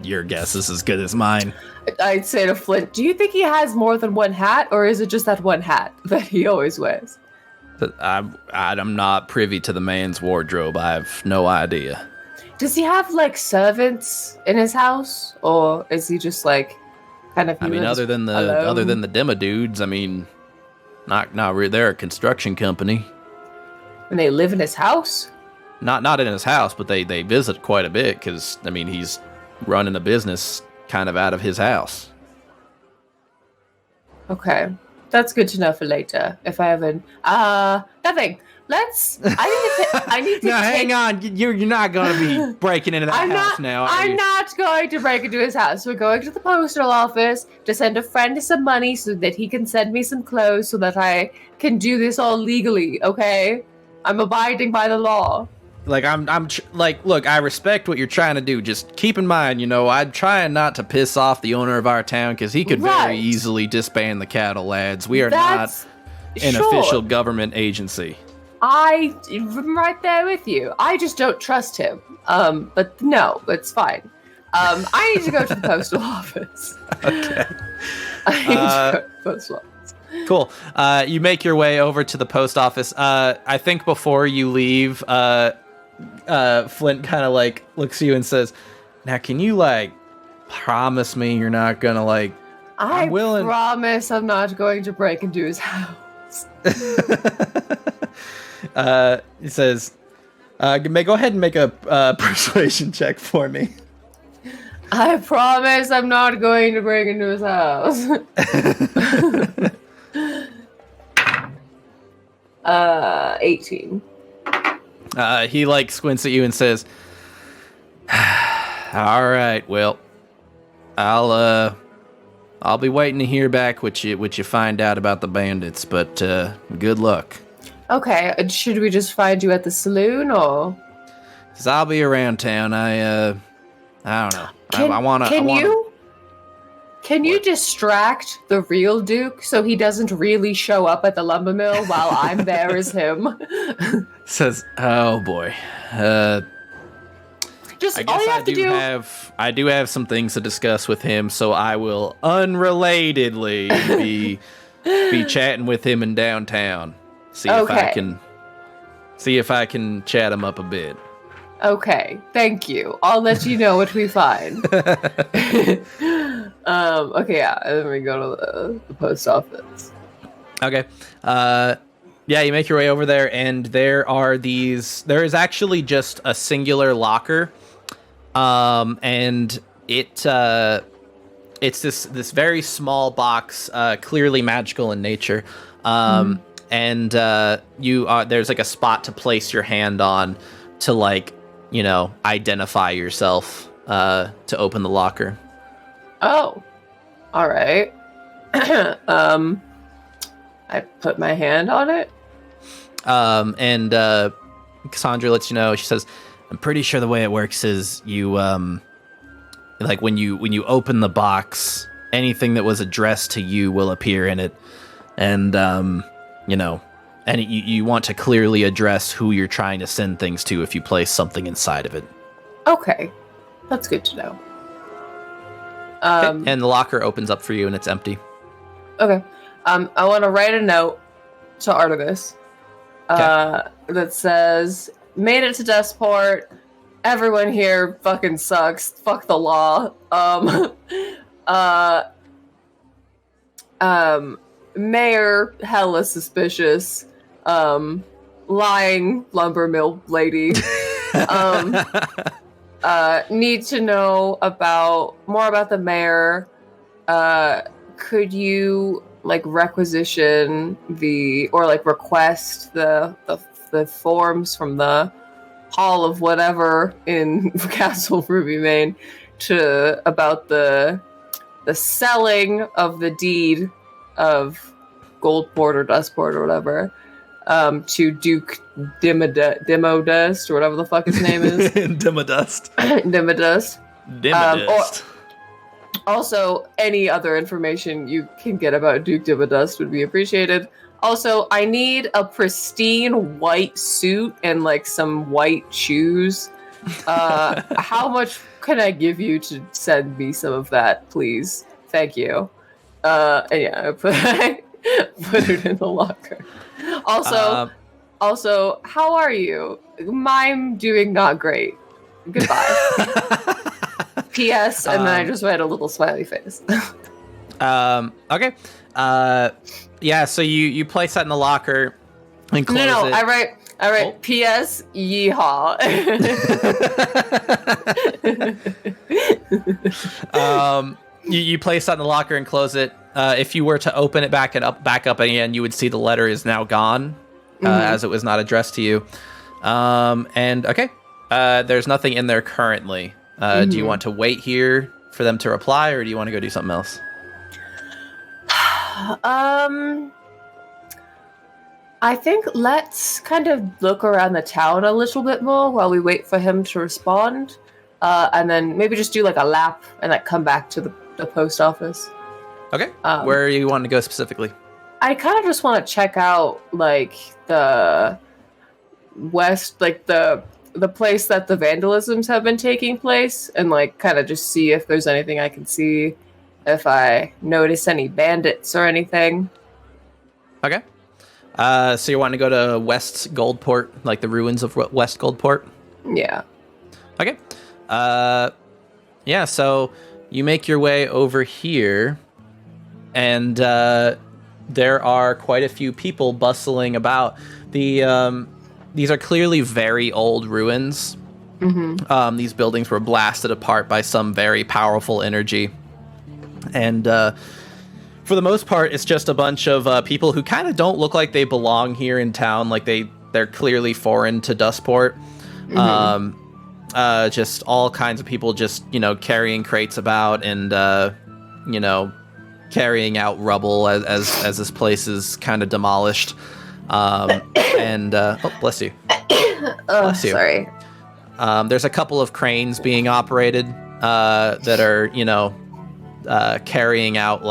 Your guess is as good as mine. I'd say to Flint, do you think he has more than one hat, or is it just that one hat that he always wears? I'm not privy to the man's wardrobe. I have no idea. Does he have, like, servants in his house, or is he just, like, kind of... I mean, other than the demo dudes, I mean, not really. They're a construction company. And they live in his house? Not in his house, but they visit quite a bit because, I mean, he's running a business kind of out of his house. Okay. That's good to know for later. If I haven't... nothing. I need to no, hang on. You're not going to be breaking into that house now, are you? I'm not going to break into his house. We're going to the postal office to send a friend some money so that he can send me some clothes so that I can do this all legally, okay? I'm abiding by the law. Like, look, I respect what you're trying to do. Just keep in mind, you know, I'm trying not to piss off the owner of our town because he could very easily disband the cattle lads. We are not an official government agency. I'm right there with you. I just don't trust him. But no, it's fine. I need to go to the postal office. Okay. I need to go to the postal office. Cool. You make your way over to the post office. I think before you leave, Flint kind of like looks at you and says, "Now, can you like promise me you're not gonna like?" I promise I'm not going to break into his house. He says, "Go ahead and make a persuasion check for me." I promise I'm not going to break into his house. 18. He like squints at you and says, "All right, well, I'll be waiting to hear back what you find out about the bandits, but good luck." Okay, should we just find you at the saloon, or? Cause I'll be around town. I don't know. Can you distract the real Duke so he doesn't really show up at the lumber mill while I'm there as him? Says, "Oh boy. I guess I do have some things to discuss with him, so I will unrelatedly be chatting with him in downtown. See if I can chat him up a bit." Okay, thank you. I'll let you know what we find. Okay, yeah, and then we go to the post office. Okay. Yeah, you make your way over there, and there is actually just a singular locker. And it's this very small box, clearly magical in nature. And there's like a spot to place your hand on to like, you know, identify yourself to open the locker. Oh, all right. I put my hand on it. And Cassandra lets you know. She says, "I'm pretty sure the way it works is you like when you open the box, anything that was addressed to you will appear in it, and you know, and you want to clearly address who you're trying to send things to if you place something inside of it." Okay, that's good to know. Okay. And the locker opens up for you, and it's empty. Okay. I want to write a note to Artemis that says, "Made it to Dustport. everyone here fucking sucks. Fuck the law. Mayor, hella suspicious. Lying lumber mill lady. Need to know more about the mayor. Could you requisition request the forms from the Hall of whatever in Castle Ruby Main about the selling of the deed of Goldport or Dustport or whatever to Duke Dimodust or whatever the fuck his name is. Dimodust. Dimodust. Also, any other information you can get about Duke Dimodust would be appreciated. Also, I need a pristine white suit and some white shoes. How much can I give you to send me some of that, please? Thank you. And yeah, I put it in the locker. Also, how are you? I'm doing not great. Goodbye. P.S. And then I just write a little smiley face. Okay. Yeah, so you place that in the locker and close it. No, I write P.S. Yeehaw. You place that in the locker and close it. If you were to open it back up again, you would see the letter is now gone, as it was not addressed to you. And okay, there's nothing in there currently. Do you want to wait here for them to reply, or do you want to go do something else? I think let's kind of look around the town a little bit more while we wait for him to respond. And then maybe just do a lap and come back to the post office. Okay. Where you want to go specifically? I kind of just want to check out the west, the place that the vandalisms have been taking place, and kind of just see if there's anything I can see, if I notice any bandits or anything. Okay. So you're wanting to go to West Goldport, the ruins of West Goldport? Yeah. Okay. Yeah, so you make your way over here, and there are quite a few people bustling about. These are clearly very old ruins. Mm-hmm. These buildings were blasted apart by some very powerful energy. And for the most part, it's just a bunch of people who kind of don't look like they belong here in town. They're clearly foreign to Dustport. Mm-hmm. Just all kinds of people just, carrying crates about and, carrying out rubble as this place is kind of demolished. And bless you. Bless you. Sorry. There's a couple of cranes being operated that are, carrying out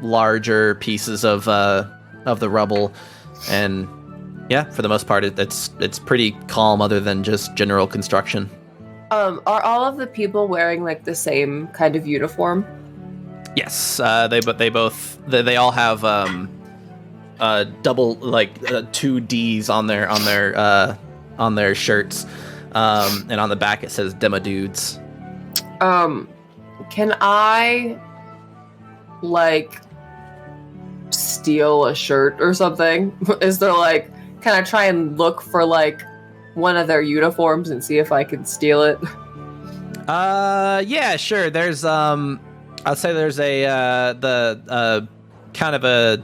larger pieces of the rubble, and yeah, for the most part, it's pretty calm, other than just general construction. Are all of the people wearing the same kind of uniform? Yes, they all have double 2 D's on their shirts, and on the back it says Demo Dudes. Can I steal a shirt or something? Is there can I try and look for one of their uniforms and see if I can steal it? Yeah, sure. There's I'd say there's a kind of a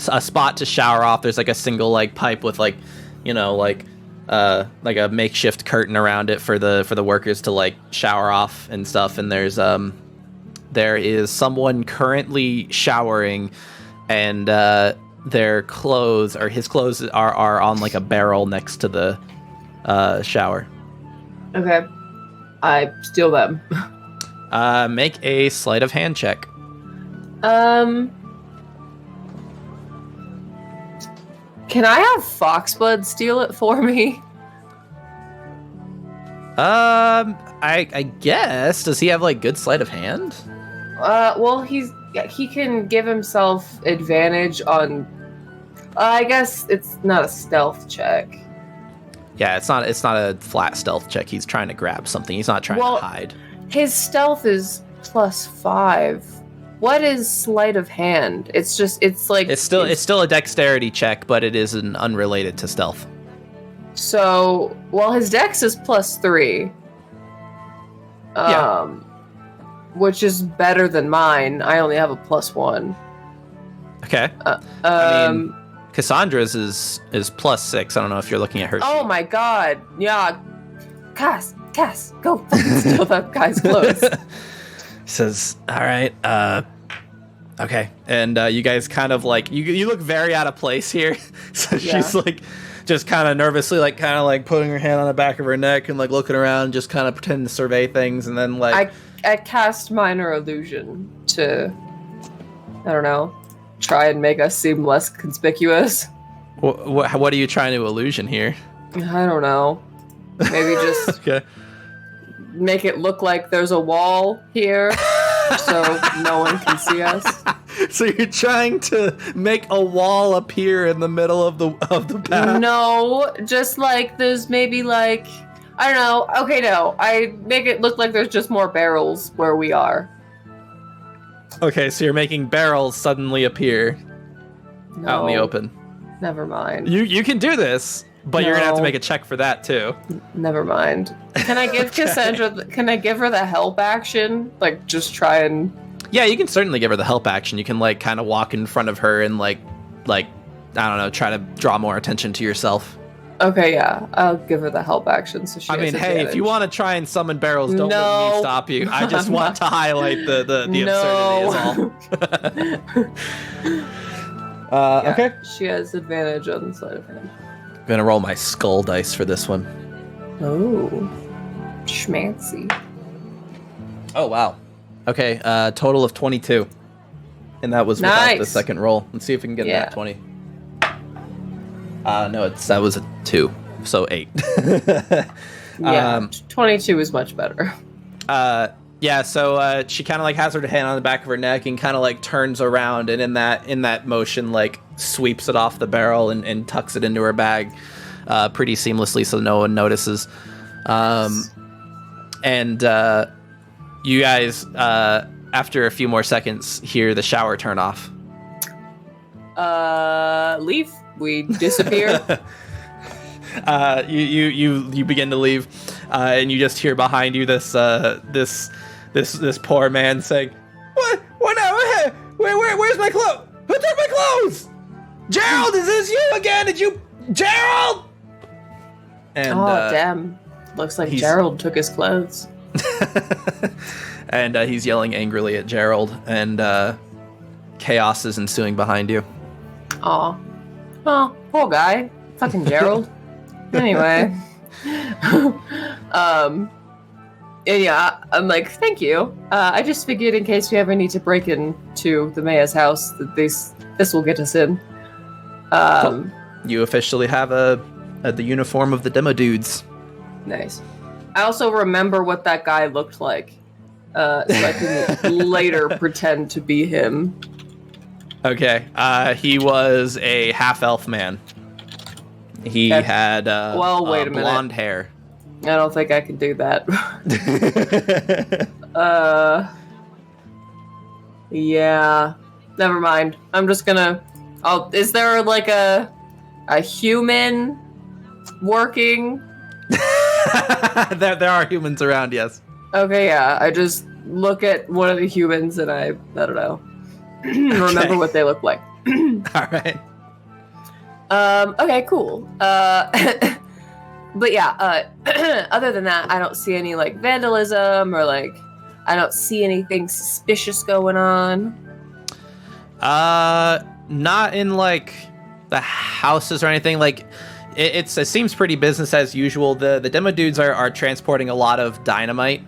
a spot to shower off. There's a single pipe with a makeshift curtain around it for the workers to shower off and stuff. And there is someone currently showering, and their clothes, or his clothes, are on a barrel next to the shower. Okay, I steal them. Make a sleight of hand check. Can I have Foxblood steal it for me? I guess. Does he have good sleight of hand? Well, he can give himself advantage on. I guess it's not a stealth check. Yeah, it's not a flat stealth check. He's trying to grab something. He's not trying to hide. His stealth is +5. What is sleight of hand? It's still a dexterity check, but it is unrelated to stealth. So, his dex is +3. Which is better than mine. I only have a +1. Okay. I mean, Cassandra's is +6. I don't know if you're looking at her. Oh my god. Yeah. Cass, go fucking steal that guy's clothes. Says, all right, okay. And you guys kind of like, you look very out of place here. So she's like, just kind of nervously, like kind of like putting her hand on the back of her neck and like looking around, just kind of pretending to survey things. And then like, I cast minor illusion to, I don't know, try and make us seem less conspicuous. What are you trying to illusion here? I don't know. Maybe just okay. Make it look like there's a wall here so no one can see us. So you're trying to make a wall appear in the middle of the path? No, just like there's maybe like, I don't know. Okay, no. I make it look like there's just more barrels where we are. Okay, so you're making barrels suddenly appear out in the open. Never mind. You can do this, but you're gonna have to make a check for that too. Never mind. Can I give Cassandra? Can I give her the help action? Like, just try and. Yeah, you can certainly give her the help action. You can like kind of walk in front of her and like I don't know, try to draw more attention to yourself. Okay, yeah, I'll give her the help action. So she. I mean, hey, if you want to try and summon barrels, don't let me stop you. I just want to highlight the absurdity is all. Okay. She has advantage on the sleight of hand. I'm gonna roll my skull dice for this one. Oh, schmancy. Oh wow. Okay, total of 22, and that was without the second roll. Let's see if we can get that 20. No, that was a 2, so 8. 22 is much better. So she kind of like has her hand on the back of her neck and kind of like turns around, and in that motion like sweeps it off the barrel and tucks it into her bag pretty seamlessly so no one notices. You guys, after a few more seconds, hear the shower turn off. Leave. We disappear. You begin to leave, and you just hear behind you this poor man saying, "What now? Where's my clothes? Who took my clothes? Gerald, is this you again? Did you, Gerald?" And damn! Looks like Gerald took his clothes. And he's yelling angrily at Gerald, and chaos is ensuing behind you. Aw. Oh, poor guy. Fucking Gerald. Anyway. Yeah, I'm like, thank you. I just figured in case we ever need to break into the mayor's house that this will get us in. Well, you officially have the uniform of the demo dudes. Nice. I also remember what that guy looked like. So I can later pretend to be him. Okay. He was a half-elf man. He had wait a blonde hair. I don't think I can do that. Yeah. Never mind. I'm just gonna... is there like a human working? There are humans around, yes. Okay, yeah. I just look at one of the humans and I don't know. Remember what they look like. All right. Okay, cool. But yeah, other than that, I don't see any like vandalism or like I don't see anything suspicious going on. Not in like the houses or anything. Like it seems pretty business as usual. The demo dudes are transporting a lot of dynamite,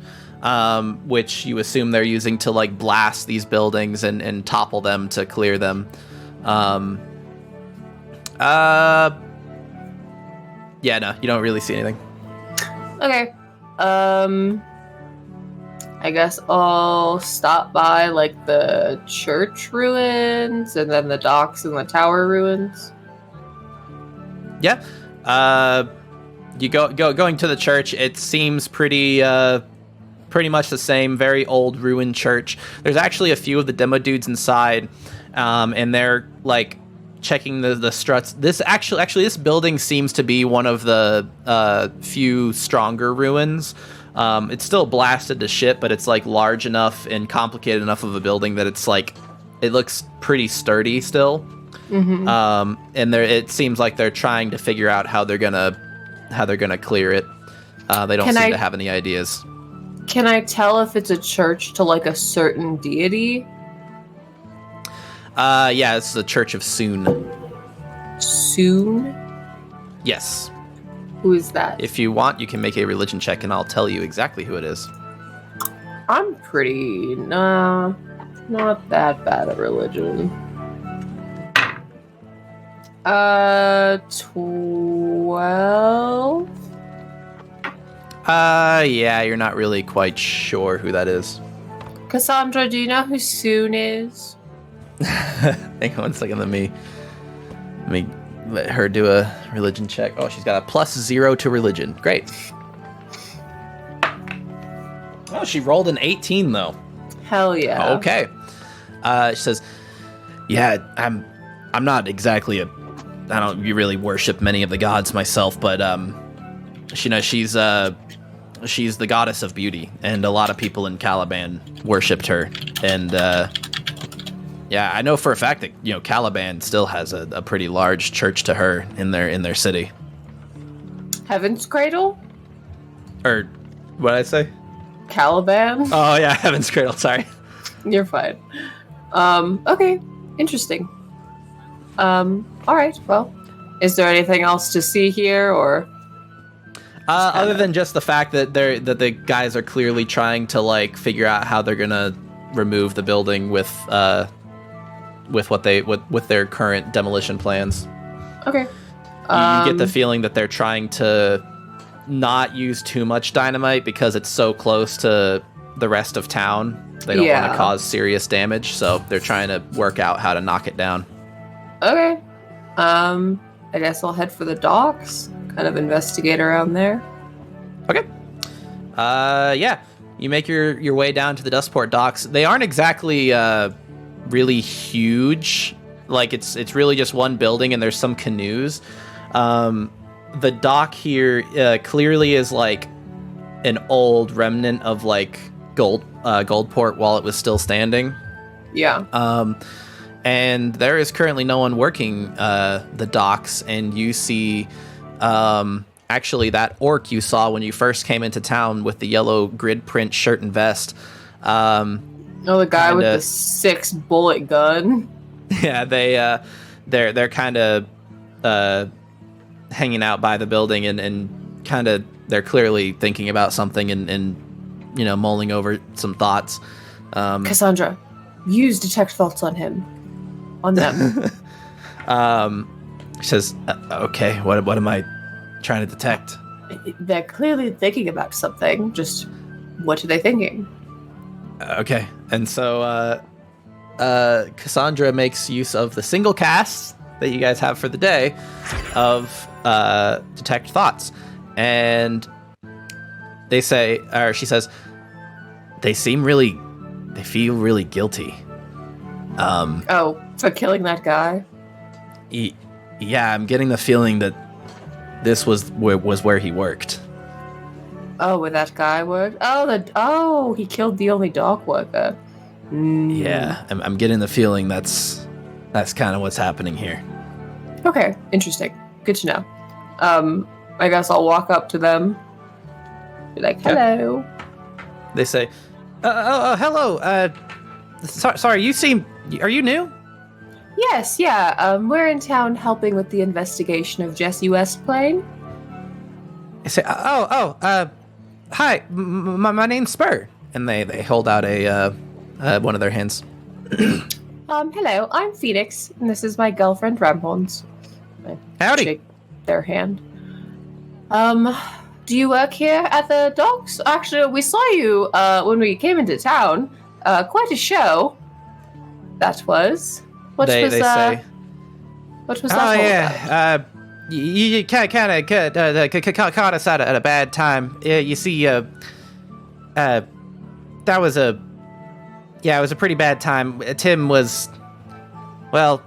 which you assume they're using to like blast these buildings and topple them to clear them. Yeah, no, you don't really see anything. Okay. I guess I'll stop by like the church ruins and then the docks and the tower ruins. Yeah. you going to the church. It seems pretty much the same, very old ruined church. There's actually a few of the demo dudes inside, and they're like checking the struts. This this building seems to be one of the few stronger ruins. It's still blasted to shit, but it's like large enough and complicated enough of a building that it's like it looks pretty sturdy still. Mm-hmm. And it seems like they're trying to figure out how they're gonna clear it. They don't seem to have any ideas. Can I tell if it's a church to like a certain deity? Yeah, it's the Church of Soon. Soon? Yes. Who is that? If you want, you can make a religion check, and I'll tell you exactly who it is. I'm pretty not that bad at religion. 12. Yeah, you're not really quite sure who that is. Cassandra, do you know who Soon is? Hang on 1 second. Let me let her do a religion check. Oh, she's got a +0 to religion. Great. Oh, she rolled an 18 though. Hell yeah. Okay. She says, "Yeah, I'm not exactly I don't really worship many of the gods myself, but she's the goddess of beauty, and a lot of people in Caliban worshipped her, and yeah, I know for a fact that Caliban still has a pretty large church to her in their city." Heaven's Cradle? Or what did I say? Caliban? Oh yeah, Heaven's Cradle. Sorry. You're fine. Okay, interesting. All right. Well, is there anything else to see here, or? Other than just the fact that the guys are clearly trying to like figure out how they're gonna remove the building with their current demolition plans. Okay. You get the feeling that they're trying to not use too much dynamite because it's so close to the rest of town. They don't want to cause serious damage, so they're trying to work out how to knock it down. Okay. I guess I'll head for the docks. Kind of investigate around there. Okay. Yeah. You make your way down to the Dustport docks. They aren't exactly really huge. Like it's really just one building, and there's some canoes. The dock here clearly is like an old remnant of like Goldport while it was still standing. Yeah. And there is currently no one working the docks, and you see actually that orc you saw when you first came into town with the yellow grid print shirt and vest. The guy with the 6-bullet gun. Yeah, they're kind of hanging out by the building and kind of they're clearly thinking about something and mulling over some thoughts. Cassandra, use detect thoughts on them. She says, okay, what am I trying to detect? They're clearly thinking about something. Just what are they thinking? Okay. And so Cassandra makes use of the single cast that you guys have for the day of detect thoughts. And she says, they feel really guilty. For killing that guy? Yeah, I'm getting the feeling that this was where he worked. Oh, where that guy worked? He killed the only dock worker. Yeah, I'm getting the feeling that's kind of what's happening here. Okay, interesting. Good to know. I guess I'll walk up to them. Be like, hello. They say, hello. Sorry, are you new? Yes, yeah. We're in town helping with the investigation of Jesse Westplane. I say, hi, my name's Spur. And they hold out one of their hands. Hello, I'm Phoenix, and this is my girlfriend, Ramhorns. Howdy. Shake their hand. Do you work here at the docks? Actually, we saw you when we came into town. Quite a show. That was. What was that all about? You kind of caught us at a bad time. You see, that was it was a pretty bad time. Tim was, well,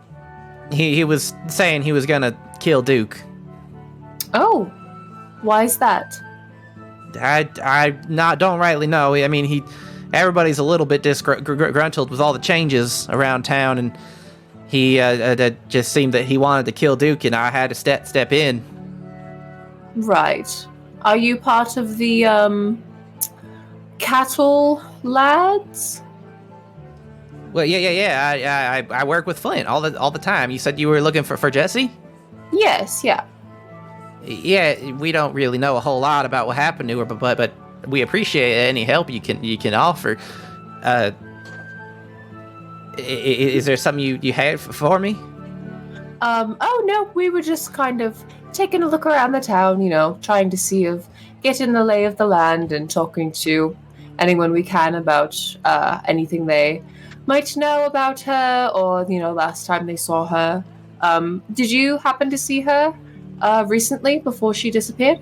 he was saying he was gonna kill Duke. Oh, why is that? I don't rightly know. I mean, everybody's a little bit disgruntled with all the changes around town, and he just seemed that he wanted to kill Duke, and I had to step in. Right. Are you part of the cattle lads? Well, yeah. I work with Flint all the time. You said you were looking for Jesse? Yes, yeah. Yeah, we don't really know a whole lot about what happened to her, but we appreciate any help you can offer. Is there something you had for me? Oh no, we were just kind of taking a look around the town, trying to see getting the lay of the land and talking to anyone we can about anything they might know about her or, last time they saw her. Did you happen to see her recently before she disappeared?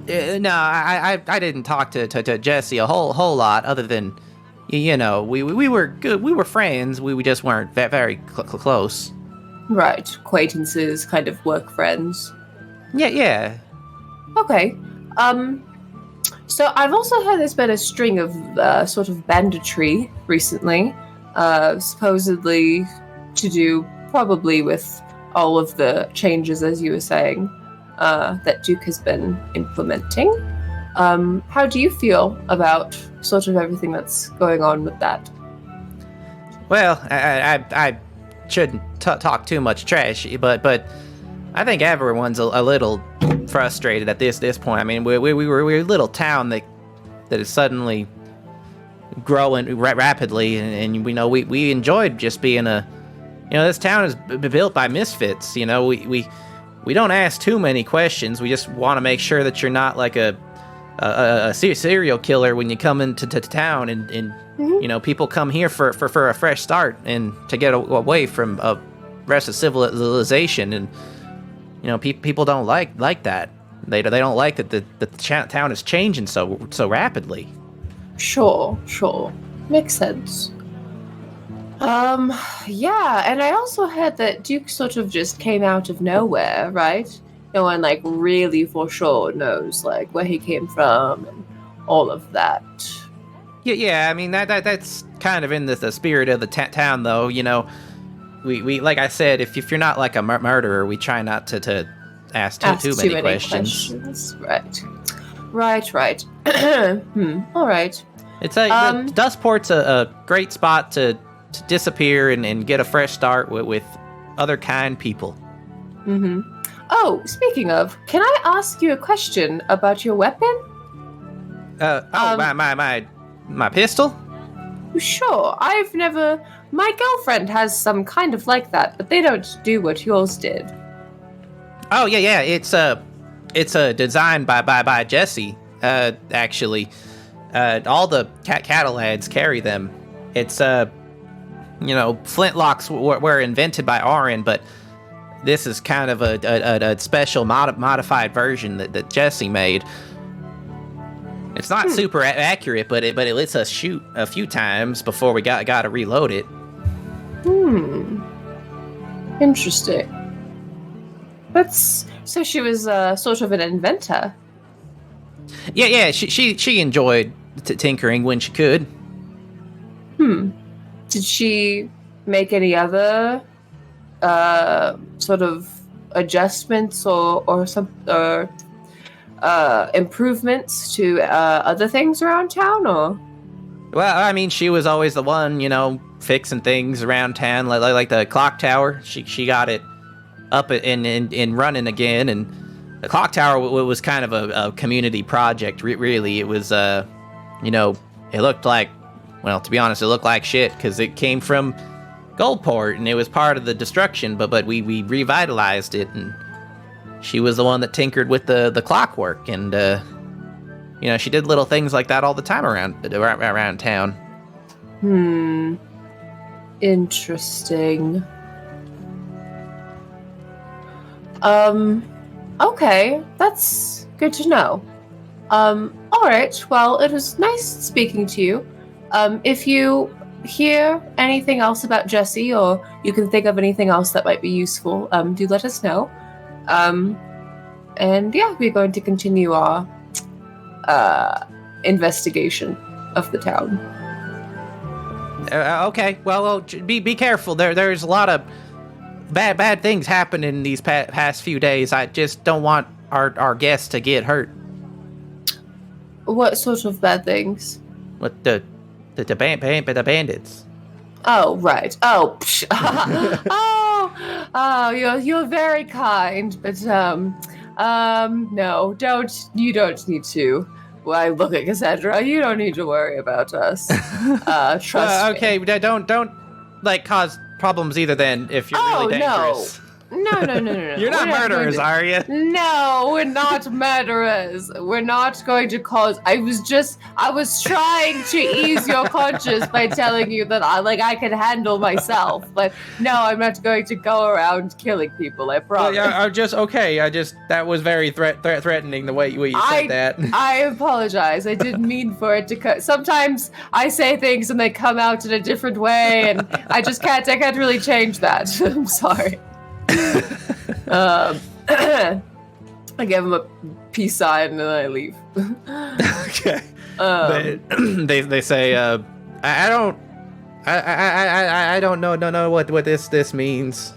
No, I didn't talk to Jesse a whole lot, other than, we were good. We were friends. We just weren't very close. Right, acquaintances, kind of work friends. Yeah. Okay. So I've also heard there's been a string of sort of banditry recently, supposedly to do probably with all of the changes, as you were saying, that Duke has been implementing. How do you feel about sort of everything that's going on with that? Well, I shouldn't talk too much trash, but I think everyone's a little frustrated at this point. I mean, we're a little town that is suddenly growing rapidly, and we enjoyed just being this town is built by misfits. We don't ask too many questions. We just want to make sure that you're not like a serial killer when you come into town, and Mm-hmm. People come here for a fresh start and to get away from rest of civilization, and people don't like that. They don't like that the town is changing so rapidly. Sure. Makes sense. Yeah, and I also heard that Duke sort of just came out of nowhere, right? No one, really for sure knows, where he came from and all of that. Yeah. I mean, that's kind of in the spirit of the town, though. We like I said, if you're not like a murderer, we try not to ask too many questions. Right. All right. It's Dustport's a great spot to disappear and get a fresh start with other kind people. Mm-hmm. Oh, speaking of, can I ask you a question about your weapon? My pistol? Sure. My girlfriend has some kind of like that, but they don't do what yours did. Oh yeah. It's designed by Jesse. Actually, all the cattle lads carry them. It's flintlocks were invented by Arin, but this is kind of a special modified version that Jesse made. It's not super accurate, but it lets us shoot a few times before we got to reload it. Interesting. So she was sort of an inventor. Yeah. She enjoyed tinkering when she could. Did she make any other sort of adjustments or improvements to other things around town, or? Well, I mean, she was always the one, fixing things around town, like the clock tower. She got it up and running again, and the clock tower was kind of a community project. Really, it was it looked like, well, to be honest, it looked like shit because it came from Goldport and it was part of the destruction, but we revitalized it, and she was the one that tinkered with the clockwork, and she did little things like that all the time around town. Interesting. Okay, that's good to know. All right. Well, it was nice speaking to you. If you hear anything else about Jesse, or you can think of anything else that might be useful, do let us know. And yeah, we're going to continue our investigation of the town. Okay. Well, be careful. There's a lot of bad things happening these past few days. I just don't want our guests to get hurt. What sort of bad things? What the bandits? Oh, right. Oh, psh. You're very kind, but no, you don't need to. Why, look at Cassandra. You don't need to worry about us. Trust me. Okay, don't like cause problems either. Then, if you're really dangerous. No. You're not murderers, are you? No, we're not murderers. We're not going to cause. I was trying to ease your conscience by telling you that I can handle myself. But no, I'm not going to go around killing people. I promise. Well, I'm just okay. That was very threatening the way you said that. I apologize. I didn't mean for it to. Sometimes I say things and they come out in a different way, and I can't really change that. I'm sorry. I give him a peace sign and then I leave. Okay. They say, I don't know what this means.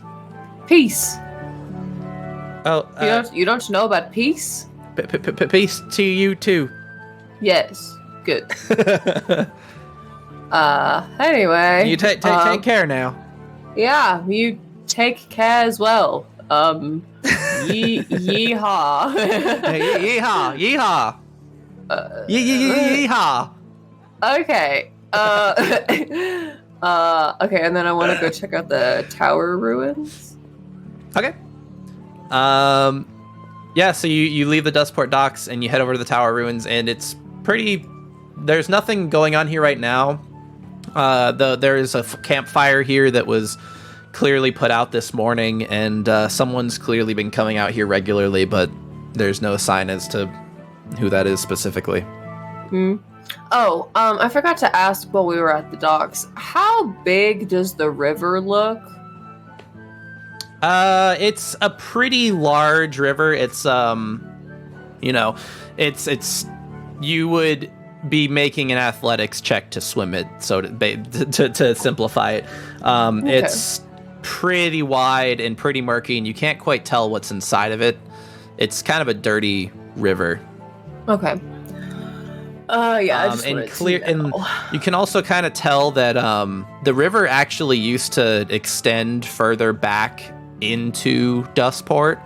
Peace. Oh, you don't know about peace? Peace to you too. Yes. Good. Anyway. You take care now. Yeah, you take care as well. Yeehaw. Yeehaw. Yeehaw. Okay. Okay, and then I want to go check out the tower ruins. Okay. Yeah, so you leave the Dustport docks and you head over to the tower ruins, and it's pretty. There's nothing going on here right now. There is a campfire here that was clearly put out this morning, and someone's clearly been coming out here regularly, but there's no sign as to who that is specifically. Oh, I forgot to ask while we were at the docks. How big does the river look? It's a pretty large river. It's it's you would be making an athletics check to swim it, so to simplify it. Okay. It's pretty wide and pretty murky, and you can't quite tell what's inside of it. It's kind of a dirty river. Okay. Yeah, I just and wanted clear, to know. and you can also kind of tell that the river actually used to extend further back into Dustport,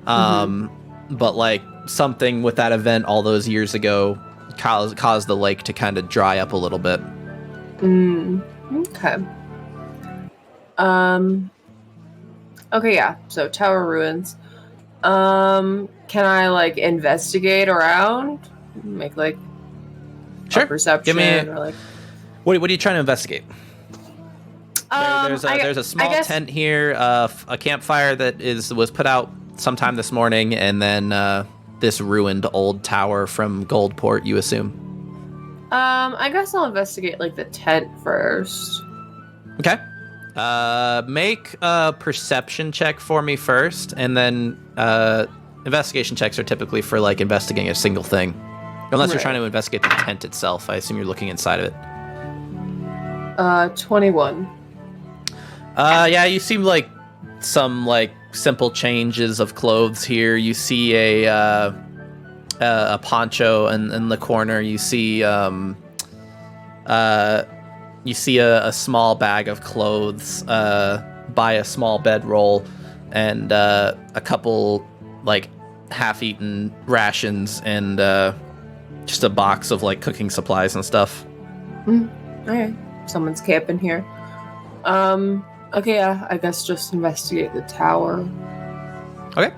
but like something with that event all those years ago caused the lake to kind of dry up a little bit. Okay. Okay, yeah. So tower ruins. Can I like investigate around? Make like Sure. Perception. Give me. Or, like... What are you trying to investigate? There's a small tent here, a campfire that was put out sometime this morning, and then this ruined old tower from Goldport, you assume. I guess I'll investigate like the tent first. Okay. Make a perception check for me first, and then investigation checks are typically for like investigating a single thing. Unless you're trying to investigate the tent itself. I assume you're looking inside of it. 21. Yeah, you seem like some like simple changes of clothes here. You see a poncho in the corner. You see a small bag of clothes by a small bedroll, and a couple like half-eaten rations, and just a box of like cooking supplies and stuff. Okay, someone's camping here. Okay, yeah, I guess just investigate the tower. Okay.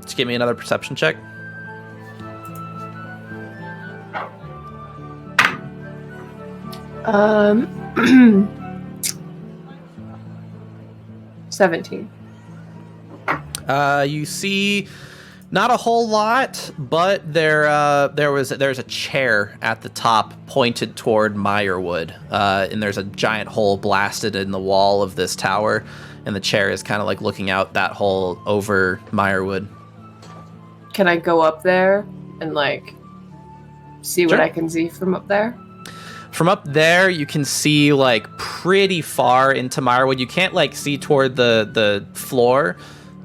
Just give me another perception check. Um, 17. You see not a whole lot, but there's a chair at the top pointed toward Meyerwood, and there's a giant hole blasted in the wall of this tower, and the chair is kind of like looking out that hole over Meyerwood. Can I go up there and like see what Sure. I can see from up there? From up there, you can see like pretty far into Meyerwood. You can't like see toward the floor,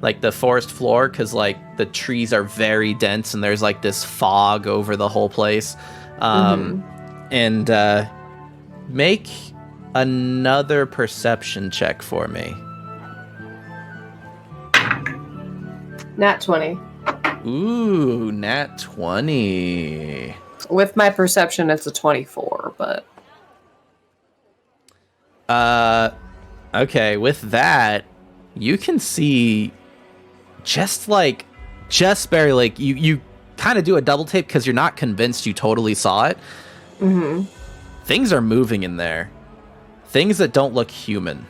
like the forest floor, because like the trees are very dense and there's like this fog over the whole place. And make another perception check for me. Nat 20. Ooh, nat 20. With my perception, it's a 24, but... Okay, with that, you can see just barely, like, you kind of do a double take because you're not convinced you totally saw it. Mm-hmm. Things are moving in there. Things that don't look human.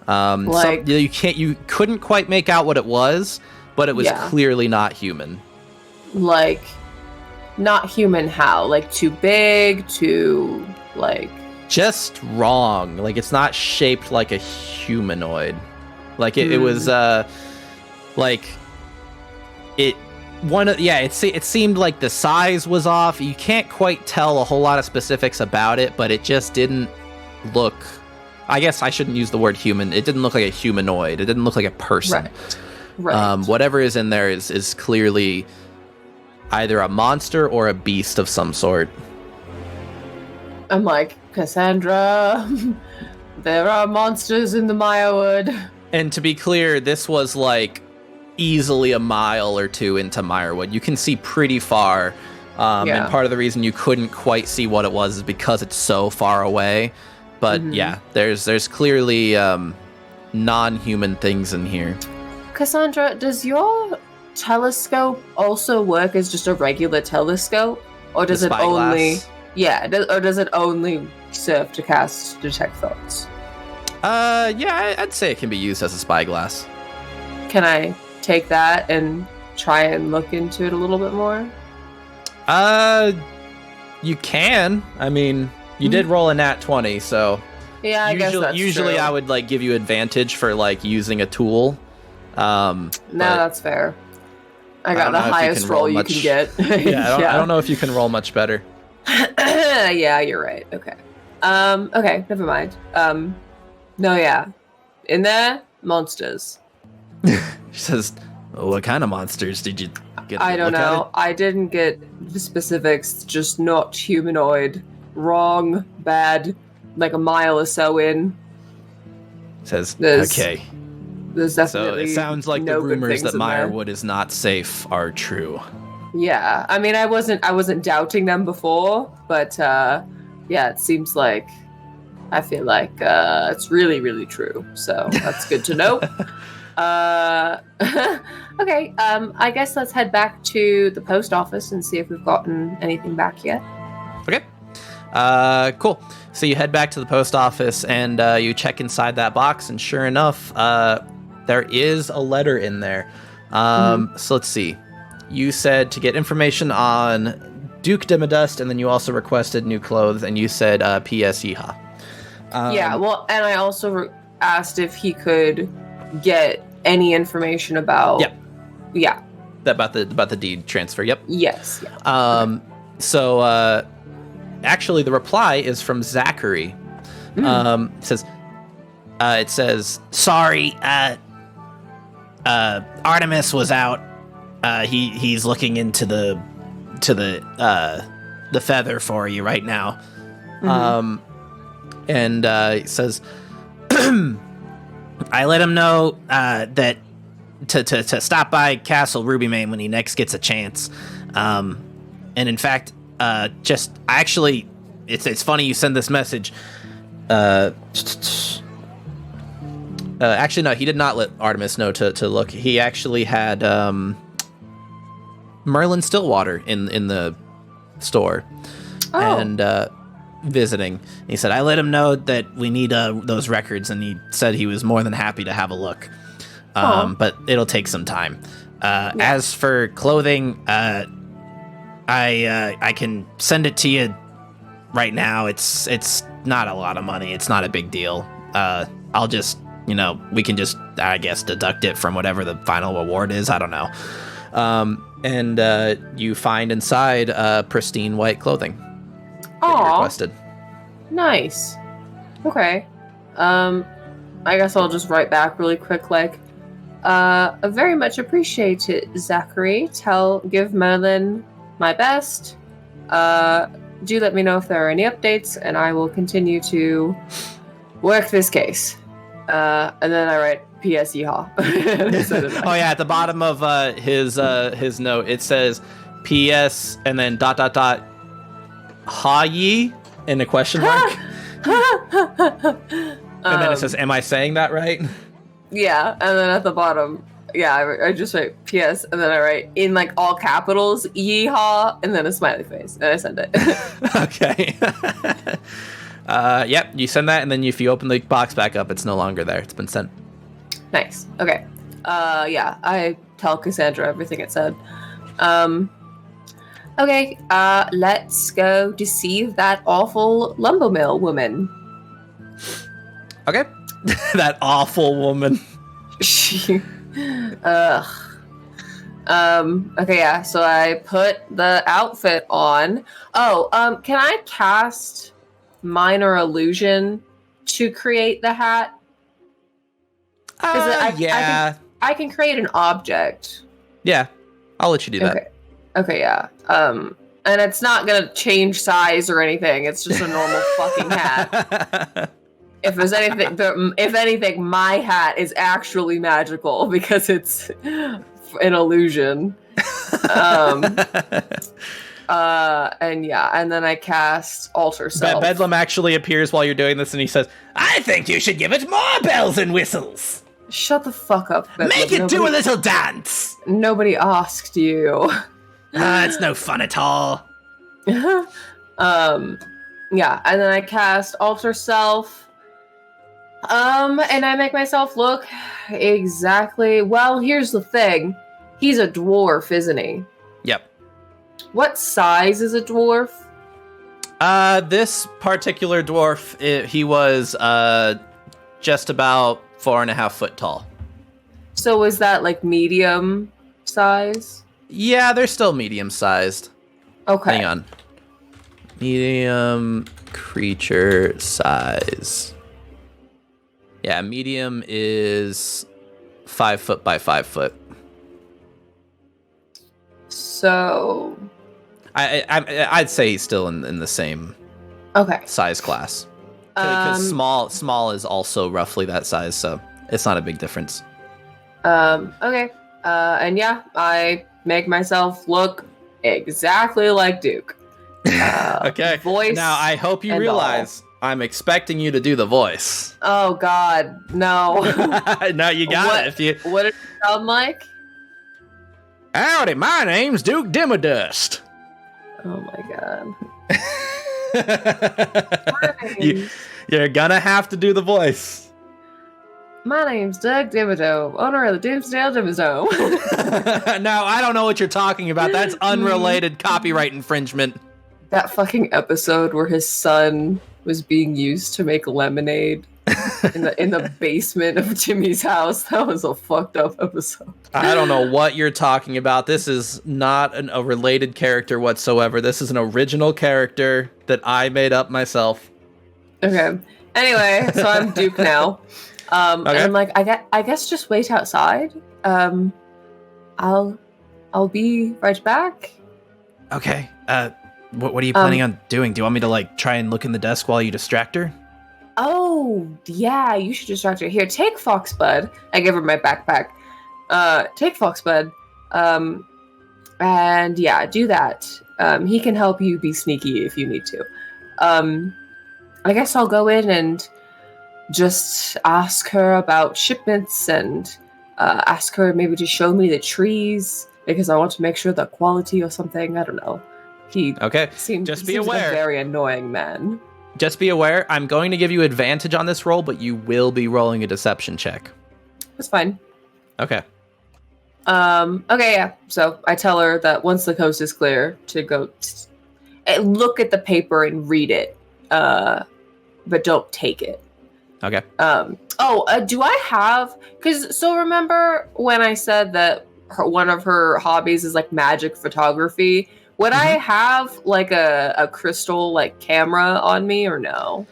Like- you couldn't quite make out what it was, but it was Yeah. clearly not human. Like, not human how? Like, too big, too, like... Just wrong. Like, it's not shaped like a humanoid. Like, it was, like, it seemed like the size was off. You can't quite tell a whole lot of specifics about it, but it just didn't look... I guess I shouldn't use the word human. It didn't look like a humanoid. It didn't look like a person. Right. Whatever is in there is clearly either a monster or a beast of some sort. I'm like, Cassandra, there are monsters in the Meyerwood. And to be clear, this was like easily a mile or two into Meyerwood. You can see pretty far. And part of the reason you couldn't quite see what it was is because it's so far away. But yeah, there's clearly non-human things in here. Cassandra, does your telescope also work as just a regular telescope? Or does The it only... spyglass? Yeah, or does it only serve to cast detect thoughts? Yeah, I'd say it can be used as a spyglass. Can I take that and try and look into it a little bit more? You can. I mean, you did roll a nat 20, so Yeah, I guess that's usually true. I would like give you advantage for like using a tool. No, that's fair. I got don't the know if you highest can roll roll you much- can get. Yeah, I don't know if you can roll much better. Yeah, you're right. Okay. Okay, never mind. No, yeah. In there, monsters. She says, "What kind of monsters did you get? I don't look at know. I didn't get the specifics, just not humanoid. Wrong, bad, like a mile or so in. it?" Says, There's "Okay, There's so definitely it sounds like no the good rumors things that in there. Meyerwood is not safe are true." Yeah, I mean, I wasn't doubting them before, but yeah, it seems like I feel like it's really, really true. So that's good to know. Okay, I guess let's head back to the post office and see if we've gotten anything back yet. Okay. Cool. So you head back to the post office and you check inside that box, and sure enough, there is a letter in there. So let's see. You said to get information on Duke Dimmadust, and then you also requested new clothes, and you said P.S. Yeehaw. Yeah, well, and I also asked if he could get any information about... Yep. Yeah. About the deed transfer. Yep. Yes. Yeah. So actually, the reply is from Zachary. It says, Sorry, Artemis was out. He's looking into the feather for you right now. and it says, I let him know that to stop by Castle Rubymane when he next gets a chance. And in fact, it's funny you send this message. Actually, no, he did not let Artemis know to look. He actually had Merlin Stillwater in the store and visiting. He said, I let him know that we need those records, and he said he was more than happy to have a look. but it'll take some time. As for clothing, I can send it to you right now. It's not a lot of money. It's not a big deal. I'll just, we can just, I guess, deduct it from whatever the final reward is. I don't know. And you find inside pristine white clothing that you requested. Nice. Okay. I guess I'll just write back really quick, like, very much appreciate it, Zachary. Give Merlin my best. Do let me know if there are any updates, and I will continue to work this case. And then I write P.S. Yeehaw. Oh yeah, at the bottom of his note it says P.S. and then ... Ha ye in a question mark. And then it says, "Am I saying that right?" Yeah, and then at the bottom, I just write P.S. and then I write in like all capitals Yeehaw and then a smiley face, and I send it. Okay. Yep, you send that, and then if you open the box back up, it's no longer there. It's been sent. Nice. Okay. I tell Cassandra everything it said. Okay, let's go deceive that awful lumber mill woman. Okay. That awful woman. Okay, yeah, so I put the outfit on. Can I cast Minor Illusion to create the hat? Yeah. I can create an object. Yeah, I'll let you do that. Okay, yeah. And it's not gonna change size or anything. It's just a normal fucking hat. If anything, my hat is actually magical because it's an illusion. And then I cast Alter Self. Bedlam actually appears while you're doing this, and he says, "I think you should give it more bells and whistles. Shut the fuck up, Bedlam. Make it do a little dance." Nobody asked you. It's no fun at all. Yeah, and then I cast Alter Self. And I make myself look exactly... Well, here's the thing. He's a dwarf, isn't he? Yep. What size is a dwarf? This particular dwarf, he was just about 4.5 foot tall. So is that like medium size? Yeah, they're still medium sized. Okay. Hang on. Medium creature size. Yeah, medium is 5 foot by 5 foot. So I'd say he's still in the same size class. Because small is also roughly that size, so it's not a big difference. Okay. And yeah, I make myself look exactly like Duke. Okay. Voice. Now I hope you realize I'm expecting you to do the voice. Oh God, no. No, you got it. What did it sound like? Howdy, my name's Duke Dimmadust. Oh my God. You're gonna have to do the voice. My name's Doug Dimmadome, owner of the Dimsdale Dimmadome. No, I don't know what you're talking about. That's unrelated copyright infringement. That fucking episode where his son was being used to make lemonade in the basement of Jimmy's house. That was a fucked up episode. I don't know what you're talking about. This is not a related character whatsoever. This is an original character that I made up myself. Okay. Anyway, so I'm Duke now. And I'm like, I guess just wait outside. I'll be right back. Okay. What are you planning on doing? Do you want me to like try and look in the desk while you distract her? Oh, yeah, you should distract her. Here, take Foxbud. I give her my backpack. Take Foxbud. And yeah, do that. He can help you be sneaky if you need to. I guess I'll go in and just ask her about shipments and ask her maybe to show me the trees because I want to make sure the quality or something. I don't know. He seems like a very annoying man. Just be aware, I'm going to give you advantage on this roll, but you will be rolling a deception check. That's fine. Okay. Okay, yeah. So I tell her that once the coast is clear to go look at the paper and read it, but don't take it. Okay. Do I have? So remember when I said that one of her hobbies is like magic photography? Would I have like a crystal like camera on me or no?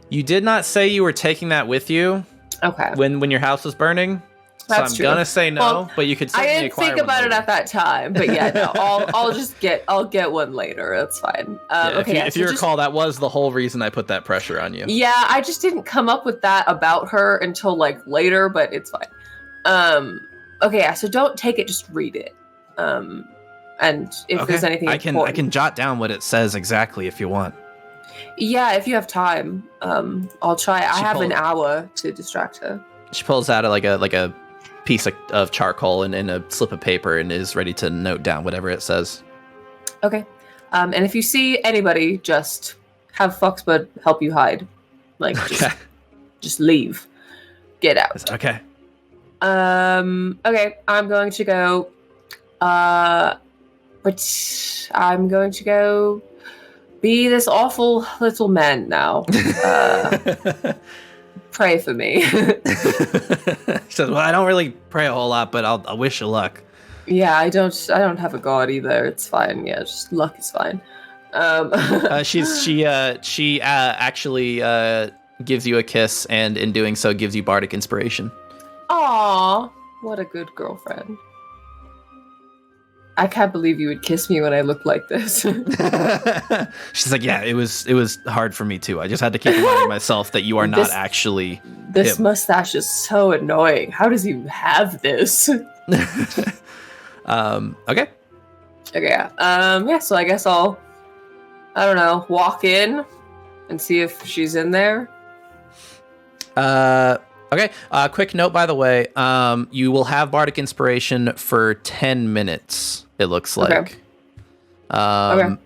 You did not say you were taking that with you. Okay. When your house was burning. That's so I'm true. gonna say no, Well, but you could. I Certainly didn't acquire think about one it later. at that time, but yeah, no, I'll get one later. That's fine. If you recall, that was the whole reason I put that pressure on you. Yeah, I just didn't come up with that about her until like later, but it's fine. Okay, yeah, so don't take it, just read it. And if there's anything I important, can jot down what it says exactly if you want. Yeah, if you have time, I'll try. I have an hour to distract her. She pulls out like a piece of charcoal and a slip of paper and is ready to note down whatever it says. Okay. And if you see anybody, just have Foxbud help you hide. Like, just leave. Get out. Okay. Okay, I'm going to go. But I'm going to go be this awful little man now. Pray for me. She says, "Well, I don't really pray a whole lot, but I'll wish you luck." Yeah, I don't have a god either. It's fine. Yeah, just luck is fine. She actually gives you a kiss, and in doing so, gives you bardic inspiration. Aw, what a good girlfriend. I can't believe you would kiss me when I look like this. She's like, "Yeah, it was hard for me too. I just had to keep reminding myself that you are not actually this him." mustache is so annoying. How does he have this? Okay. Okay. Yeah. So I guess I don't know, walk in and see if she's in there. Okay. Quick note, by the way. You will have bardic inspiration for 10 minutes. It looks like. Okay.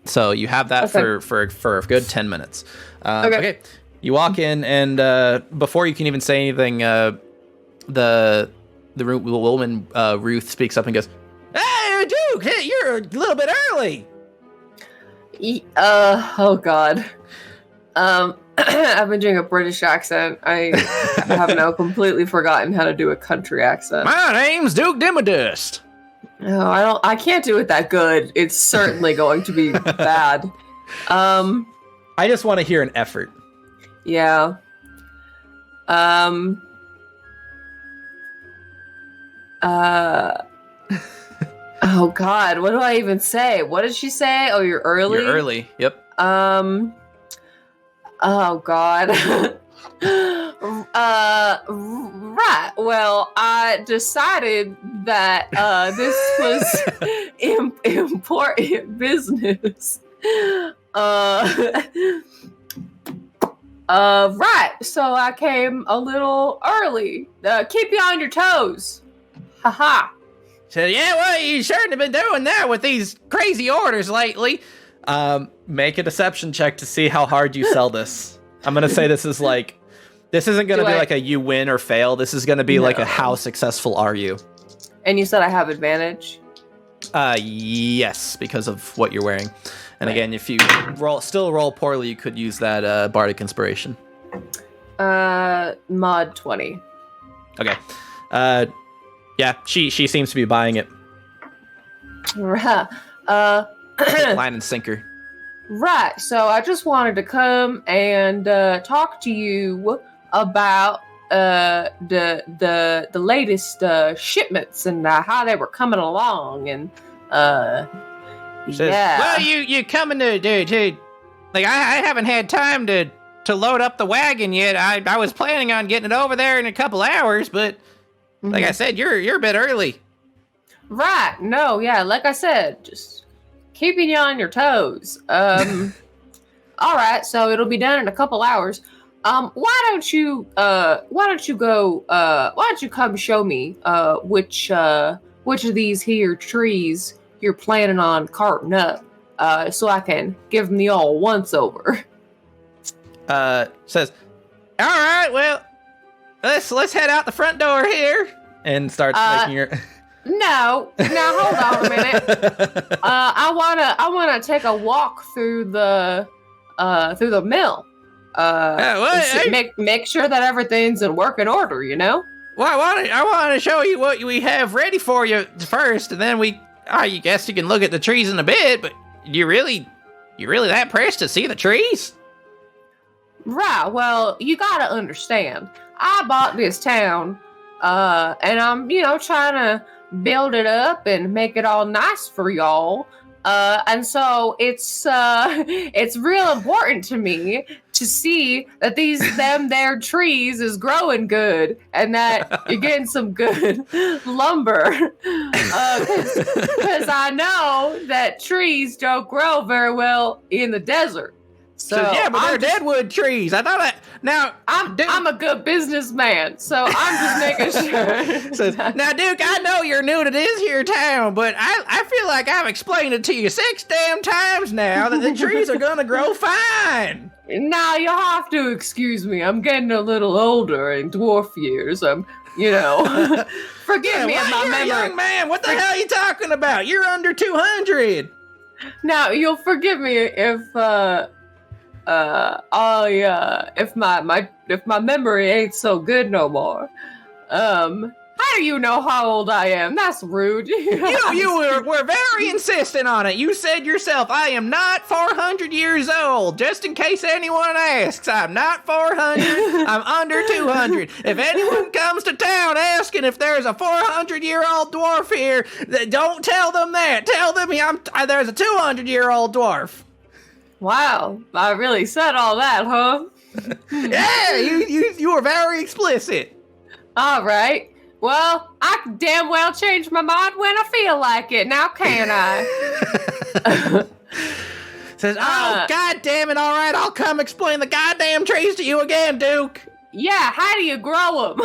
So you have that for a good 10 minutes. Okay. You walk in, and before you can even say anything, the woman Ruth speaks up and goes, "Hey, Duke, hey, you're a little bit early." Oh God. I've been doing a British accent. I have now completely forgotten how to do a country accent. My name's Duke Dimmadust. No, I can't do it that good. It's certainly going to be bad. I just want to hear an effort. Yeah. Oh God, what do I even say? What did she say? Oh, you're early? You're early. Yep. Oh God. Right. Well, I decided that this was important business. Right. So I came a little early. Keep you on your toes. Haha. Said, "Yeah, well, you shouldn't have been doing that with these crazy orders lately." Make a deception check to see how hard you sell this. I'm gonna say this isn't gonna be like a you win or fail. This is gonna be like a how successful are you? And you said I have advantage? Yes, because of what you're wearing. And again, if you roll poorly, you could use that bardic inspiration. Mod 20. Okay. Yeah, she seems to be buying it. Right. Line and sinker. Right. So I just wanted to come and talk to you about the latest shipments and how they were coming along and yeah. Well, you coming to like I haven't had time to load up the wagon yet. I was planning on getting it over there in a couple hours, but like I said, you're a bit early. Right. No, yeah, like I said, just keeping you on your toes. All right, so it'll be done in a couple hours. Why don't you come show me which of these here trees you're planning on carting up, so I can give them the all once over. Says, "All right, well, let's head out the front door here. and starts making her. No, now hold on a minute. I wanna take a walk through the mill. Make sure that everything's in working order. You know. Well, I want to show you what we have ready for you first, and then I guess you can look at the trees in a bit. But you really that pressed to see the trees? Right. Well, you gotta understand. I bought this town, and I'm trying to build it up and make it all nice for y'all. And so it's real important to me to see that their trees is growing good and that you're getting some good lumber. Because I know that trees don't grow very well in the desert. So yeah, but they're deadwood trees. I thought now I'm a good businessman, so I'm just making sure. Now, Duke, I know you're new to this here town, but I feel like I've explained it to you 6 damn times now that the trees are gonna grow fine. Now you'll have to excuse me. I'm getting a little older in dwarf years. Forgive me if my you're memory. A young man. What the hell are you talking about? You're under 200. Now you'll forgive me if my memory ain't so good no more. How do you know how old I am? That's rude. You were very insistent on it. You said yourself, I am not 400 years old. Just in case anyone asks, I'm not 400. I'm under 200. If anyone comes to town asking if there's a 400-year-old dwarf here, don't tell them that. Tell them there's a 200-year-old dwarf. Wow, I really said all that, huh? Yeah, you were very explicit. All right. Well, I can damn well change my mind when I feel like it. Now, can I? Says, God damn it, all right, I'll come explain the goddamn trees to you again, Duke. Yeah, how do you grow them?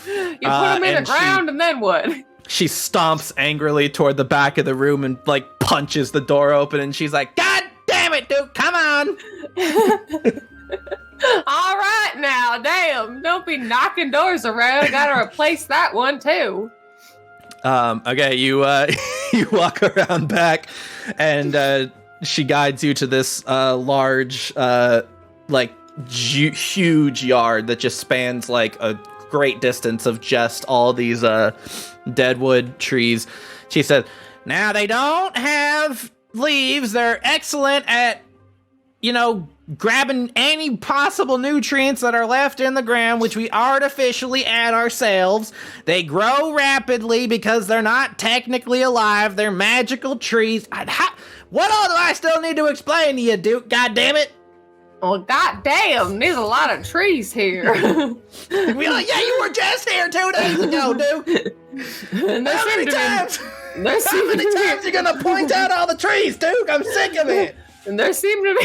You put them in the ground and then what? She stomps angrily toward the back of the room and, punches the door open, and she's like, God damn it, Duke, come on! All right now, damn. Don't be knocking doors around. I gotta replace that one, too. Okay, you you walk around back, and she guides you to this large, huge yard that just spans, a great distance of just all these deadwood trees. She said, now they don't have leaves. They're excellent at, grabbing any possible nutrients that are left in the ground, which we artificially add ourselves. They grow rapidly because they're not technically alive. They're magical trees. What all do I still need to explain to you, Duke? God damn it. Well, goddamn, there's a lot of trees here. Yeah, you were just here 2 days ago, Duke. How many times are you gonna point out all the trees, Duke? I'm sick of it. And there seem to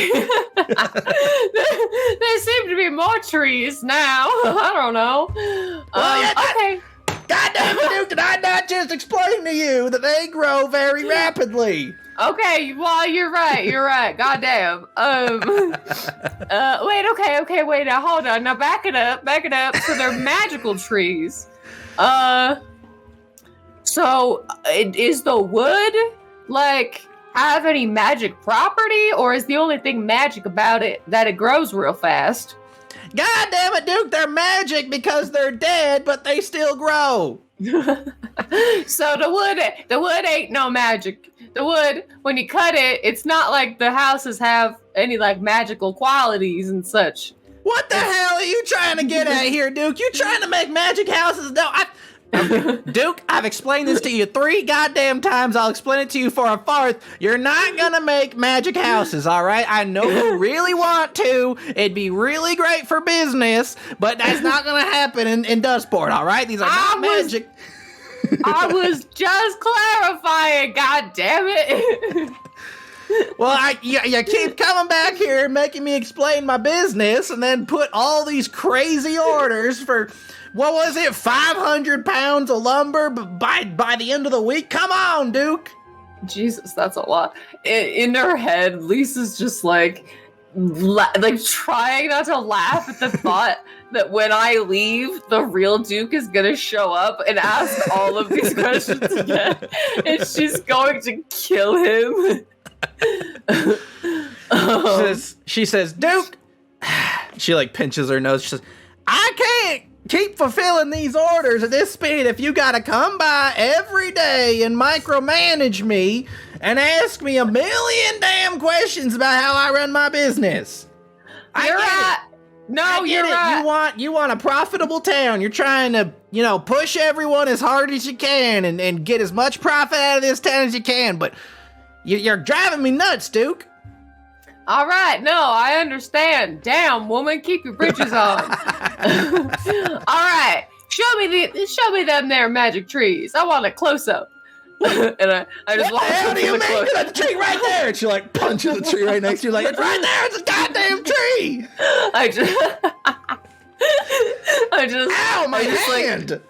be more trees now. I don't know. Okay. God damn it, Duke! Did I not just explain to you that they grow very rapidly? Okay, well, you're right. Goddamn. Wait, now hold on. Now back it up. So they're magical trees. So is the wood, have any magic property, or is the only thing magic about it that it grows real fast? God damn it, Duke, they're magic because they're dead, but they still grow. So the wood ain't no magic. The wood, when you cut it, it's not like the houses have any magical qualities and such. What the hell are you trying to get at here, Duke? You trying to make magic houses? No, Duke, I've explained this to you 3 goddamn times. I'll explain it to you for a 4th. You're not gonna make magic houses, all right? I know you really want to. It'd be really great for business, but that's not gonna happen in Dustport, all right? These are not magic. I was just clarifying, god damn it. Well, you keep coming back here and making me explain my business and then put all these crazy orders for, what was it, 500 pounds of lumber by the end of the week? Come on, Duke. Jesus, that's a lot. In her head, Lisa's just like trying not to laugh at the thought that when I leave, the real Duke is gonna show up and ask all of these questions again, and she's going to kill him. She says, Duke. She like pinches her nose. She says, I can't keep fulfilling these orders at this speed if you gotta come by every day and micromanage me and ask me a million damn questions about how I run my business. You're right. No, you're right. You want a profitable town. You're trying to, push everyone as hard as you can and get as much profit out of this town as you can, but you're driving me nuts, Duke. All right, no, I understand. Damn, woman, keep your britches on. All right, show me them there magic trees. I want a close up. And I just what the hell do you mean? There's a tree right there. And she like punches the tree right next to you, like, it's right there. It's a goddamn tree. Ow, my hand!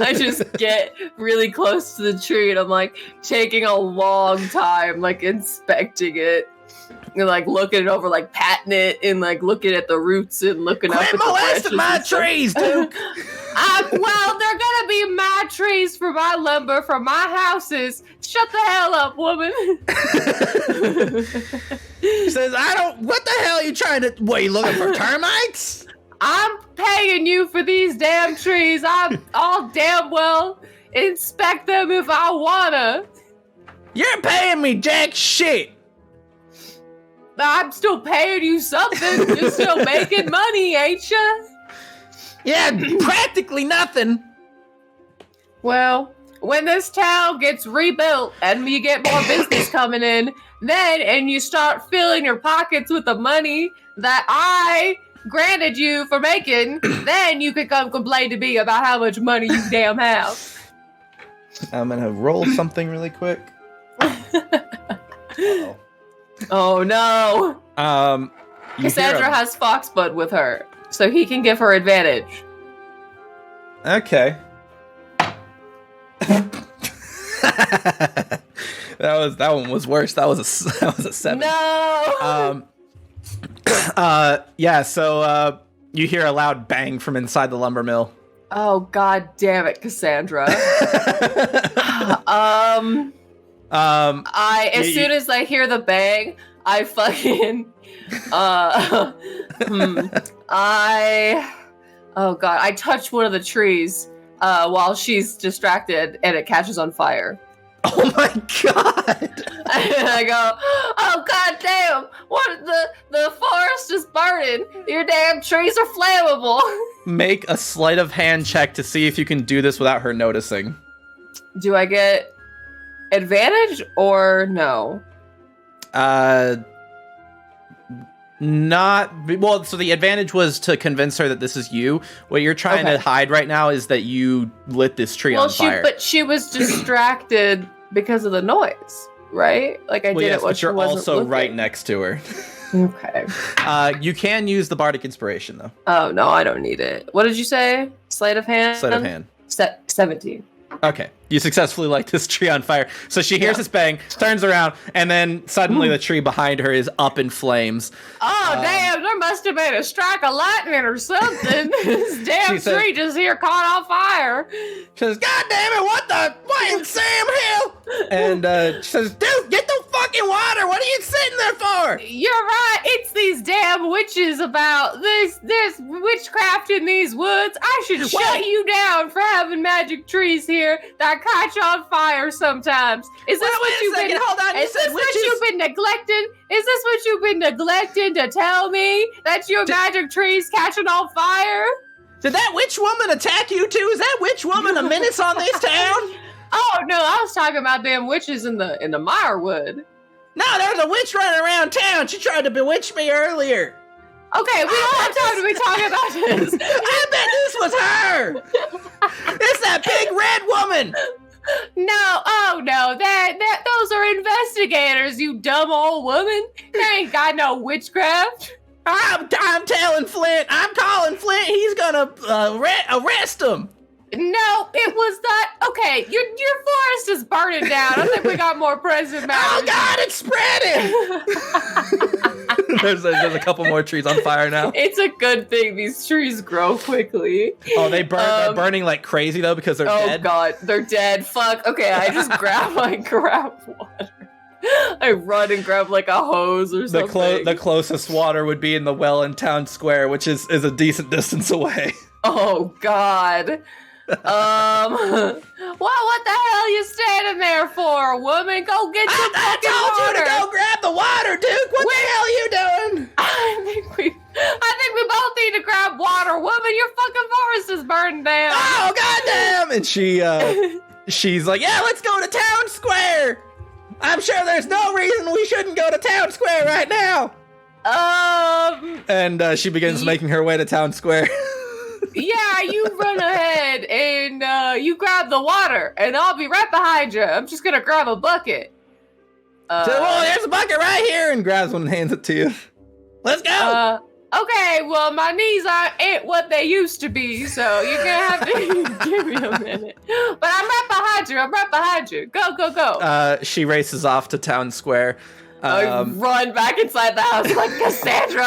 I just get really close to the tree, and I'm like taking a long time, like inspecting it. And like looking it over, like patting it, and like looking at the roots and looking up at the branches. Quit molesting my trees, Duke. Well, they're gonna be my trees for my lumber for my houses. Shut the hell up, woman. She says, what the hell are you trying to, what, you looking for termites? I'm paying you for these damn trees. I'll damn well inspect them if I wanna. You're paying me jack shit. I'm still paying you something. You're still making money, ain't ya? Yeah, practically nothing. Well, when this town gets rebuilt and you get more business coming in, and you start filling your pockets with the money that I granted you for making, then you can come complain to me about how much money you damn have. I'm gonna roll something really quick. Uh-oh. Oh no. Cassandra has Foxbud with her, so he can give her advantage. Okay. that one was worse. That was a 7. No. Yeah, so you hear a loud bang from inside the lumber mill. Oh god damn it, Cassandra. Soon as I hear the bang, I fucking I touch one of the trees while she's distracted and it catches on fire. Oh my god! And I go, oh god damn! What the forest is burning! Your damn trees are flammable! Make a sleight of hand check to see if you can do this without her noticing. Do I get advantage or no? Not well. So the advantage was to convince her that this is you. What you're trying to hide right now is that you lit this tree on fire. But she was distracted because of the noise, right? Like I did it when but she you're wasn't also looking. right next to her. Okay. You can use the bardic inspiration though. Oh no, I don't need it. What did you say? Sleight of hand. Sleight of hand. 17. Okay, you successfully light this tree on fire. So she hears this bang, turns around, and then suddenly the tree behind her is up in flames. Oh, damn, there must have been a strike of lightning or something. This damn tree just here caught on fire. She says, God damn it, what in Sam Hill? And she says, dude, get the fucking water. What are you sitting there for? You're right. It's these damn witches about this witchcraft in these woods. I should shut you down for having magic trees here that catch on fire sometimes. Is this what you've been? Hold on. Is this what you've been neglecting? Is this what you've been neglecting to tell me that your magic trees catching on fire? Did that witch woman attack you too? Is that witch woman a menace on this town? Oh no, I was talking about damn witches in the Mirewood. No, there's a witch running around town. She tried to bewitch me earlier. Okay, we don't have time to be talking about this. I bet this was her. It's that big red woman. No, oh no, those are investigators, you dumb old woman. They ain't got no witchcraft. I'm telling Flint. I'm calling Flint. He's gonna arrest him. No, it was not. Okay, your forest is burning down. I think we got more pressing matters. Oh God, it's spreading. there's a couple more trees on fire now. It's a good thing these trees grow quickly. Oh, they're burning like crazy though because they're dead. Oh god, they're dead. Fuck. Okay, I just grab water. I run and grab like a hose or something. The closest water would be in the well in town square, which is a decent distance away. Oh god. Well, what the hell you standing there for, woman? Go get some fucking water. I told you to go grab the water, Duke. What the hell are you doing? I think we both need to grab water, woman. Your fucking forest is burning down. Oh goddamn! And she's like, yeah, let's go to town square. I'm sure there's no reason we shouldn't go to town square right now. And she begins making her way to town square. Yeah, you run ahead and you grab the water, and I'll be right behind you. I'm just gonna grab a bucket. Well, there's a bucket right here, and grabs one and hands it to you. Let's go. Okay, well, my knees ain't what they used to be, so you're gonna have to give me a minute. But I'm right behind you. Go. She races off to town square. I run back inside the house like, Cassandra,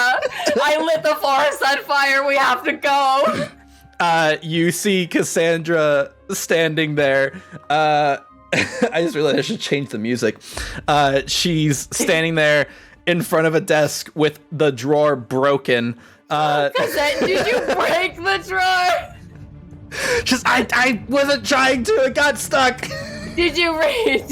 I lit the forest on fire. We have to go. You see Cassandra standing there. I just realized I should change the music. She's standing there in front of a desk with the drawer broken. Did you break the drawer? Just I wasn't trying to. It got stuck. Did you read?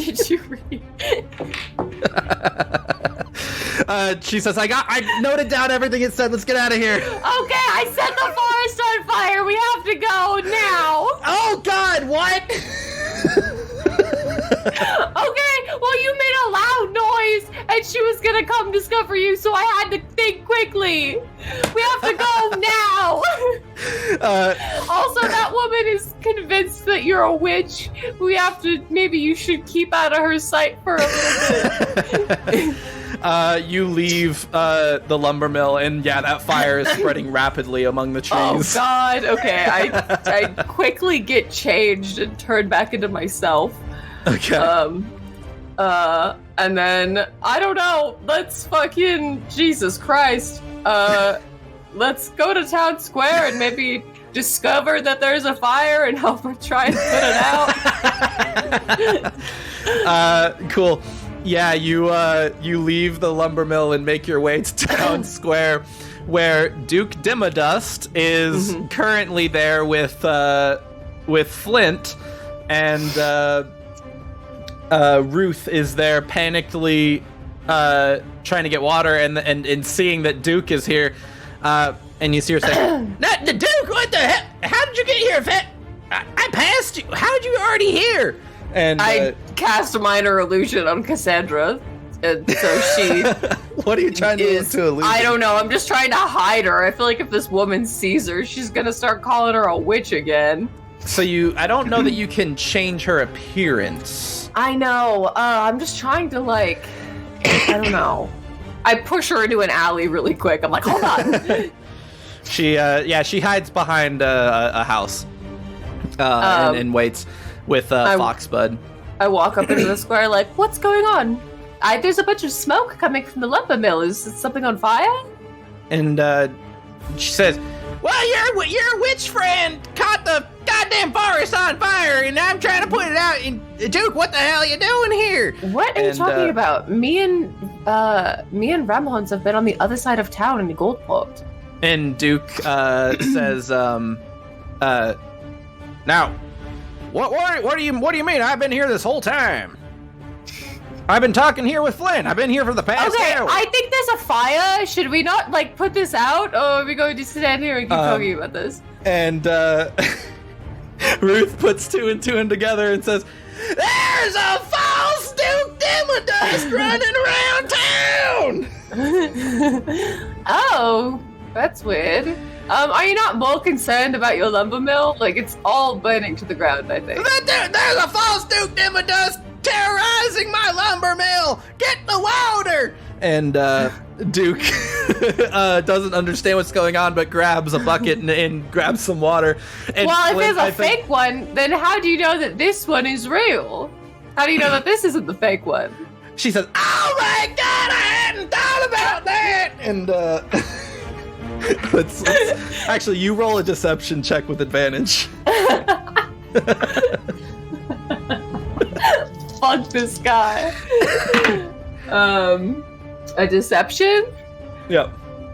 She says, I noted down everything it said. Let's get out of here. Okay, I set the forest on fire. We have to go now. Oh God, what? Okay, well, you made a loud noise, and she was gonna come discover you, so I had to think quickly. We have to go now. Also, that woman is convinced that you're a witch. Maybe you should keep out of her sight for a little bit. You leave the lumber mill, and yeah, that fire is spreading rapidly among the trees. Oh God, okay, I quickly get changed and turn back into myself. Okay. And then, I don't know, let's fucking, Jesus Christ, let's go to town square and maybe discover that there's a fire and help her try and put it out. Cool. Yeah, you leave the lumber mill and make your way to town square, where Duke Dimmadust is currently there with Flint, and Ruth is there panically trying to get water, and seeing that Duke is here, and you see her say, "Not the Duke! What the hell? How did you get here? I passed you. How did you already here?" And I cast a minor illusion on Cassandra, and so she. What are you trying to illusion? I don't know. I'm just trying to hide her. I feel like if this woman sees her, she's gonna start calling her a witch again. So I don't know that you can change her appearance. I know. I'm just trying to I don't know. I push her into an alley really quick. I'm like, hold on. She hides behind a house and waits with Foxbud. I walk up into the square like, what's going on? There's a bunch of smoke coming from the lumber mill. Is something on fire? And she says, well, your witch friend caught the goddamn forest on fire, and I'm trying to put it out. And Duke, what the hell are you doing here? What are you talking about? Me and Ramhorns have been on the other side of town in the gold port. And Duke says, now, what do you mean? I've been here this whole time. I've been talking here with Flynn. I've been here for the past hour. I think there's a fire. Should we not put this out, or are we going to stand here and keep talking about this? And Ruth puts two and two in together and says, "There's a false Duke Dimmadust running around town." Oh, that's weird. Are you not more concerned about your lumber mill? It's all burning to the ground, I think. There's a false Duke Dimmadust terrorizing my lumber mill. Get the water. And Duke doesn't understand what's going on, but grabs a bucket and grabs some water. And well, if there's a fake one, then how do you know that this one is real? How do you know that this isn't the fake one? She says, "Oh my God, I hadn't thought about that." And let's actually, you roll a deception check with advantage. Fuck this guy. A deception? Yep.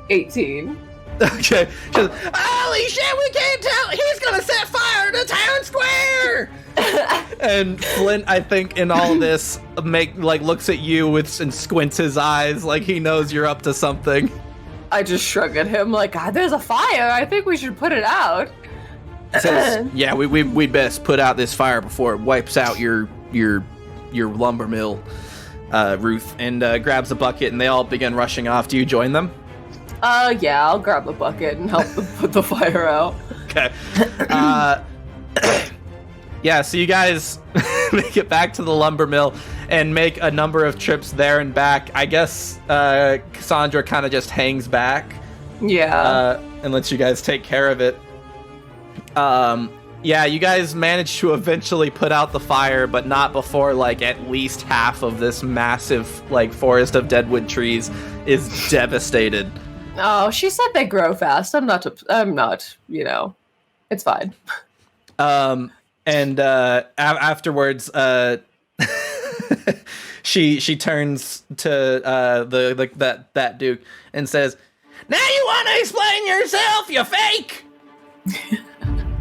18. Okay. She says, holy shit, we can't tell. He's gonna set fire to town square. And Flint, I think, in all this, looks at you and squints his eyes like he knows you're up to something. I just shrug at him like, there's a fire. I think we should put it out. Says, yeah, we'd best put out this fire before it wipes out your lumber mill, Ruth, and grabs a bucket, and they all begin rushing off. Do you join them? Yeah, I'll grab a bucket and help them put the fire out. Okay. Yeah, so you guys make it back to the lumber mill and make a number of trips there and back. I guess Cassandra kind of just hangs back. Yeah. And lets you guys take care of it. Yeah, you guys managed to eventually put out the fire, but not before, at least half of this massive, forest of deadwood trees is devastated. Oh, she said they grow fast. I'm not, it's fine. And afterwards, she turns to that Duke and says, "Now you want to explain yourself, you fake?"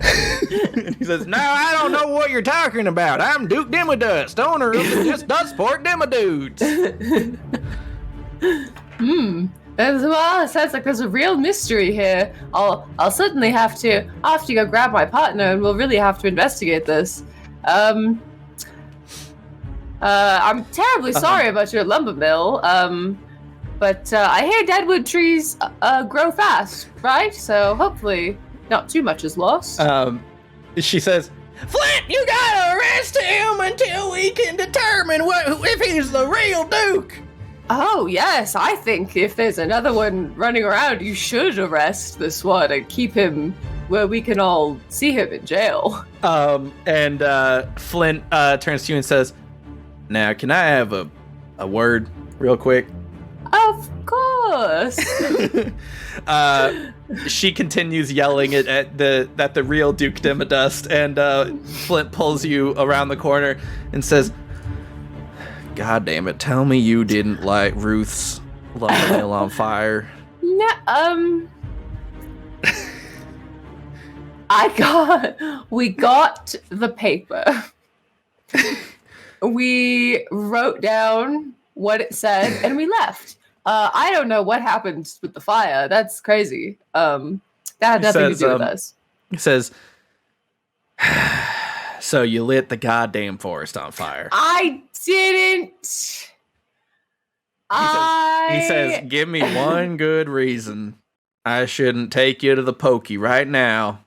And he says, "No, I don't know what you're talking about. I'm Duke Dimmadust, owner of the Just Dustport Dimmadudes." Well, it sounds like there's a real mystery here. I'll certainly have to go grab my partner, and we'll really have to investigate this. I'm terribly sorry about your lumber mill. But I hear deadwood trees grow fast, right? So hopefully not too much is lost. She says, "Flint, you gotta arrest him until we can determine if he's the real Duke." Oh, yes, I think if there's another one running around, you should arrest this one and keep him where we can all see him in jail. And Flint turns to you and says, "Now, can I have a word real quick?" Of course. She continues yelling at the real Duke Dimmadust, and Flint pulls you around the corner and says, "God damn it, tell me you didn't light Ruth's lumber mill on fire." No, we got the paper. We wrote down what it said and we left. I don't know what happened with the fire. That's crazy. That had nothing to do with us. He says, "So you lit the goddamn forest on fire." I didn't. He says, "Give me one good reason I shouldn't take you to the pokey right now."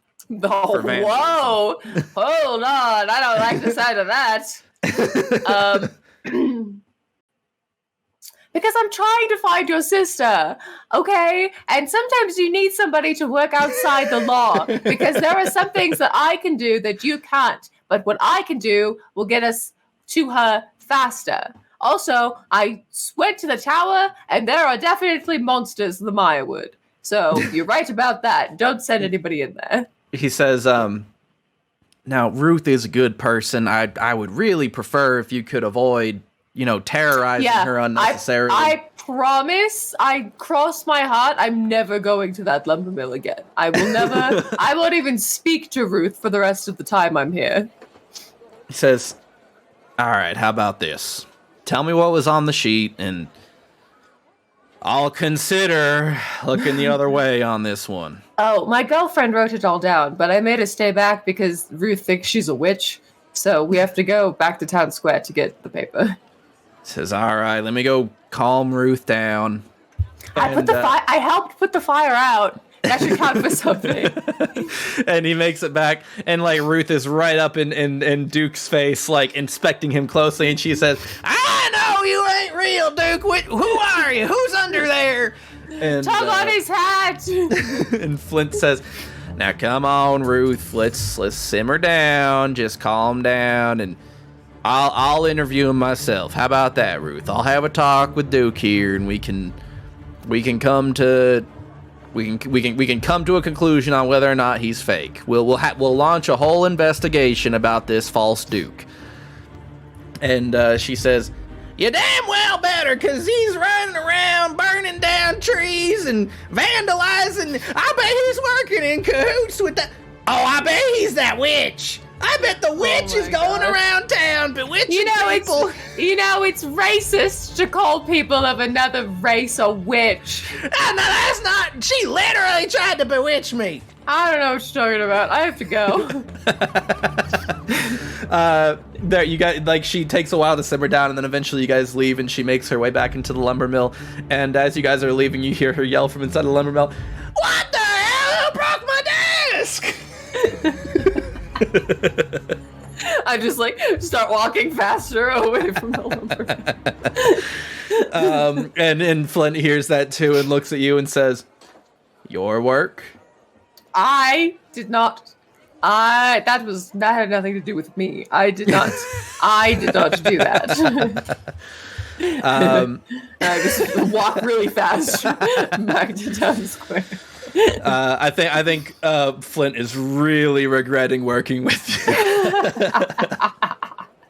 Oh, whoa. Hold on. I don't like the sound of that. Because I'm trying to find your sister, okay? And sometimes you need somebody to work outside the law, because there are some things that I can do that you can't. But what I can do will get us to her faster. Also, I went to the tower, and there are definitely monsters in the Mayawood. So you're right about that. Don't send anybody in there. He says, "Now, Ruth is a good person. I would really prefer if you could avoid, terrorizing her unnecessarily." I promise, I cross my heart, I'm never going to that lumber mill again. I will never, I won't even speak to Ruth for the rest of the time I'm here. He says, "All right, how about this? Tell me what was on the sheet, and I'll consider looking the other way on this one." Oh, my girlfriend wrote it all down, but I made her stay back because Ruth thinks she's a witch. So we have to go back to town square to get the paper. Says, "All right, let me go calm Ruth down." I helped put the fire out. That should count for something. And he makes it back, and Ruth is right up in Duke's face, inspecting him closely, and she says, "I know you ain't real, Duke. Who are you? Who's under there?" And tug on his hat. And Flint says, "Now come on, Ruth. Let's simmer down. Just calm down, and I'll interview him myself. How about that, Ruth? I'll have a talk with Duke here, and we can we can come to a conclusion on whether or not he's fake. We'll launch a whole investigation about this false duke. And she says, "You damn well better, because he's running around burning down trees and vandalizing. I bet he's working in cahoots with that. Oh, I bet he's that witch. I bet the witch is going around town bewitching people." It's racist to call people of another race a witch. No, that's not. She literally tried to bewitch me. I don't know what you're talking about. I have to go. There, you guys, like, she takes a while to simmer down, and then eventually you guys leave, and she makes her way back into the lumber mill. And as you guys are leaving, you hear her yell from inside the lumber mill, "What the hell? Who broke my desk?" I just start walking faster away from the lumber. And Flint hears that too and looks at you and says, "Your work?" I did not. That had nothing to do with me. I did not do that. I just walk really fast back to town square. I think Flint is really regretting working with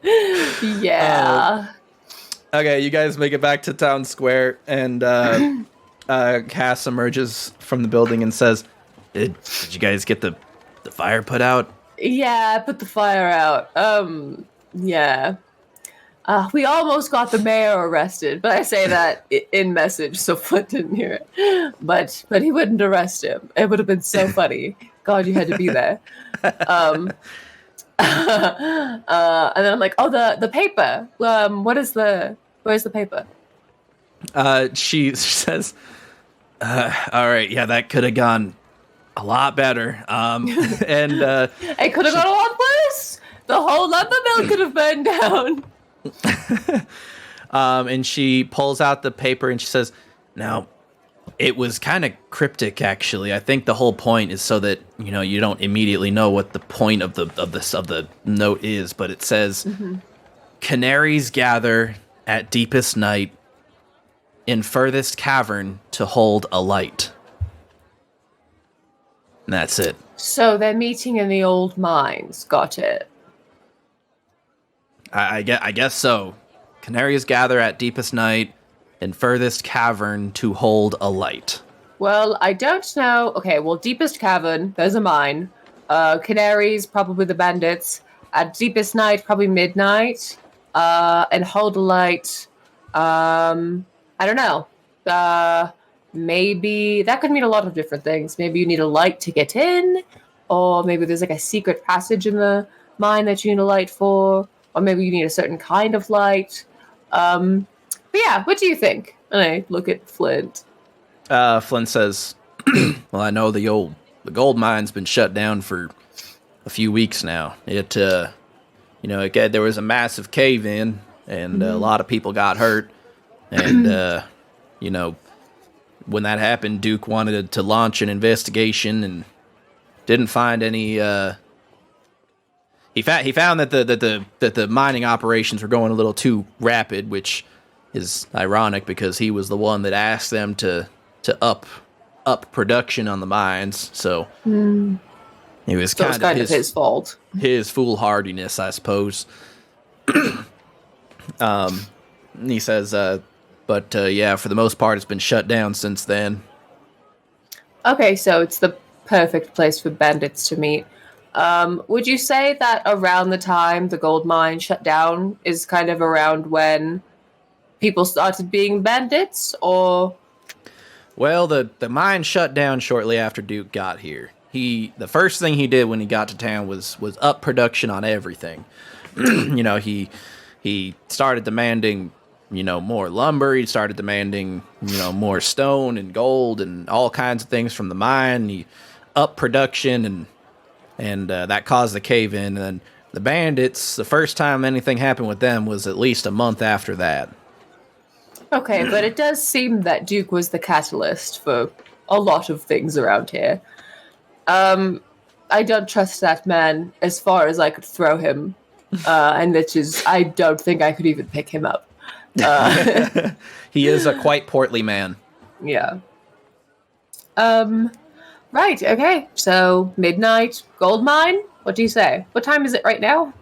you. Yeah. Okay, you guys make it back to town square, and Cass emerges from the building and says, Did you guys get the fire put out? Yeah, I put the fire out. Yeah. We almost got the mayor arrested, but I say that in message, so Flint didn't hear it. But he wouldn't arrest him. It would have been so funny. God, you had to be there. And then I'm like, oh, the paper. Where's the paper? She says, all right, yeah, that could have gone a lot better. And it could have gone a lot worse. The whole lumber mill could have burned down. And she pulls out the paper and she says, "Now, it was kind of cryptic, actually. I think the whole point is so that you don't immediately know what the point of the note is. But it says, Canaries gather at deepest night, in furthest cavern to hold a light." And that's it. So they're meeting in the old mines. Got it. I guess so. Canaries gather at deepest night, in furthest cavern to hold a light. Well, I don't know. Okay, well, deepest cavern, there's a mine. Canaries, probably the bandits. At deepest night, probably midnight. And hold a light. I don't know. Maybe that could mean a lot of different things. Maybe you need a light to get in, or maybe there's a secret passage in the mine that you need a light for. Or maybe you need a certain kind of light. But yeah, what do you think? And I look at Flint. Flint says, "Well, I know the gold mine's been shut down for a few weeks now. There was a massive cave-in, and a lot of people got hurt. And, when that happened, Duke wanted to launch an investigation and didn't find any, He found that the mining operations were going a little too rapid, which is ironic because he was the one that asked them to up production on the mines. So it was kind of his fault. His foolhardiness, I suppose. He says, but yeah, for the most part, it's been shut down since then. Okay, so it's the perfect place for bandits to meet. Would you say that around the time the gold mine shut down is kind of around when people started being bandits, or? Well, the mine shut down shortly after Duke got here. The first thing he did when he got to town was up production on everything. He started demanding, more lumber. He started demanding, more stone and gold and all kinds of things from the mine. He upped production and that caused the cave-in. And then the bandits, the first time anything happened with them was at least a month after that. Okay, but it does seem that Duke was the catalyst for a lot of things around here. I don't trust that man as far as I could throw him. And I don't think I could even pick him up. He is a quite portly man. Yeah. Right. Okay. So midnight gold mine. What do you say? What time is it right now?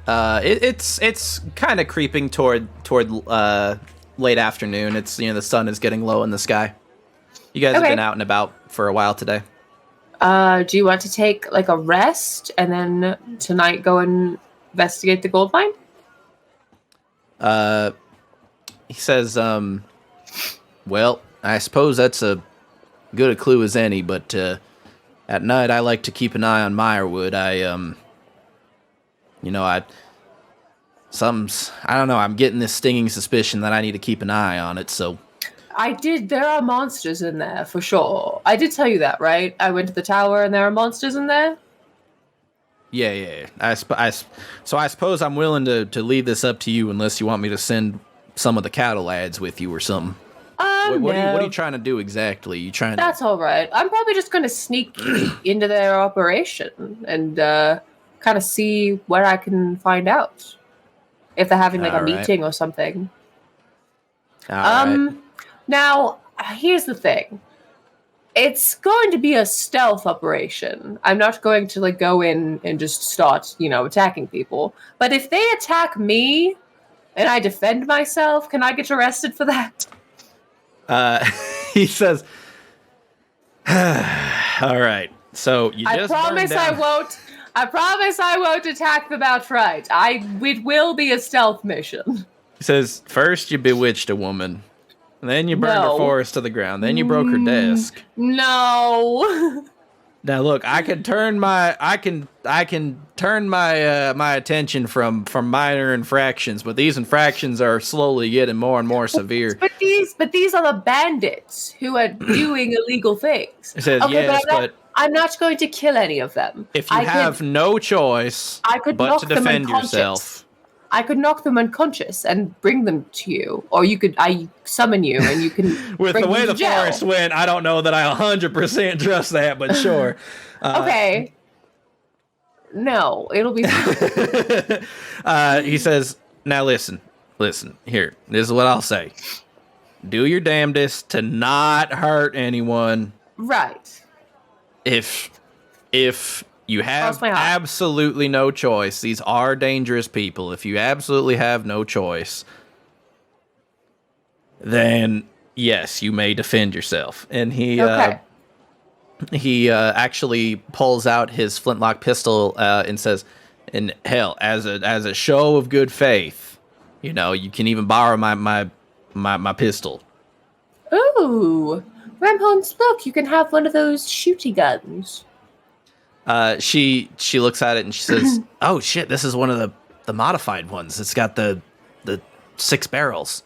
It's kind of creeping toward late afternoon. It's the sun is getting low in the sky. You guys have been out and about for a while today. Do you want to take like a rest and then tonight go and investigate the gold mine? He says, well, I suppose that's a good a clue as any, but at night I like to keep an eye on Meyerwood. I don't know, I'm getting this stinging suspicion that I need to keep an eye on it, so. There are monsters in there, for sure. I did tell you that, right? I went to the tower and there are monsters in there? Yeah. So I suppose I'm willing to leave this up to you unless you want me to send some of the cattle lads with you or something. What are you trying to do exactly? That's all right. I'm probably just going to sneak into their operation and kind of see where I can find out. If they're having like a meeting or something. All right. Now, here's the thing. It's going to be a stealth operation. I'm not going to like go in and just start, attacking people. But if they attack me and I defend myself, can I get arrested for that? He says, all right. So you just I promise I won't attack them outright. It will be a stealth mission. He says, first you bewitched a woman. Then you burned her forest to the ground. Then you broke her desk. No. Now look, I can turn my my attention from minor infractions, but these infractions are slowly getting more and more severe. But these are the bandits who are doing illegal things. He says, yes, but I'm not going to kill any of them. If you have no choice but to defend yourself. I could knock them unconscious and bring them to you. Or I summon you and you can With bring the way them to the forest went, I don't know that I 100% trust that, but sure. Okay. No, it'll be fine. He says, now listen, here, this is what I'll say. Do your damnedest to not hurt anyone. Right. If you have absolutely no choice, these are dangerous people. If you absolutely have no choice, then yes, you may defend yourself. And he actually pulls out his flintlock pistol and says, "And hell, as a show of good faith, you can even borrow my pistol." Ooh, Ramhorns, look, you can have one of those shooty guns. She looks at it and she says, "Oh shit, this is one of the modified ones. It's got the 6 barrels."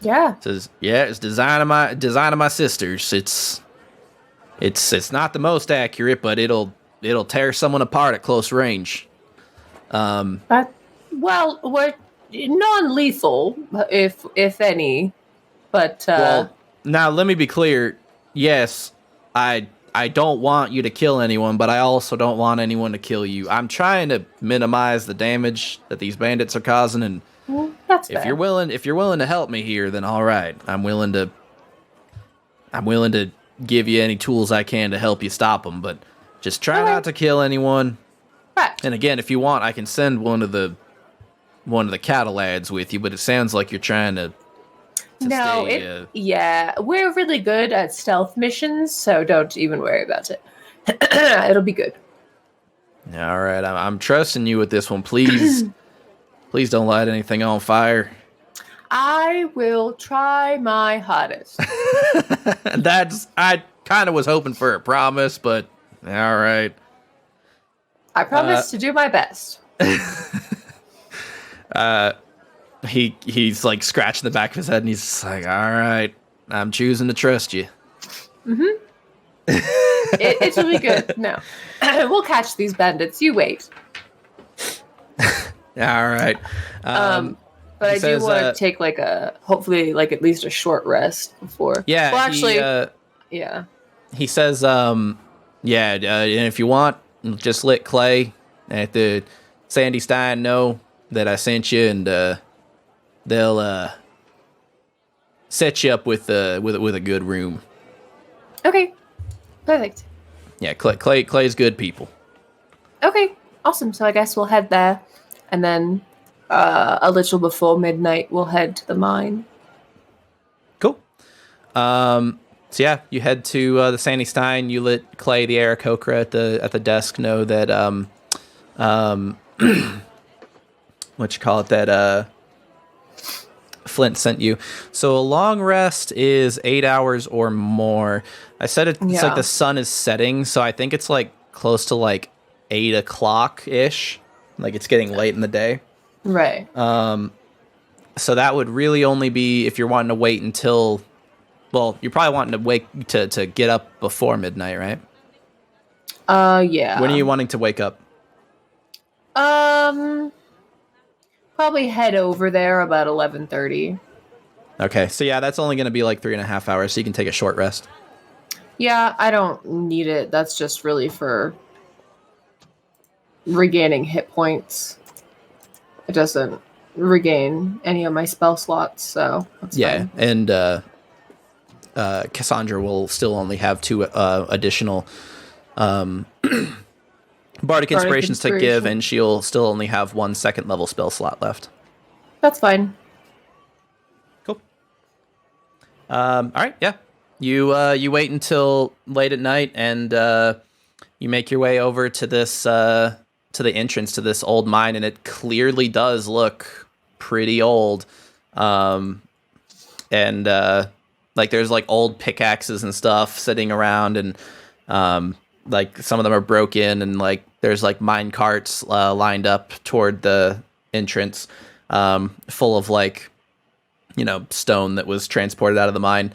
Yeah. Says, "Yeah, it's design of my sister's. It's not the most accurate, but it'll tear someone apart at close range." We're non-lethal, if any, but well, now let me be clear. Yes, I don't want you to kill anyone, but I also don't want anyone to kill you. I'm trying to minimize the damage that these bandits are causing, and that's if you're willing to help me here, then all right. I'm willing to give you any tools I can to help you stop them, but just try not to kill anyone. Right. And again, if you want, I can send one of the cattle lads with you, but it sounds like you're trying to we're really good at stealth missions, so don't even worry about it. It'll be good. All right, I'm trusting you with this one. Please, please don't light anything on fire. I will try my hardest. I kind of was hoping for a promise, but all right. I promise to do my best. He's like scratching the back of his head, and he's just like, "All right, I'm choosing to trust you." Mm-hmm. It'll be good. No, we'll catch these bandits. You wait. All right. But I do want to take hopefully at least a short rest before. Yeah. Well, actually, yeah. He says, and if you want, just let Clay at the Sandy Stein know that I sent you, and they'll set you up with a good room. Okay, perfect. Yeah, Clay's good people. Okay, awesome. So I guess we'll head there, and then a little before midnight, we'll head to the mine. Cool. So yeah, you head to the Sandy Stein. You let Clay, the Aarakocra at the desk, know that what you call it, that Flint sent you. So a long rest is 8 hours or more. I said it's like the sun is setting, so I think it's like close to like 8 o'clock ish. Like it's getting late in the day. Right. So that would really only be if you're wanting to wait until. Well, you're probably wanting to wake to get up before midnight, right? Yeah. When are you wanting to wake up? Probably head over there about 11:30. Okay, so yeah, that's only going to be like 3.5 hours, so you can take a short rest. Yeah, I don't need it. That's just really for regaining hit points. It doesn't regain any of my spell slots, so that's fine. And Cassandra will still only have 2 additional Bardic Inspirations to give, and she'll still only have 1 second level spell slot left. That's fine. Cool. All right, yeah. You wait until late at night, and you make your way over to this to the entrance to this old mine, and it clearly does look pretty old. And like there's like old pickaxes and stuff sitting around, and like some of them are broken, and like there's like mine carts lined up toward the entrance, full of like, you know, stone that was transported out of the mine.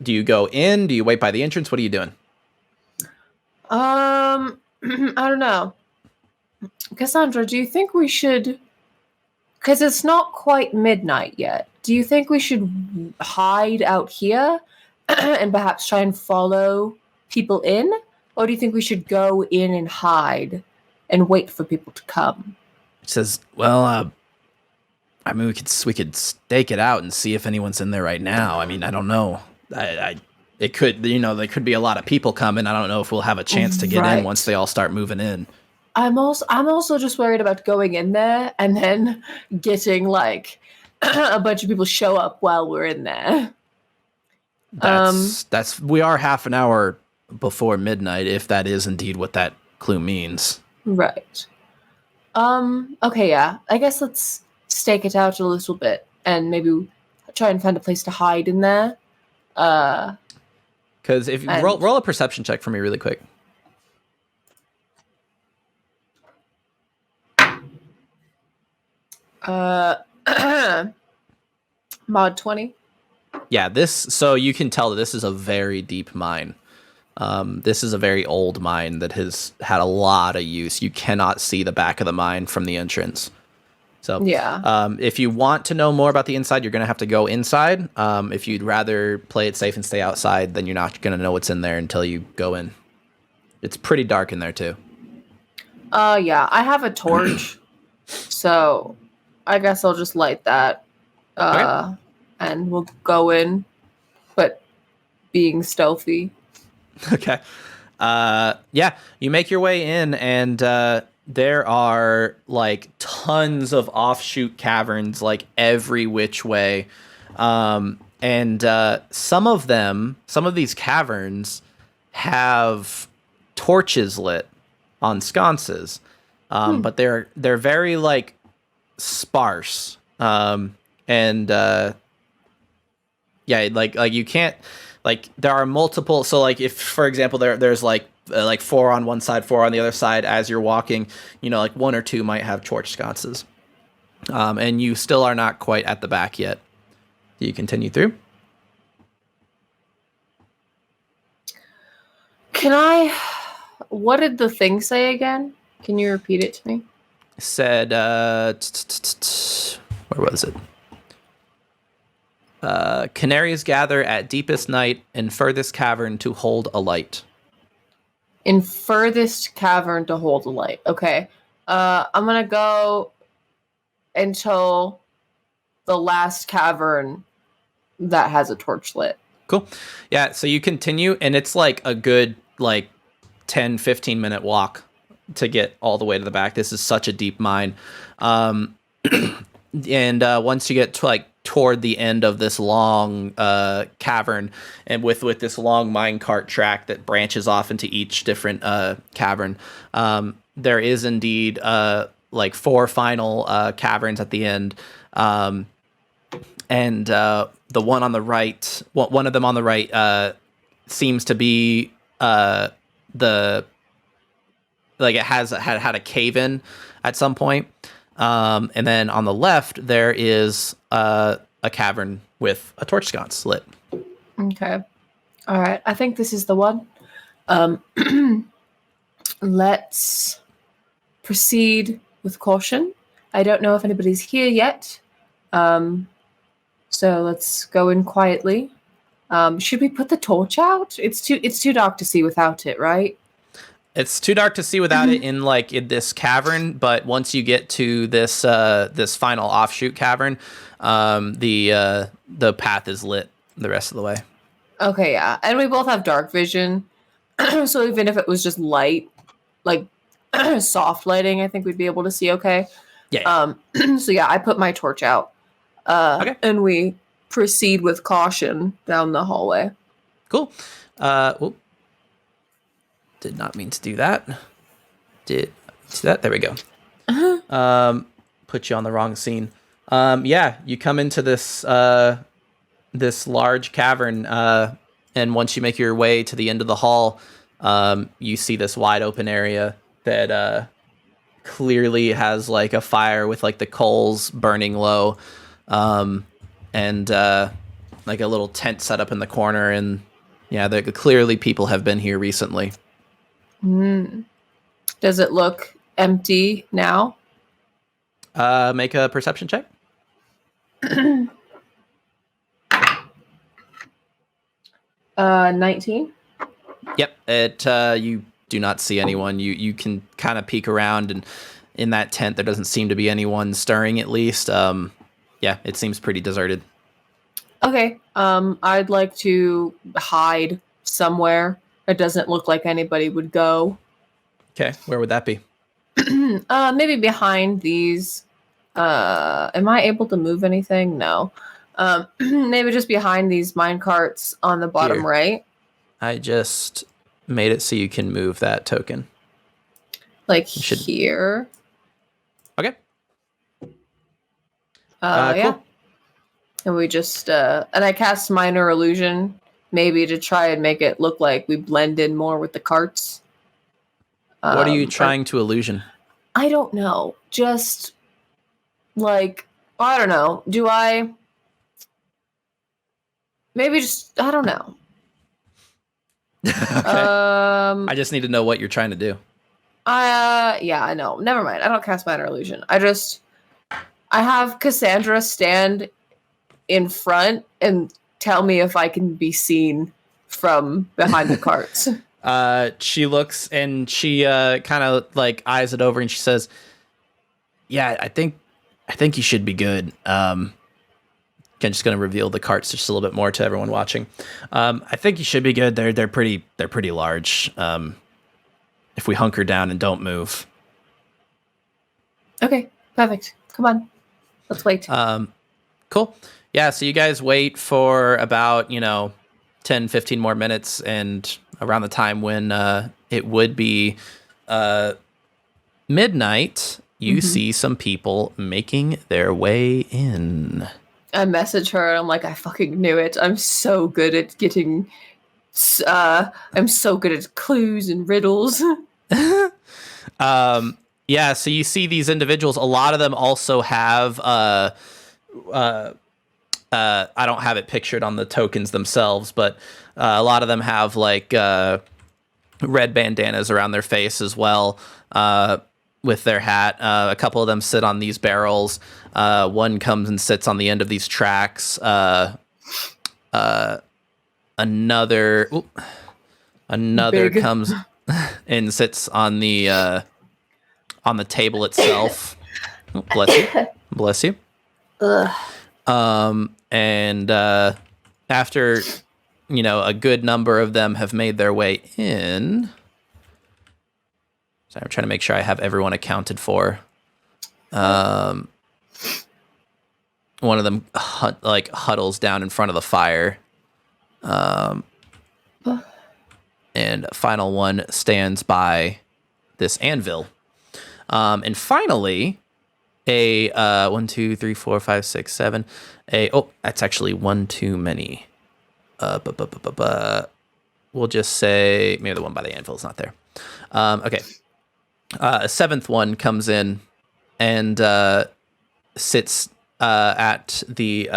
Do you go in? Do you wait by the entrance? What are you doing? I don't know. Cassandra, do you think we should, because it's not quite midnight yet, do you think we should hide out here and perhaps try and follow people in? Or do you think we should go in and hide and wait for people to come? It says, well, I mean, we could stake it out and see if anyone's in there right now. I mean, I don't know. It could, you know, there could be a lot of people coming. I don't know if we'll have a chance to get in once they all start moving in. I'm also just worried about going in there and then getting like a bunch of people show up while we're in there. We are half an hour before midnight, if that is indeed what that clue means. Right. Okay, yeah. I guess let's stake it out a little bit and maybe try and find a place to hide in there. Because if you roll a perception check for me really quick. Mod 20. Yeah, so you can tell that this is a very deep mine. This is a very old mine that has had a lot of use. You cannot see the back of the mine from the entrance. So yeah. If you want to know more about the inside, you're going to have to go inside. If you'd rather play it safe and stay outside, then you're not going to know what's in there until you go in. It's pretty dark in there too. Yeah, I have a torch, so I guess I'll just light that. Okay. And we'll go in, but being stealthy. Okay. Yeah, you make your way in, and there are like tons of offshoot caverns, like every which way. And some of these caverns have torches lit on sconces, but they're very like sparse. Yeah, like you can't, like there are multiple. So like if, for example, there's like 4 on one side, 4 on the other side. As you're walking, you know, like 1 or 2 might have torch sconces, and you still are not quite at the back yet. Do you continue through? What did the thing say again? Can you repeat it to me? Said, where was it? Canaries gather at deepest night in furthest cavern to hold a light. In furthest cavern to hold a light. Okay. I'm going to go until the last cavern that has a torch lit. Cool. Yeah, so you continue, and it's like a good 10-15 minute walk to get all the way to the back. This is such a deep mine. And once you get to toward the end of this long cavern, and with this long minecart track that branches off into each different cavern, there is indeed 4 final caverns at the end. And the one on the right, one of them on the right, seems to be it has had a cave in at some point. And then on the left there is a cavern with a torch sconce lit. Okay. All right. I think this is the one. Let's proceed with caution. I don't know if anybody's here yet. So let's go in quietly. Should we put the torch out? It's too dark to see without it, right? It's too dark to see without it in this cavern, but once you get to this final offshoot cavern, the path is lit the rest of the way. Okay, yeah. And we both have dark vision. So even if it was just light, soft lighting, I think we'd be able to see okay. Yeah. So yeah, I put my torch out. Okay. And we proceed with caution down the hallway. Cool. Did not mean to do that. Did see that? There we go. Put you on the wrong scene. Yeah, you come into this this large cavern, and once you make your way to the end of the hall, you see this wide open area that clearly has a fire with the coals burning low, and a little tent set up in the corner, and yeah, clearly people have been here recently. Does it look empty now? Make a perception check. 19. Yep. You do not see anyone. You can kind of peek around, and in that tent there doesn't seem to be anyone stirring, at least. Yeah, it seems pretty deserted. Okay. I'd like to hide somewhere. It doesn't look like anybody would go. Okay, where would that be? Maybe behind these. Am I able to move anything? No. Maybe just behind these mine carts on the bottom Here. right. I just made it so you can move that token. Here. Okay. Yeah. Cool. And we just and I cast minor illusion, maybe to try and make it look like we blend in more with the carts. What are you trying to illusion? I don't know. Just I don't know. Do I? Maybe just I don't know. Okay. I just need to know what you're trying to do. Yeah, I know. Never mind. I don't cast minor illusion. I have Cassandra stand in front and tell me if I can be seen from behind the carts. She looks and she kind of eyes it over, and she says, "Yeah, I think you should be good." I'm just going to reveal the carts just a little bit more to everyone watching. I think you should be good. They're pretty large. If we hunker down and don't move. Okay, perfect. Come on, let's wait. Cool. Yeah, so you guys wait for about 10-15 more minutes, and around the time when it would be midnight, you see some people making their way in. I message her, and I'm like, I fucking knew it. I'm so good at getting... I'm so good at clues and riddles. Yeah, so you see these individuals. A lot of them also have... I don't have it pictured on the tokens themselves, but a lot of them have red bandanas around their face as well, with their hat. A couple of them sit on these barrels. One comes and sits on the end of these tracks. Another Big. comes and sits on the table itself. Oh, bless you. Bless you. Ugh. And after, a good number of them have made their way in. Sorry, I'm trying to make sure I have everyone accounted for. One of them huddles down in front of the fire. And a final one stands by this anvil. And finally, a 1, 2, 3, 4, 5, 6, 7. That's actually one too many. We'll just say maybe the one by the anvil is not there. Okay. A seventh one comes in and sits at the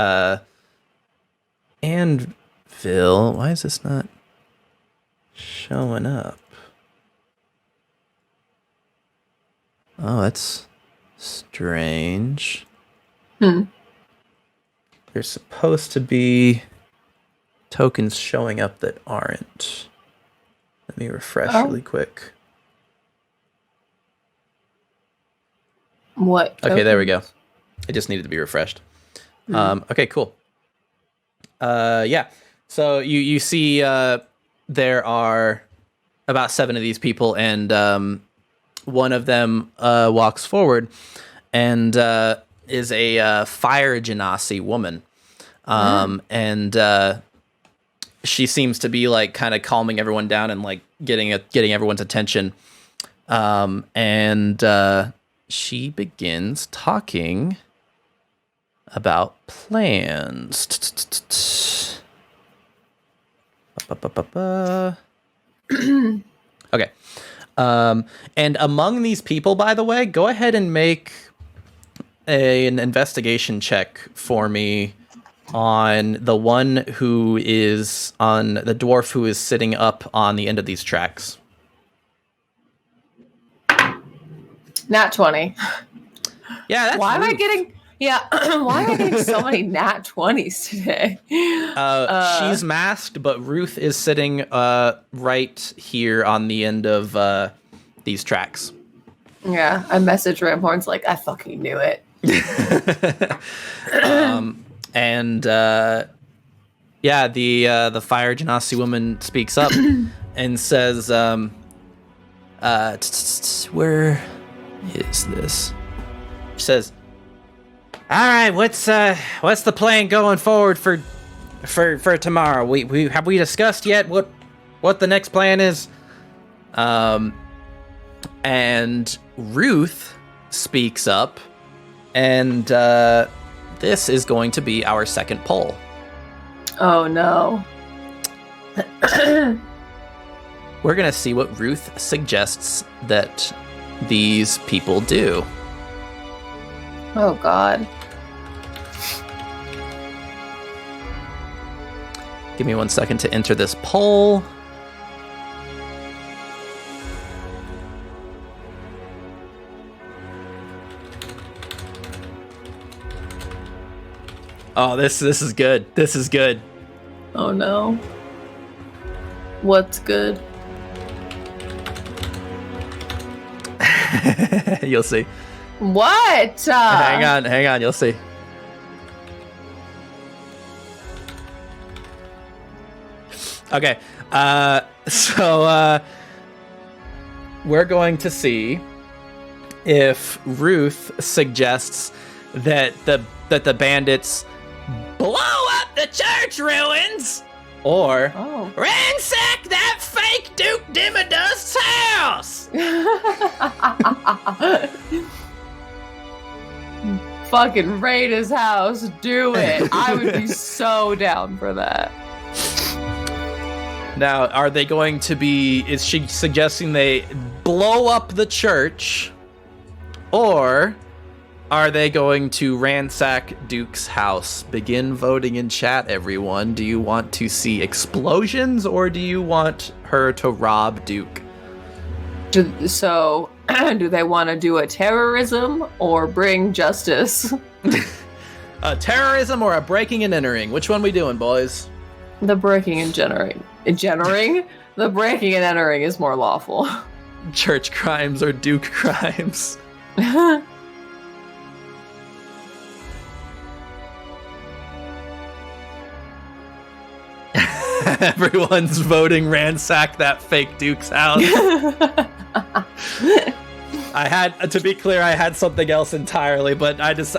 anvil. Why is this not showing up? Oh, that's strange. There's supposed to be tokens showing up that aren't. Let me refresh really quick. What? Okay, there we go. It just needed to be refreshed. Okay, cool. Yeah. So you see there are about 7 of these people, and one of them walks forward and is a fire genasi woman. And she seems to be like kind of calming everyone down and like getting everyone's attention. And she begins talking about plans. Okay. And among these people, by the way, go ahead and make an investigation check for me on the one who is on the dwarf who is sitting up on the end of these tracks. Nat 20. Yeah, that's why am I Ruth. getting? Yeah, why am I getting so many nat 20s today? She's masked, but Ruth is sitting right here on the end of these tracks. Yeah, I messaged Ramhorn's like, I fucking knew it. And yeah, the fire genasi woman speaks up and says, where is this? She says, all right, what's the plan going forward for tomorrow? We have we discussed yet what the next plan is? And Ruth speaks up, and this is going to be our second poll. Oh no. We're gonna see what Ruth suggests that these people do. Oh god. Give me 1 second to enter this poll. Oh, this is good. This is good. Oh no. What's good? You'll see. What? Hang on, you'll see. Okay, so we're going to see if Ruth suggests that the bandits blow up the church ruins or ransack that fake Duke Dimmadust's house. Fucking raid his house. Do it. I would be so down for that. Now, are they going to be... Is she suggesting they blow up the church? Or are they going to ransack Duke's house? Begin voting in chat, everyone. Do you want to see explosions, or do you want her to rob Duke? Do they want to do a terrorism or bring justice? A terrorism or a breaking and entering? Which one we doing, boys? The breaking and entering. The breaking and entering is more lawful. Church crimes or Duke crimes? Everyone's voting ransack that fake Duke's house. I had, to be clear, I had something else entirely, but I just,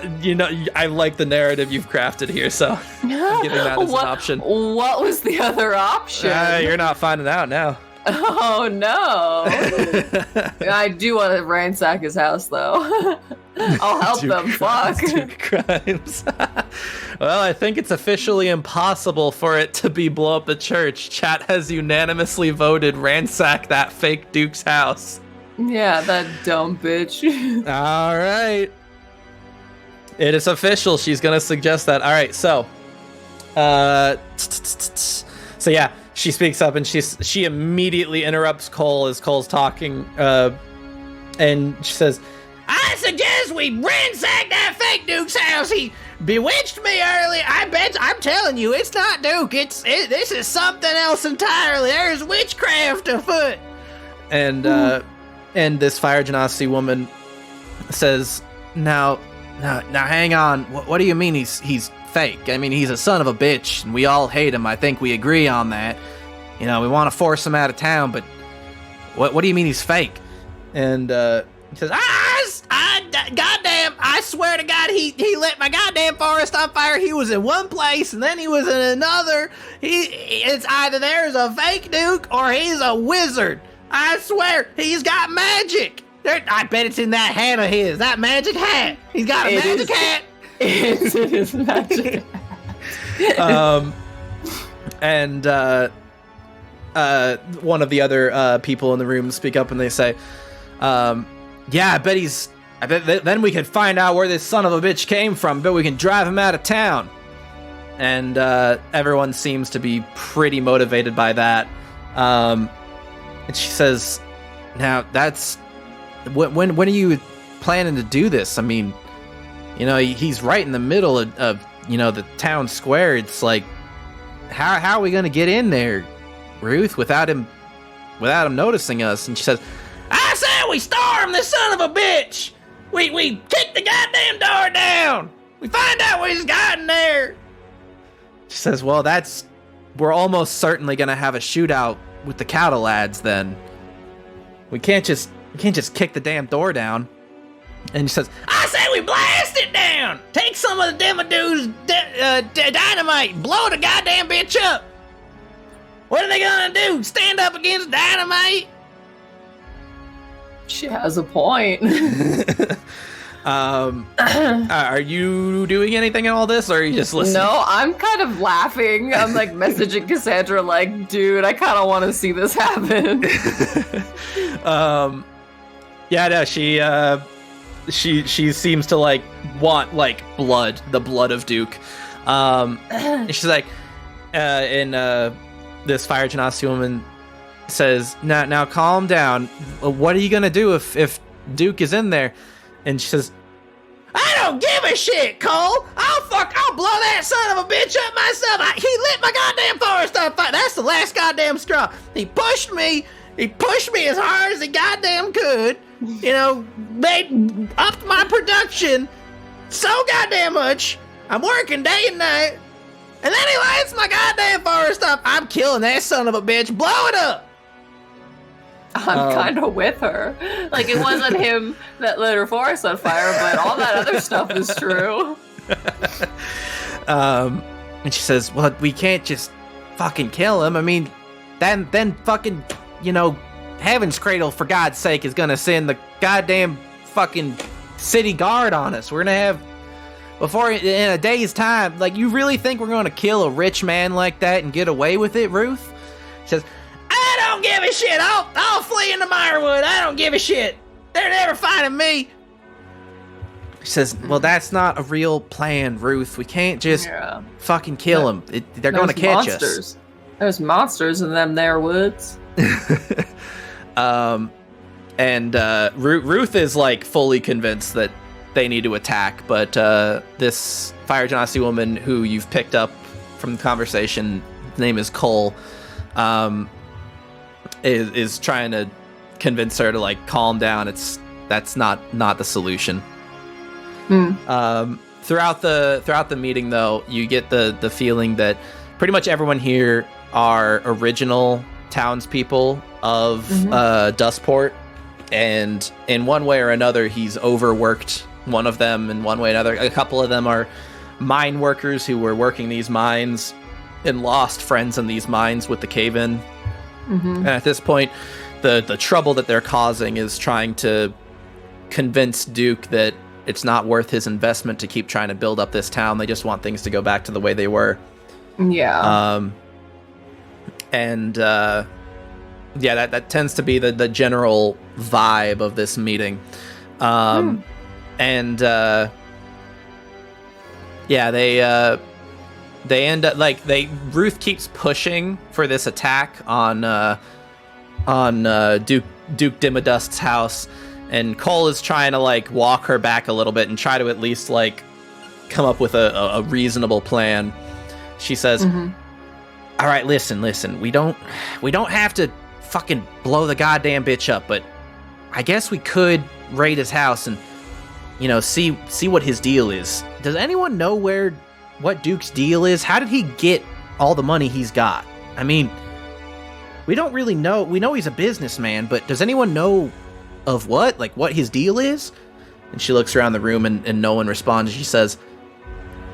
I like the narrative you've crafted here, so I'm giving that as an option. What was the other option? You're not finding out now. Oh, no. I do want to ransack his house, though. I'll help them. Fuck. Duke crimes. Well, I think it's officially impossible for it to be blow up the church. Chat has unanimously voted ransack that fake Duke's house. Yeah, that dumb bitch. All right. It is official. She's going to suggest that. All right, so. So yeah, she speaks up and she immediately interrupts Cole as Cole's talking. And she says, I suggest we ransack that fake Duke's house. He bewitched me earlier. I'm telling you, it's not Duke. This is something else entirely. There's witchcraft afoot. And this fire genasi woman says, now hang on. What do you mean he's fake? I mean, he's a son of a bitch, and we all hate him. I think we agree on that. We want to force him out of town, but what do you mean he's fake? And he says, goddamn, I swear to God, he lit my goddamn forest on fire. He was in one place, and then he was in another. It's either there's a fake Duke or he's a wizard. I swear, he's got magic. I bet it's in that hat of his, that magic hat. He's got a magic hat. It's in his magic hat. And one of the other people in the room speak up and they say, yeah, I bet then we can find out where this son of a bitch came from. Bet we can drive him out of town. And everyone seems to be pretty motivated by that. And she says, now that's, when are you planning to do this? I mean, he's right in the middle of the town square. It's like, how are we going to get in there, Ruth, without him noticing us? And she says, I said we storm this son of a bitch. We kick the goddamn door down. We find out what he's got in there. She says, well, we're almost certainly going to have a shootout with the cattle lads then. We can't just kick the damn door down. And she says, I say we blast it down! Take some of the Demodu's dynamite, blow the goddamn bitch up! What are they gonna do? Stand up against dynamite? She has a point. Are you doing anything in all this, or are you just listening? No, I'm kind of laughing. I'm like messaging Cassandra like, dude, I kind of want to see this happen. Yeah, no, she seems to like want like the blood of Duke. She's like, this fire genasi woman says, now calm down. What are you gonna do if Duke is in there? And she says, I don't give a shit, Cole. I'll blow that son of a bitch up myself. He lit my goddamn forest on fire. That's the last goddamn straw. He pushed me as hard as he goddamn could. They upped my production so goddamn much. I'm working day and night. And then he lights my goddamn forest up. I'm killing that son of a bitch. Blow it up. I'm kind of with her. Like, it wasn't him that lit her forest on fire, but all that other stuff is true. And she says, well, we can't just fucking kill him. I mean, then fucking, Heaven's Cradle, for God's sake, is gonna send the goddamn fucking city guard on us. We're gonna have, in a day's time, like, you really think we're gonna kill a rich man like that and get away with it, Ruth? She says, I don't give a shit. I'll flee into Mirewood. I don't give a shit. They're never finding me. She says, well, that's not a real plan, Ruth. We can't just fucking kill them. They're going to catch us. There's monsters in them there woods. And Ruth is like fully convinced that they need to attack, but this fire genasi woman who you've picked up from the conversation, name is Cole, is trying to convince her to like calm down. That's not the solution. Throughout the meeting, though, you get the feeling that pretty much everyone here are original townspeople of Dustport, and in one way or another, he's overworked one of them in one way or another. A couple of them are mine workers who were working these mines and lost friends in these mines with the cave-in. And at this point, the trouble that they're causing is trying to convince Duke that it's not worth his investment to keep trying to build up this town. They just want things to go back to the way they were. Yeah. That tends to be the general vibe of this meeting. They end up Ruth keeps pushing for this attack on Duke Dimmadust's house, and Cole is trying to walk her back a little bit and try to at least come up with a reasonable plan. She says, "All right, listen. We don't have to fucking blow the goddamn bitch up, but I guess we could raid his house and see what his deal is. Does anyone know what Duke's deal is? How did he get all the money he's got? I mean, we don't really know. We know he's a businessman, but does anyone know of what his deal is?" And she looks around the room and no one responds. She says,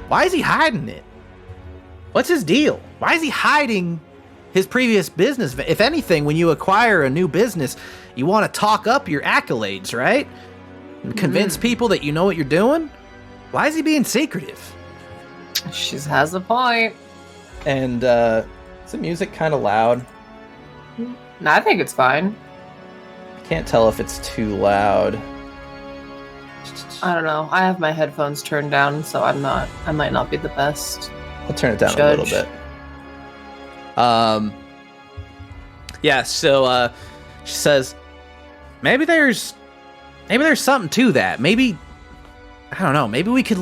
"Why is he hiding it? What's his deal? Why is he hiding his previous business? If anything, when you acquire a new business, you want to talk up your accolades, right? And convince people that you know what you're doing. Why is he being secretive?" She has a point. And is the music kind of loud? No, I think it's fine. I can't tell if it's too loud. I don't know. I have my headphones turned down, so I might not be the best. I'll turn it down a little bit. So she says, maybe there's something to that. Maybe, I don't know, maybe we could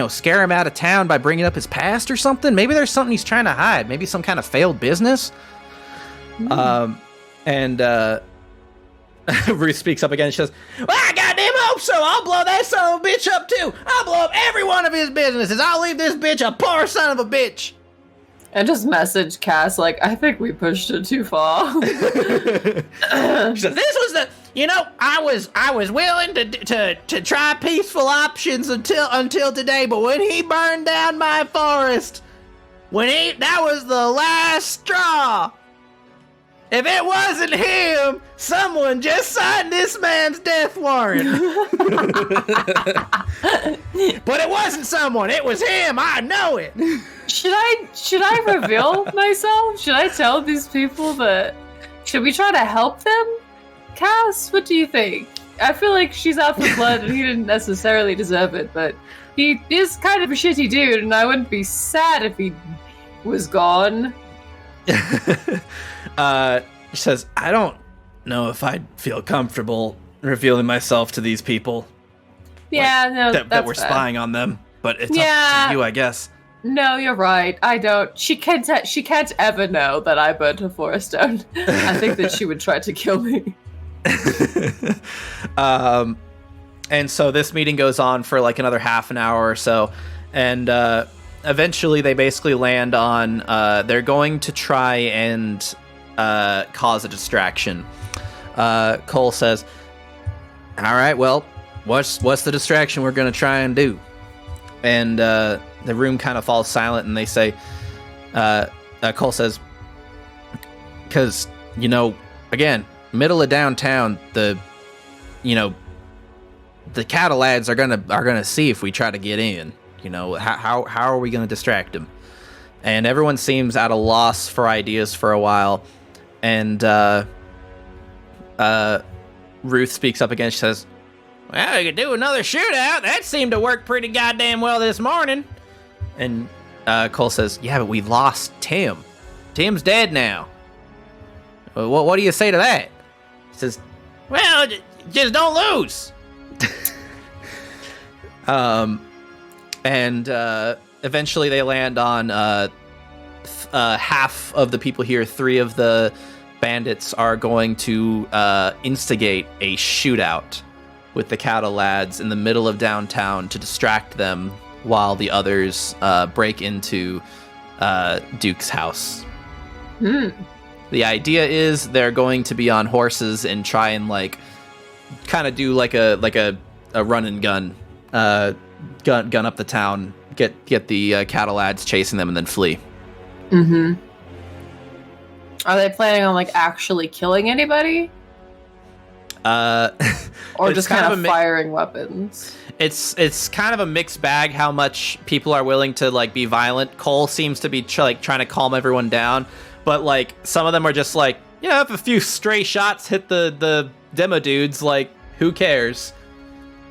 scare him out of town by bringing up his past or something. Maybe there's something he's trying to hide. Maybe some kind of failed business. Ruth speaks up again. She says, "Well, I goddamn hope so. I'll blow that son of a bitch up too. I'll blow up every one of his businesses. I'll leave this bitch a poor son of a bitch." And just message Cass I think we pushed it too far. She says, "This was the, I was willing to try peaceful options until today, but when he burned down my forest, that was the last straw. If it wasn't him, someone just signed this man's death warrant." "But it wasn't someone, it was him, I know it." Should I reveal myself? Should I tell these people that? Should we try to help them? Cass, what do you think? I feel like she's out for blood and he didn't necessarily deserve it, but he is kind of a shitty dude, and I wouldn't be sad if he was gone. She says, "I don't know if I'd feel comfortable revealing myself to these people." Yeah, that we're spying on them, but it's up to you, I guess. No, you're right. I don't. She can't ever know that I burnt her forest down. I think that she would try to kill me. And so this meeting goes on for another half an hour or so, and eventually they basically land on they're going to try and cause a distraction. Cole says, "All right, well, what's the distraction we're going to try and do?" And the room kind of falls silent, and they say, Cole says, "Because, again, middle of downtown, the cattle lads are gonna see if we try to get in. How are we gonna distract them?" And everyone seems at a loss for ideas for a while. And Ruth speaks up again. She says, "Well, we could do another shootout. That seemed to work pretty goddamn well this morning." And Cole says, "Yeah, but we lost Tim. Tim's dead now. What do you say to that?" He says, "Well, just don't lose." Eventually they land on half of the people here. 3 of the bandits are going to instigate a shootout with the cattle lads in the middle of downtown to distract them while the others break into Duke's house. The idea is they're going to be on horses and try and like kind of do like a run and gun up the town, get the cattle ads chasing them, and then flee. Are they planning on like actually killing anybody? Or just kind of firing weapons? It's kind of a mixed bag how much people are willing to like be violent. Cole seems to be trying to calm everyone down, but like some of them are just like, yeah, if a few stray shots hit the demo dudes, like who cares?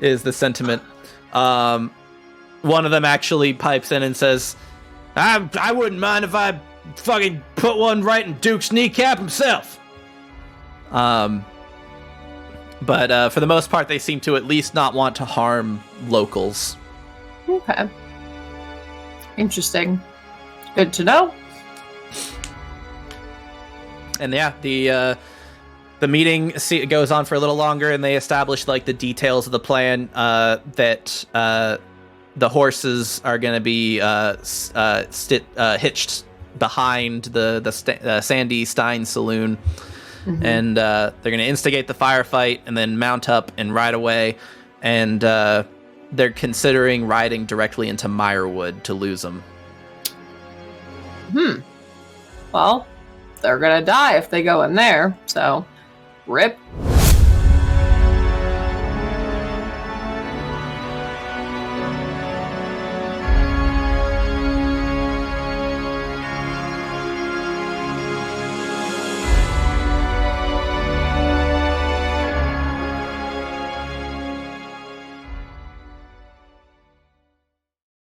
Is the sentiment. One of them actually pipes in and says, I wouldn't mind if I fucking put one right in Duke's kneecap himself. But for the most part, they seem to at least not want to harm locals. Okay. Interesting. Good to know. And yeah, the meeting goes on for a little longer, and they establish like the details of the plan. That the horses are going to be hitched behind the Sandy Stein Saloon. And they're going to instigate the firefight and then mount up and ride away. And they're considering riding directly into Meyerwood to lose them. Well, they're going to die if they go in there. So, rip.